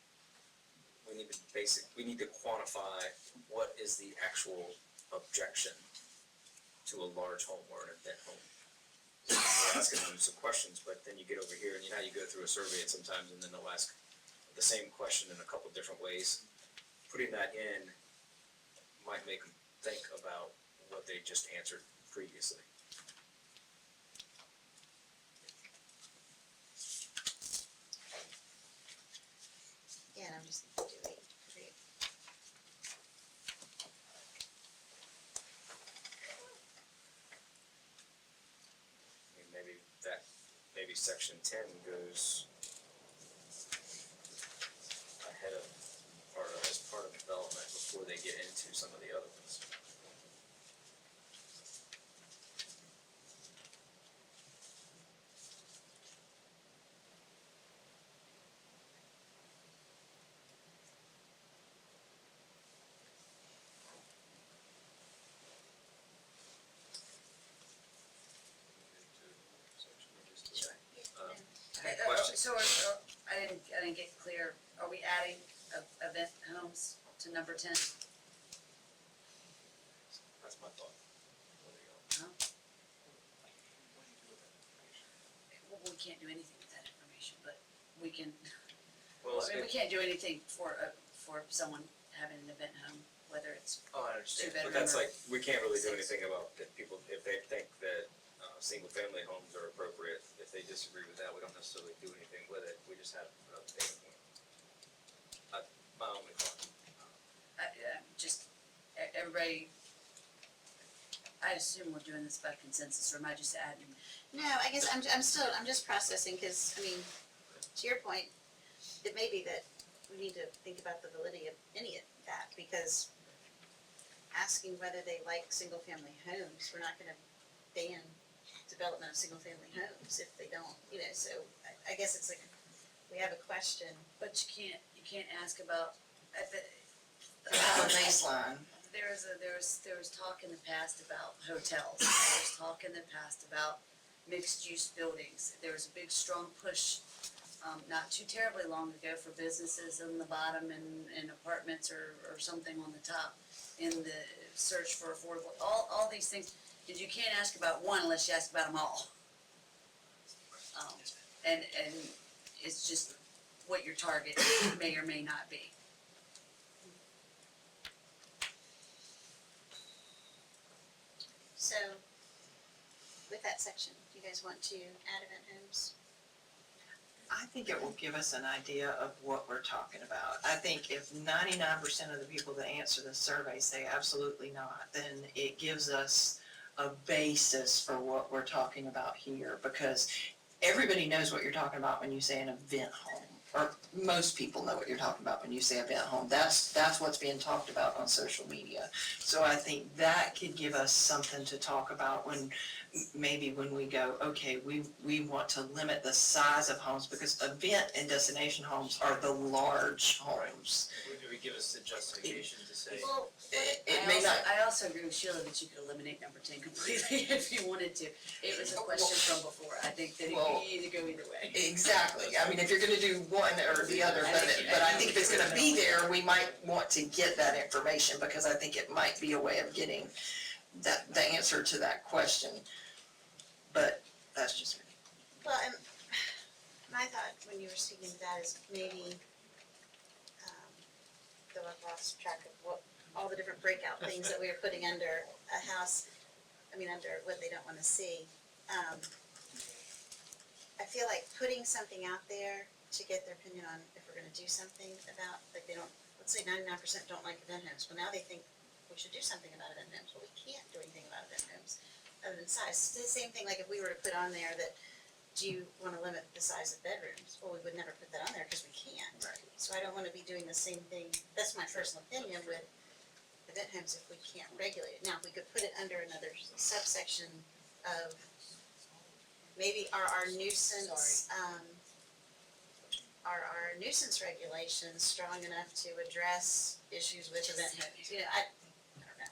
we need to quantify what is the actual objection to a large home or an event home. We're asking them some questions, but then you get over here and you know how you go through a survey and sometimes and then they'll ask the same question in a couple different ways. Putting that in might make them think about what they just answered previously. Yeah, and I'm just doing, great. I mean, maybe section 10 goes ahead of, or as part of development before they get into some of the other ones. Question. So I didn't get clear, are we adding event homes to number 10? That's my thought. Well, we can't do anything with that information, but we can, Well, I mean, we can't do anything for someone having an event home, whether it's, oh, I understand, two-bedroom but that's or like, we can't really do six. anything about if people, if they think that, single-family homes are appropriate, if they disagree with that, we don't necessarily do anything with it, we just have a data point. My only thought. just, everybody, I assume we're doing this by consensus, or am I just adding? No, I guess I'm just processing, cause, I mean, to your point, it may be that we need to think about the validity of any of that, because asking whether they like single-family homes, we're not gonna ban development of single-family homes if they don't, so I guess it's like, we have a question. But you can't ask about, at the. The baseline. There was talk in the past about hotels, there was talk in the past about mixed-use buildings. There was a big, strong push, not too terribly long ago for businesses on the bottom and apartments or something on the top in the search for affordable, all these things. And you can't ask about one unless you ask about them all. And it's just what your target may or may not be. So, with that section, do you guys want to add event homes? I think it will give us an idea of what we're talking about. I think if 99% of the people that answer the survey say absolutely not, then it gives us a basis for what we're talking about here, because everybody knows what you're talking about when you say an event home, or most people know what you're talking about when you say event home. That's what's being talked about on social media. So I think that could give us something to talk about when we go, okay, we want to limit the size of homes, because event and destination homes are the large homes. Would we give us the justification to say? Well, It may not. I also agree with Sheila that you could eliminate number 10 completely if you wanted to. It was a question from before. I think that it could either go either way. Exactly. I mean, if you're gonna do one or the other, but I think if it's gonna be there, we might want to get that information, because I think it might be a way of getting the answer to that question. But that's just me. Well, and my thought when you were speaking to that is maybe, though I've lost track of all the different breakout things that we are putting under a house, under what they don't wanna see. I feel like putting something out there to get their opinion on if we're gonna do something about, like they don't, let's say 99% don't like event homes, well now they think we should do something about event homes, well we can't do anything about event homes other than size. It's the same thing, like if we were to put on there that, do you wanna limit the size of bedrooms? Well, we would never put that on there because we can't. Right. So I don't wanna be doing the same thing, that's my personal opinion with event homes if we can't regulate it. Now, if we could put it under another subsection of maybe our nuisance, are our nuisance regulations strong enough to address issues with event homes? I don't know.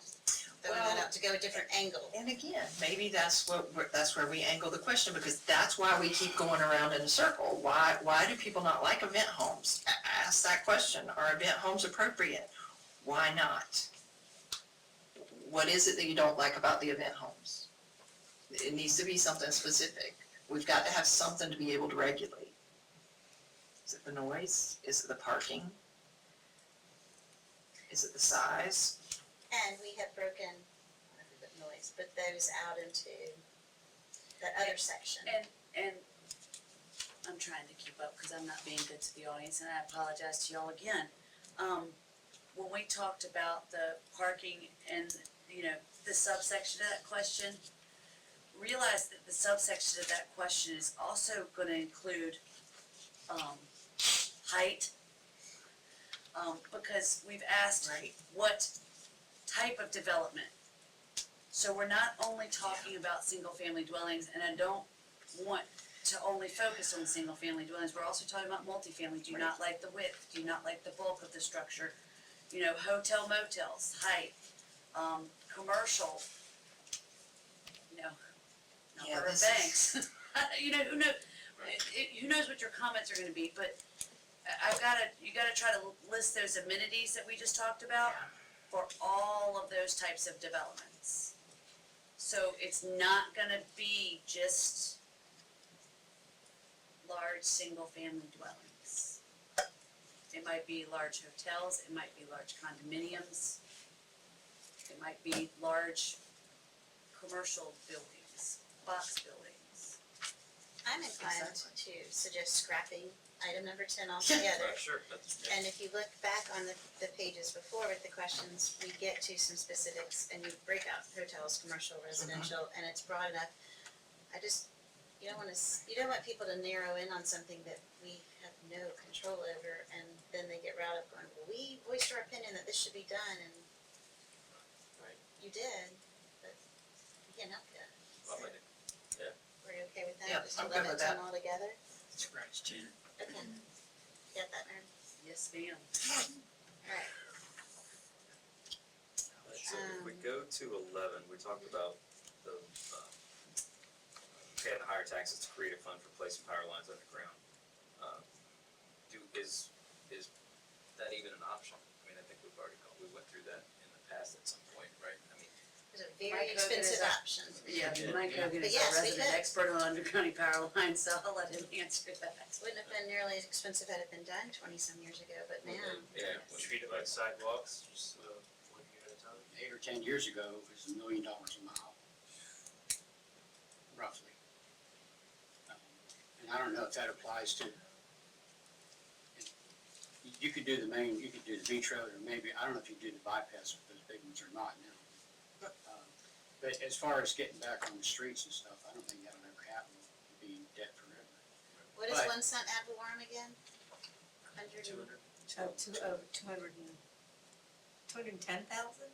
Throwing that out to go a different angle. And again, maybe that's where we angle the question, because that's why we keep going around in a circle. Why do people not like event homes? Ask that question. Are event homes appropriate? Why not? what is it that you don't like about the event homes? It needs to be something specific. We've got to have something to be able to regulate. Is it the noise? Is it the parking? Is it the size? And we have broken, not the noise, but those out into that other section. And I'm trying to keep up because I'm not being good to the audience, and I apologize to y'all again. When we talked about the parking and, you know, the subsection of that question, realize that the subsection of that question is also gonna include, height. Because we've asked Right. what type of development. So we're not only talking about single-family dwellings, and I don't want to only focus on single-family dwellings, we're also talking about multifamily. Do you not like the width? Do you not like the bulk of the structure? You know, hotel motels, height, commercial, you know, Yeah, number of this is- banks. You know, who knows what your comments are gonna be, but you gotta try to list those amenities that we just talked about for all of those types of developments. So it's not gonna be just large single-family dwellings. It might be large hotels, it might be large condominiums, it might be large commercial buildings, box buildings. I'm inclined to suggest scrapping item number 10 altogether. Sure. And if you look back on the pages before with the questions, we get to some specifics and you break out hotels, commercial, residential, and it's broad enough. You don't want people to narrow in on something that we have no control over, and then they get riled up going, well, we voiced our opinion that this should be done, and you did, but you can't help it. Well, I did. Were you okay with that? Yep, Just I'm good lump with it that. all together? Scratch 10. Okay. Got that, Mary? Yes, ma'am. Alright. So if we go to 11, we talked about the, paying the higher taxes to create a fund for placing power lines underground. Is that even an option? I mean, I think we went through that in the past at some point, right? I mean, It's a very expensive option. Yeah, Yeah. Mike Hogan But is yes, our we resident could. expert on underground power lines, so I'll let him answer that. Wouldn't have been nearly as expensive had it been done 20-some years ago, but now. yeah, Treat it like sidewalks, just, one year at a time. 8 or 10 years ago, it was $1 million a mile, roughly. And I don't know if that applies to, you could do the main, you could do the beach road, or maybe, I don't know if you do the bypass with those big ones or not now. But as far as getting back on the streets and stuff, I don't think that'll ever happen, we'll be in debt forever. What is But- 1 cent ad valorem again? 100 and. 210,000?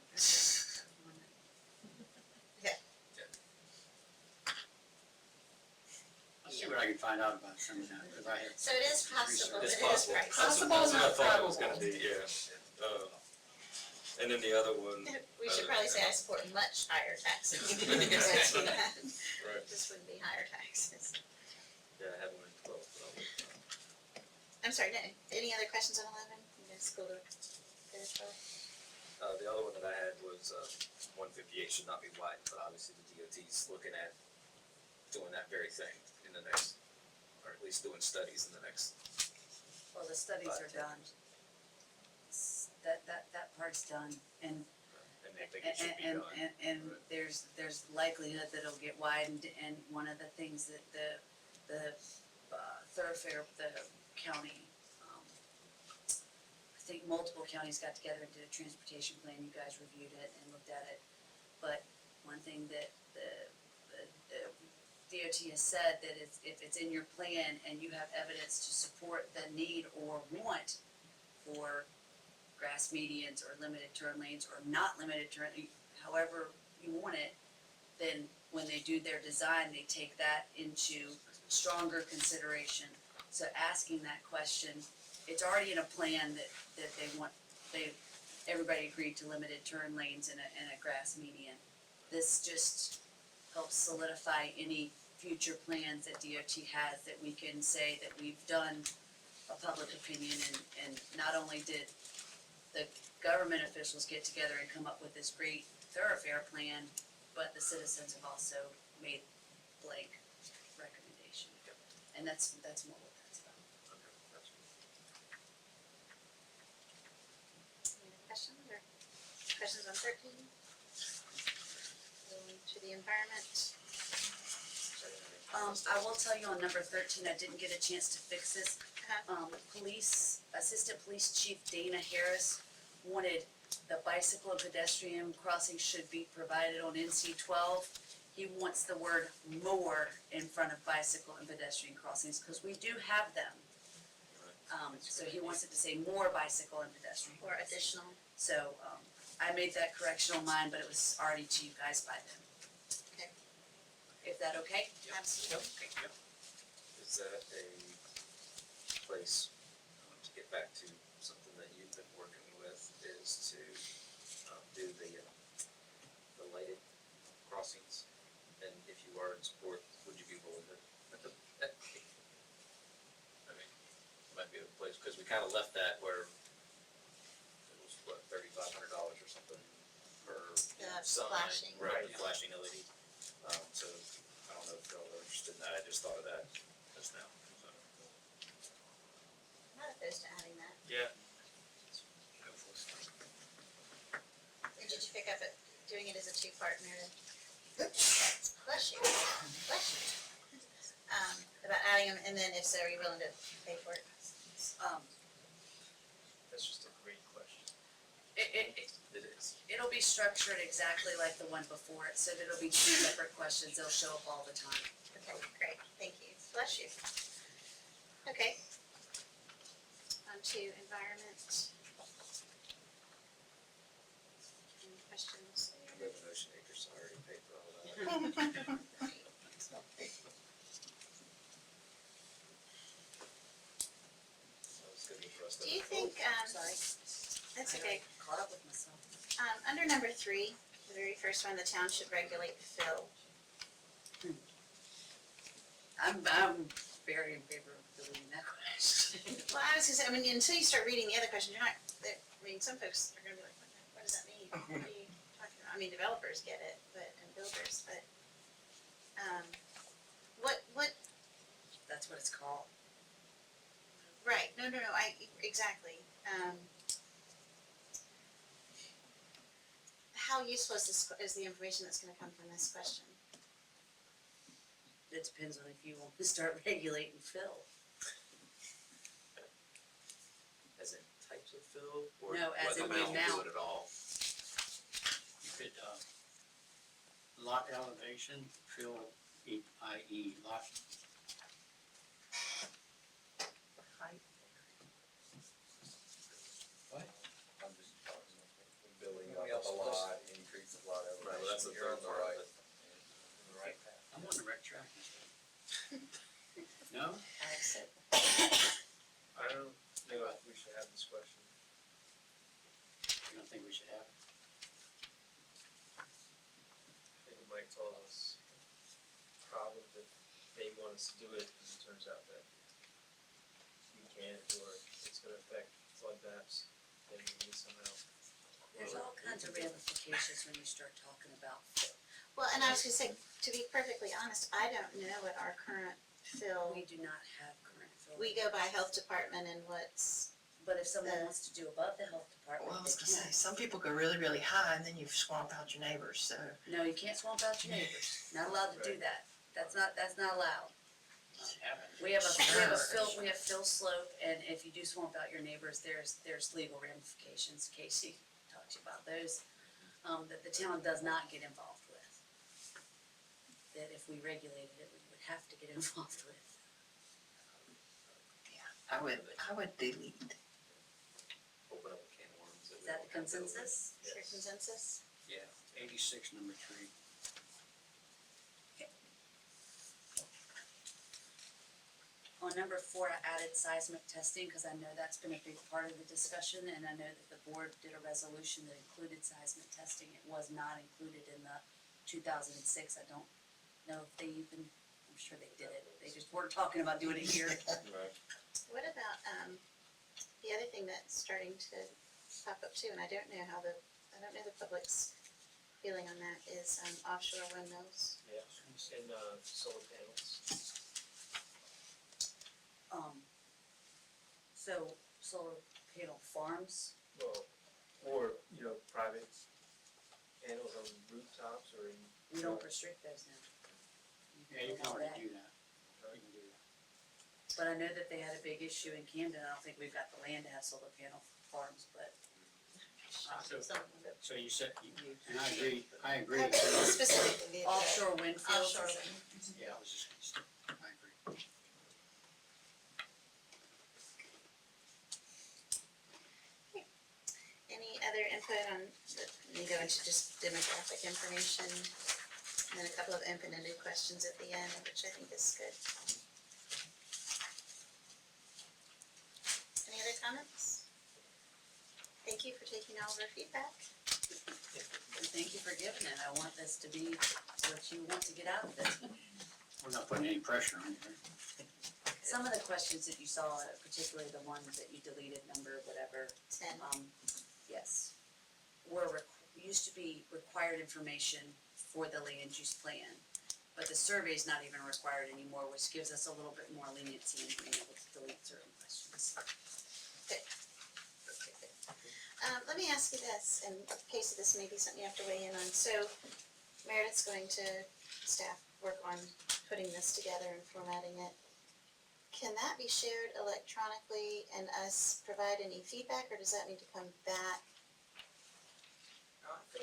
I'll see what I can find out about some of that, because I have. So it is possible, it it's is possible. pricey. Possible, That's what I not thought it was probable. gonna be, yeah. And then the other one, We should probably say I support much higher taxes. Right. Right. This wouldn't be higher taxes. yeah, I had one in 12, but I'm sorry, no, any other questions on 11? You guys go to finish 12? the other one that I had was, 158 should not be widened, but obviously the DOT's looking at doing that very thing in the next, or at least doing studies in the next. Well, the studies are done. That part's done, and And they think it should be done. and there's likelihood that it'll get widened, and one of the things that the thoroughfare of the county, I think multiple counties got together and did a transportation plan, you guys reviewed it and looked at it. But one thing that the DOT has said that if it's in your plan and you have evidence to support the need or want for grass medians or limited turn lanes or not limited turn, however you want it, then when they do their design, they take that into stronger consideration. So asking that question, it's already in a plan that everybody agreed to limited turn lanes and a grass median. This just helps solidify any future plans that DOT has, that we can say that we've done a public opinion, and not only did the government officials get together and come up with this great thoroughfare plan, but the citizens have also made blank recommendation. And that's more what that's about. Any other questions or questions on 13? Going to the environment. I will tell you on number 13, I didn't get a chance to fix this. Assistant Police Chief Dana Harris wanted the bicycle and pedestrian crossing should be provided on NC 12. He wants the word more in front of bicycle and pedestrian crossings, because we do have them. So he wants it to say more bicycle and pedestrian. Or additional. So, I made that correction on mine, but it was already to you guys by then. Okay. Is that okay? Absolutely. Yep. Is that a place, to get back to something that you've been working with, is to do the lighted crossings? And if you are in support, would you be willing to, I mean, might be a place, because we kind of left that where it was, what, $3,500 or something per sign. Flashing. Right, the flashing LED. So I don't know if y'all are interested in that, I just thought of that just now. So. Not opposed to adding that. Yeah. And did you pick up it, doing it as a two-part narrative? Bless you. Bless you. About adding them, and then if so, are you willing to pay for it? That's just a great question. It is. It'll be structured exactly like the one before it, so that it'll be two separate questions, they'll show up all the time. Okay, great, thank you. Bless you. Okay. On to environment. Any questions? We have an ocean acres, so I already paid for all that. That was good for us. Do you think, Sorry. that's I okay, got caught up with myself. under number 3, the very first one, the town should regulate fill. I'm very in favor of deleting that question. Well, I was gonna say, I mean, until you start reading the other questions, you're not, some folks are gonna be like, what does that mean? What are you talking about? I mean, developers get it, and builders, but, what, That's what it's called. right, no, exactly. How useful is the information that's gonna come from this question? It depends on if you want to start regulating fill. As in types of fill, or No, as whether in we the do amount. it at all? You could, lot elevation, fill, i.e. lot. I'm just talking, building up a lot, increase of lot elevation. Right, well, that's the You're third on the part right. of it. the right path. I'm on the right track. No? Exit. I don't know if we should have this question. You don't think we should have it? I think Mike told us problems if they want us to do it, because it turns out that we can't, or it's gonna affect flood maps, then we need some help. There's all kinds of ramifications when you start talking about fill. Well, and I was gonna say, to be perfectly honest, I don't know what our current fill, We do not have current fill. we go by health department and what's, But if someone wants to do above the health department, Well, I was they gonna say, can. some people go really, really high and then you swamp out your neighbors, so. No, you can't swamp out your neighbors. Not allowed to do that. That's not allowed. We have fill slope, and if you do swamp out your neighbors, there's legal ramifications. Casey talked to you about those, that the town does not get involved with. That if we regulated it, we would have to get involved with. I would delete. Open up a can of worms. Is that the consensus? is your consensus? Yeah, 86, number 3. On number 4, I added seismic testing, because I know that's been a big part of the discussion, and I know that the board did a resolution that included seismic testing. It was not included in the 2006. I don't know if they even, I'm sure they did it. They just weren't talking about doing it here. Right. What about, the other thing that's starting to pop up too, and I don't know the public's feeling on that is offshore windmills. Yeah, and, solar panels. So solar panel farms, Well, or, private panels on rooftops or in. we don't restrict those now. Yeah, you can allow already that. do that. You can do that. But I know that they had a big issue in Camden, I don't think we've got the land to have solar panel farms, but. So you said, and I agree. Specifically the Offshore wind fields. offshore is- wind. Yeah, I was just gonna say, I agree. Any other input on, let me go into just demographic information, and then a couple of open-ended questions at the end, which I think is good. Any other comments? Thank you for taking all of our feedback. And thank you for giving it, I want this to be what you want to get out of it. We're not putting any pressure on you, right? Some of the questions that you saw, particularly the ones that you deleted, number, whatever, 10. yes, used to be required information for the land use plan. But the survey's not even required anymore, which gives us a little bit more leniency in being able to delete certain questions. Let me ask you this, and Casey, this may be something you have to weigh in on. So Meredith's going to staff work on putting this together and formatting it. Can that be shared electronically and us provide any feedback, or does that need to come back?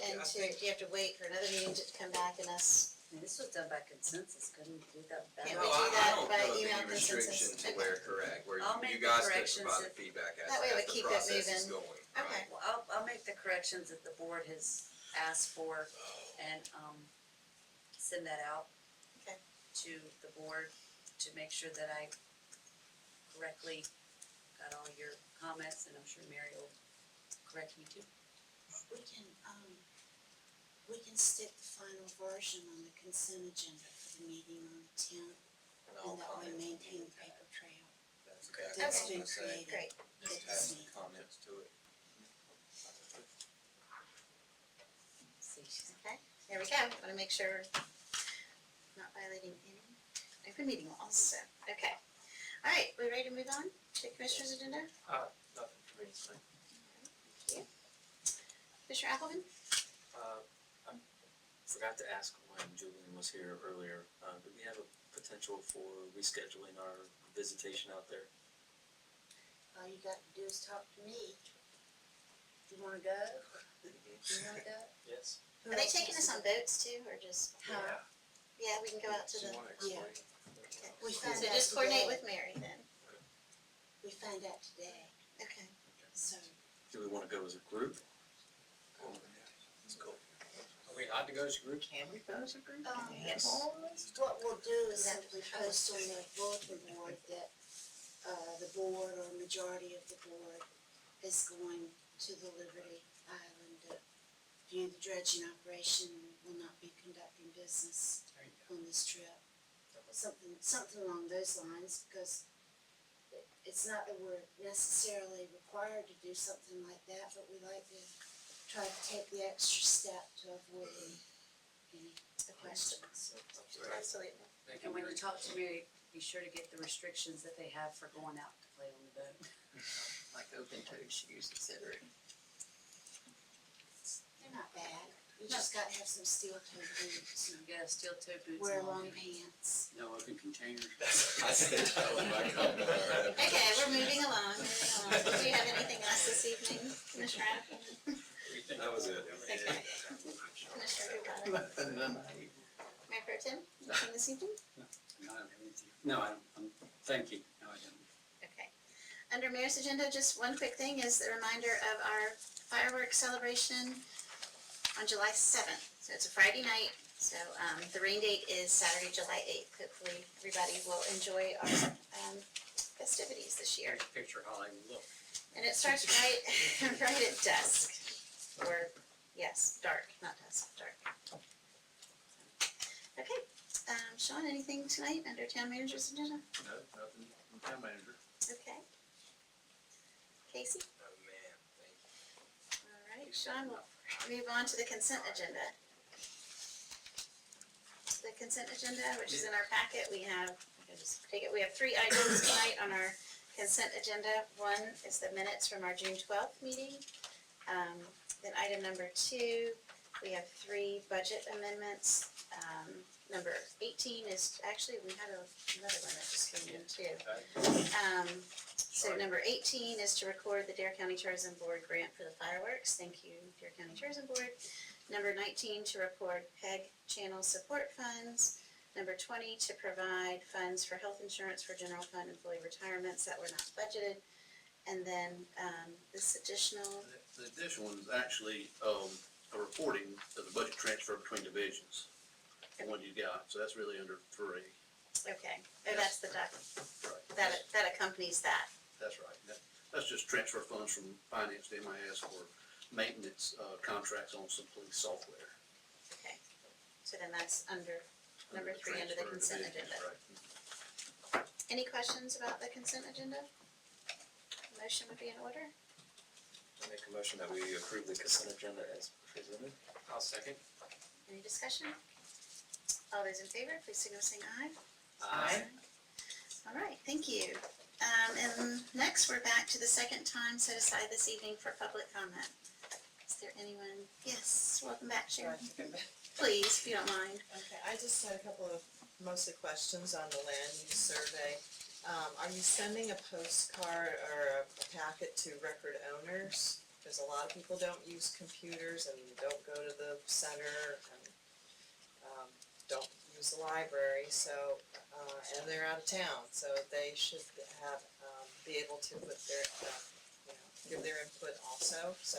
And do you have to wait for another meeting to come back and us? I mean, this was done by consensus, couldn't we do that better? Can't No, we do I that don't by know of email any restriction consensus? to where correct, where I'll you make the guys could corrections provide the if- feedback as That way we the keep it process is moving. going, Okay. right? Well, I'll make the corrections that the board has asked for and, send that out. Okay. To the board to make sure that I correctly got all your comments, and I'm sure Mary will correct me too. We can stick the final version on the consent agenda for the meeting on the 10th, and that way maintain the paper trail. That's exactly That's what I been was gonna say. created. Great. Just add some comments to it. See, she's Okay, there we go. Want to make sure we're not violating any open meeting laws, so, okay. All right, we ready to move on to Commissioner's agenda? Nothing for me tonight. Thank you. Commissioner Appleman? I forgot to ask when Julian was here earlier, do we have a potential for rescheduling our visitation out there? All you got to do is talk to me. You wanna go? You wanna go? Yes. Are they taking us on boats too, or just? Huh? Yeah, we can go out to the, Yeah. okay. We So found out just coordinate today. with Mary then. We found out today, Okay. so. Do we wanna go as a group? Let's go. Are we allowed to go as a group? Can we go as a group? Yes. What we'll do is simply post on the bulletin board that, the board or majority of the board is going to the Liberty Island to view the dredging operation and will not be conducting business on this trip. Something along those lines, because it's not that we're necessarily required to do something like that, but we like to try to take the extra step to avoid any questions. Absolutely. And when you talk to Mary, be sure to get the restrictions that they have for going out to play on the boat. Like open-toed shoes, et cetera. They're not bad, you just gotta have some steel-toed boots You gotta steel toe boots. and wear and long pants. No open containers. I said that was my comment. Okay, we're moving along, moving along. Do you have anything else this evening, Commissioner Appleman? That was it. Okay. Commissioner Dubois? Mayor Pro Tem, anything this evening? No, I don't have anything. No, I don't, thank you. No, I don't. Okay. Under Mayor's agenda, just one quick thing is the reminder of our fireworks celebration on July 7th. So it's a Friday night, so the rain date is Saturday, July 8th. Hopefully, everybody will enjoy our festivities this year. Picture how I look. And it starts right, right at dusk, or, yes, dark, not dusk, dark. Okay, Sean, anything tonight under Town Manager's agenda? No, nothing from town manager. Okay. Casey? Oh, man, thank you. All right, Sean, we'll move on to the consent agenda. the consent agenda, which is in our packet. We have, I just take it, we have 3 items tonight on our consent agenda. One is the minutes from our June 12th meeting. Then item number 2, we have 3 budget amendments. Number 18 is, actually, we had another one that just came in too. So number 18 is to record the Dare County Tourism Board grant for the fireworks. Thank you, Dare County Tourism Board. Number 19, to record PEG channel support funds. Number 20, to provide funds for health insurance for general fund employee retirements that were not budgeted. And then this additional, The additional one is actually, a reporting of the budget transfer between divisions, the one you got, so that's really under 3. okay, oh, that's the doc, Right. that accompanies that. That's right. That's just transfer funds from finance to MIS for maintenance, contracts on some police software. Okay, so then that's under number 3 under the Transfer consent divisions, agenda. right. Any questions about the consent agenda? Motion would be in order. I make a motion that we approve the consent agenda as presented. I'll second. Any discussion? All those in favor, please signal by saying aye. Aye. All right, thank you. And next, we're back to the second time set aside this evening for public comment. Is there anyone? Yes, welcome back, Sharon. Please, if you don't mind. Okay, I just had a couple of mostly questions on the land use survey. Are you sending a postcard or a packet to record owners? Because a lot of people don't use computers and don't go to the center and don't use the library, so, and they're out of town, so they should have, be able to put their, give their input also, so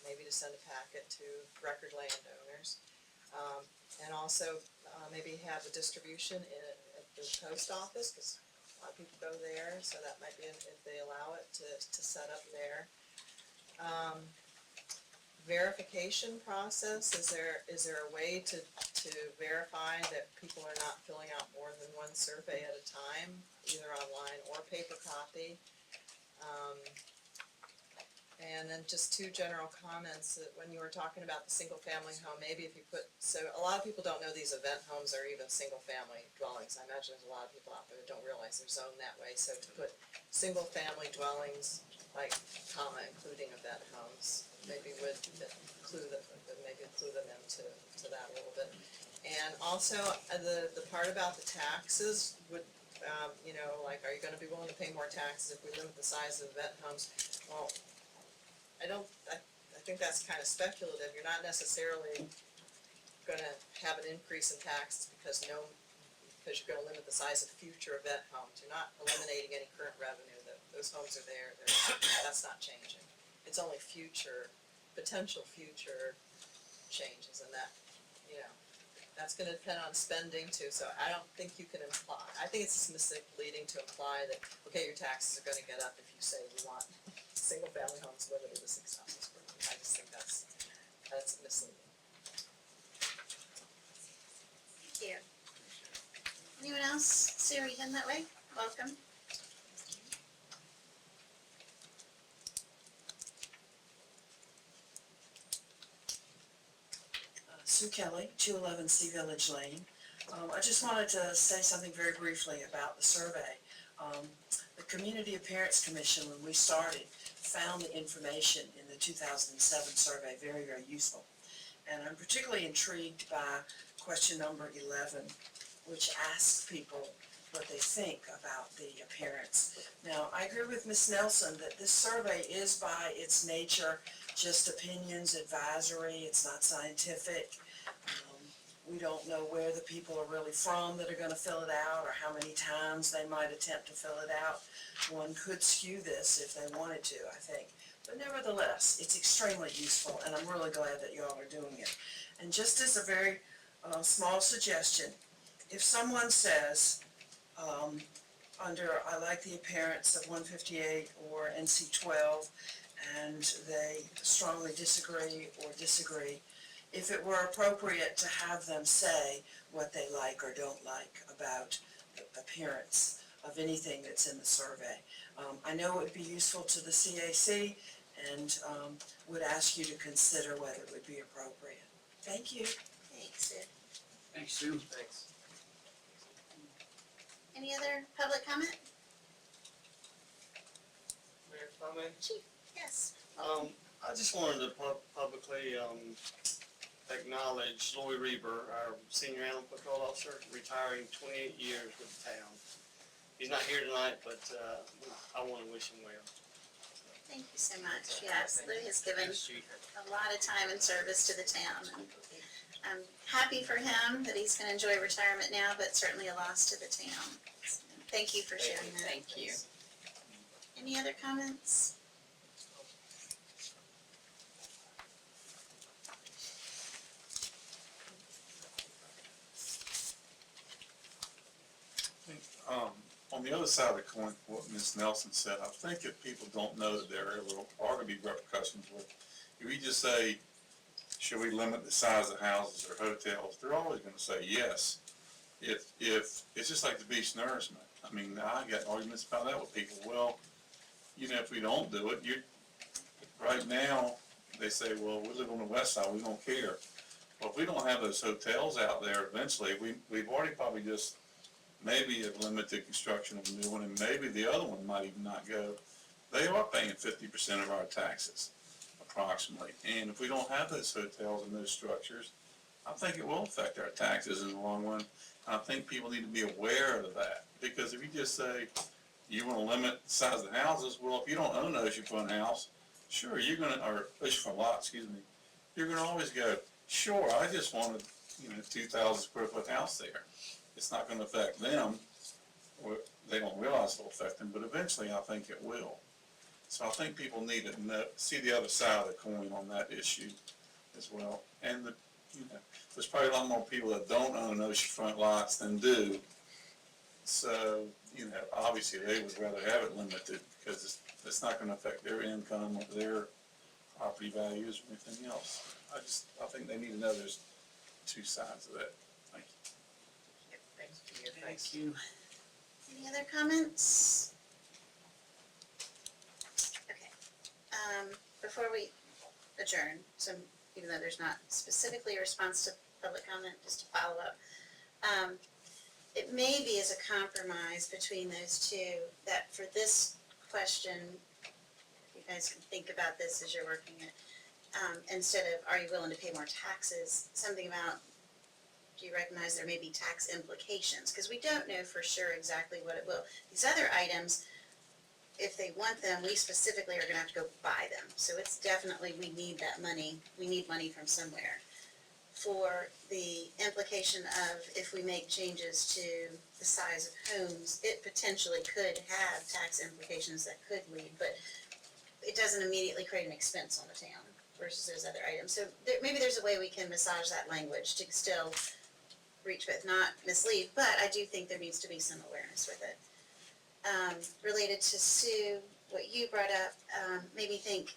maybe to send a packet to record landowners. And also, maybe have a distribution at the post office, because a lot of people go there, so that might be, if they allow it, to set up there. Verification process, is there a way to verify that people are not filling out more than one survey at a time, either online or paper copy? And then just 2 general comments, that when you were talking about the single family home, maybe if you put, so a lot of people don't know these event homes are even single family dwellings. I imagine there's a lot of people out there that don't realize they're zoned that way, so to put single family dwellings, like comma, including event homes, maybe would include them, into that a little bit. And also, the part about the taxes would, like, are you gonna be willing to pay more taxes if we limit the size of event homes? Well, I think that's kind of speculative. You're not necessarily gonna have an increase in taxes because you're gonna limit the size of future event homes. You're not eliminating any current revenue. Those homes are there, that's not changing. It's only potential future changes, and that, that's gonna depend on spending too, so I don't think you can imply, I think it's misleading to imply that, okay, your taxes are gonna get up if you say you want single family homes limited to 6,000 square feet. I just think that's misleading. Thank you. Anyone else? Sarah, you heading that way? Welcome. Sue Kelly, 211 Sea Village Lane. I just wanted to say something very briefly about the survey. The Community Appearance Commission, when we started, found the information in the 2007 survey very, very useful. And I'm particularly intrigued by question number 11, which asks people what they think about the appearance. Now, I agree with Ms. Nelson that this survey is by its nature just opinions, advisory, it's not scientific. We don't know where the people are really from that are going to fill it out or how many times they might attempt to fill it out. One could skew this if they wanted to, I think. But nevertheless, it's extremely useful, and I'm really glad that y'all are doing it. And just as a very small suggestion, if someone says, I like the appearance of 158 or NC 12, and they strongly disagree, if it were appropriate to have them say what they like or don't like about the appearance of anything that's in the survey. I know it would be useful to the CAC, and would ask you to consider whether it would be appropriate. Thank you. Thanks, Sid. Thanks, Sue. Thanks. Any other public comment? Mayor, comment? Chief, yes. I just wanted to publicly, acknowledge Lori Reber, our senior animal control officer, retiring 28 years with the town. He's not here tonight, but, I wanna wish him well. Thank you so much. Yes, Lou has given a lot of time and service to the town. And I'm happy for him that he's gonna enjoy retirement now, but certainly a loss to the town. So, thank you for sharing that. Thank you. Any other comments? On the other side of the coin, what Ms. Nelson said, I think if people don't know that there are gonna be repercussions with, if we just say, should we limit the size of houses or hotels, they're always gonna say yes. If, it's just like the beach nourishment. I mean, I got arguments about that with people. Well, you know, if we don't do it, right now, they say, well, we live on the west side, we don't care. Well, if we don't have those hotels out there eventually, we've already probably just maybe have limited construction of a new one, and maybe the other one might even not go. They are paying 50% of our taxes, approximately. And if we don't have those hotels and those structures, I think it will affect our taxes in the long run. I think people need to be aware of that, because if you just say, you wanna limit the size of the houses, well, if you don't own an oceanfront house, sure, you're gonna, or oceanfront lot, excuse me, you're gonna always go, sure, I just want a, 2,000 square foot house there. It's not gonna affect them, or they don't realize it'll affect them, but eventually I think it will. So I think people need to see the other side of the coin on that issue as well. And there's probably a lot more people that don't own oceanfront lots than do. So, obviously they would rather have it limited, because it's not gonna affect their income or their property values or anything else. I think they need to know there's two sides of that. Thank you. Thank you. Any other comments? Okay. Before we adjourn, even though there's not specifically a response to public comment, just to follow up. It may be as a compromise between those two, that for this question, you guys can think about this as you're working it, instead of, are you willing to pay more taxes, something about, do you recognize there may be tax implications? Because we don't know for sure exactly what it will. These other items, if they want them, we specifically are gonna have to go buy them. So it's definitely, we need that money, we need money from somewhere. For the implication of if we make changes to the size of homes, it potentially could have tax implications that could lead, but it doesn't immediately create an expense on the town versus those other items. So maybe there's a way we can massage that language to still reach but not mislead, but I do think there needs to be some awareness with it. Related to Sue, what you brought up, made me think,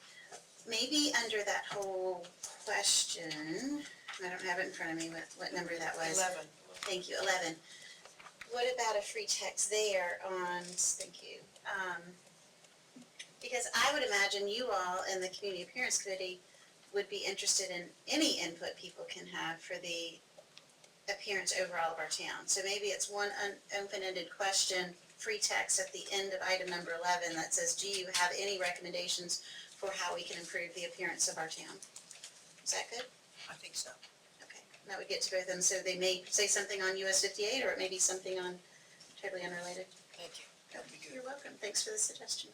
maybe under that whole question, I don't have it in front of me, what number that was. 11. Thank you, 11. What about a free text there on, thank you, because I would imagine you all in the Community Appearance Committee would be interested in any input people can have for the appearance overall of our town. So maybe it's one open-ended question, free text at the end of item number 11 that says, do you have any recommendations for how we can improve the appearance of our town? Is that good? I think so. Okay, that would get to both of them, so they may say something on US 58, or it may be something on totally unrelated. Thank you. That'd be good. You're welcome, thanks for the suggestion.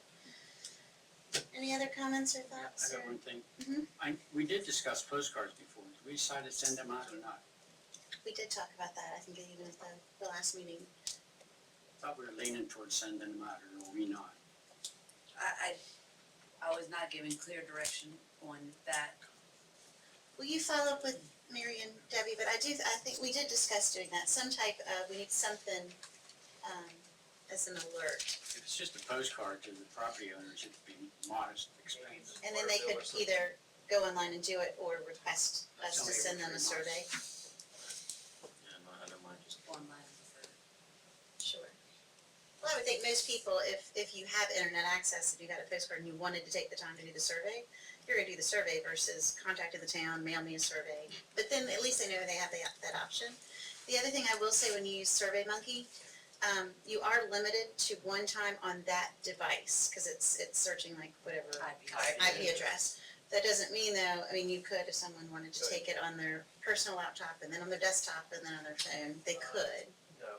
Any other comments or thoughts? I got one thing. Mhm. We did discuss postcards before. Did we decide to send them out or not? We did talk about that, I think even at the last meeting. I thought we were leaning towards sending them out, or were we not? I was not given clear direction on that. Will you follow up with Mary and Debbie, but I think we did discuss doing that, some type of, we need something, as an alert. If it's just a postcard to the property owners, it'd be modest expense. And then they could either go online and do it, or request us to send them a survey. I don't mind just Online. Sure. Well, I would think think most people, if you have internet access, if you got a postcard and you wanted to take the time to do the survey, you're gonna do the survey versus contacting the town, mail me a survey. But then at least they know they have that option. The other thing I will say, when you use SurveyMonkey, you are limited to one time on that device, cause it's searching like whatever IP address. That doesn't mean though, I mean, you could, if someone wanted to take it on their personal laptop and then on their desktop and then on their phone, they could. No,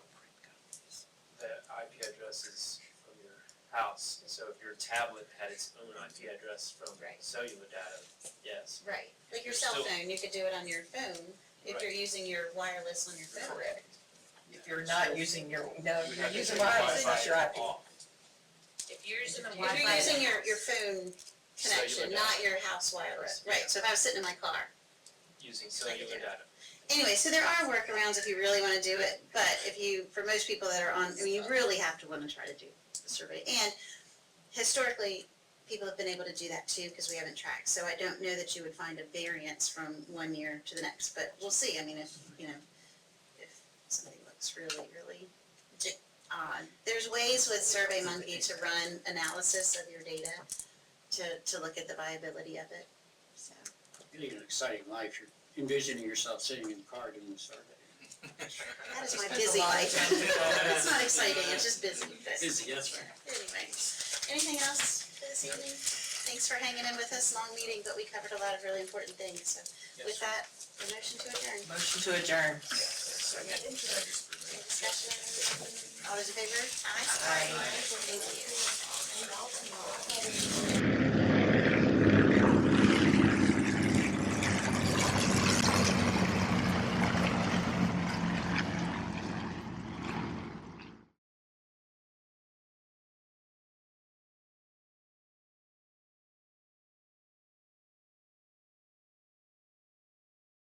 the IP address is from your house, so if your tablet had its own IP address from Right. cellular data, yes. Right. Like your You're cell still- phone, you could do it on your phone if Right. you're using your wireless on your phone. Correct. If you're not using your, no, You you're have to using turn wireless, Wi-Fi that's your IP. off. If you're using the If Wi-Fi. you're using your phone connection, Cellular not data. your house wireless. Right, so if I was sitting in my car. Using cellular data. Anyway, so there are workarounds if you really wanna do it, but if you, for most people that are on, I mean, you really have to wanna try to do the survey. And historically, people have been able to do that too, cause we haven't tracked, so I don't know that you would find a variance from one year to the next, but we'll see, I mean, if, you know, if something looks really, really odd. There's ways with SurveyMonkey to run analysis of your data, to look at the viability of it, so. You lead an exciting life. You're envisioning yourself sitting in the car doing the survey. That is my busy life. It's not exciting, it's just busy, but Busy, that's right. anyway. Anything else for this evening? Thanks for hanging in with us, long meeting, but we covered a lot of really important things, so with that, a motion to adjourn. Motion to adjourn. Any discussion? All those in favor? Aye. Aye. Thank you.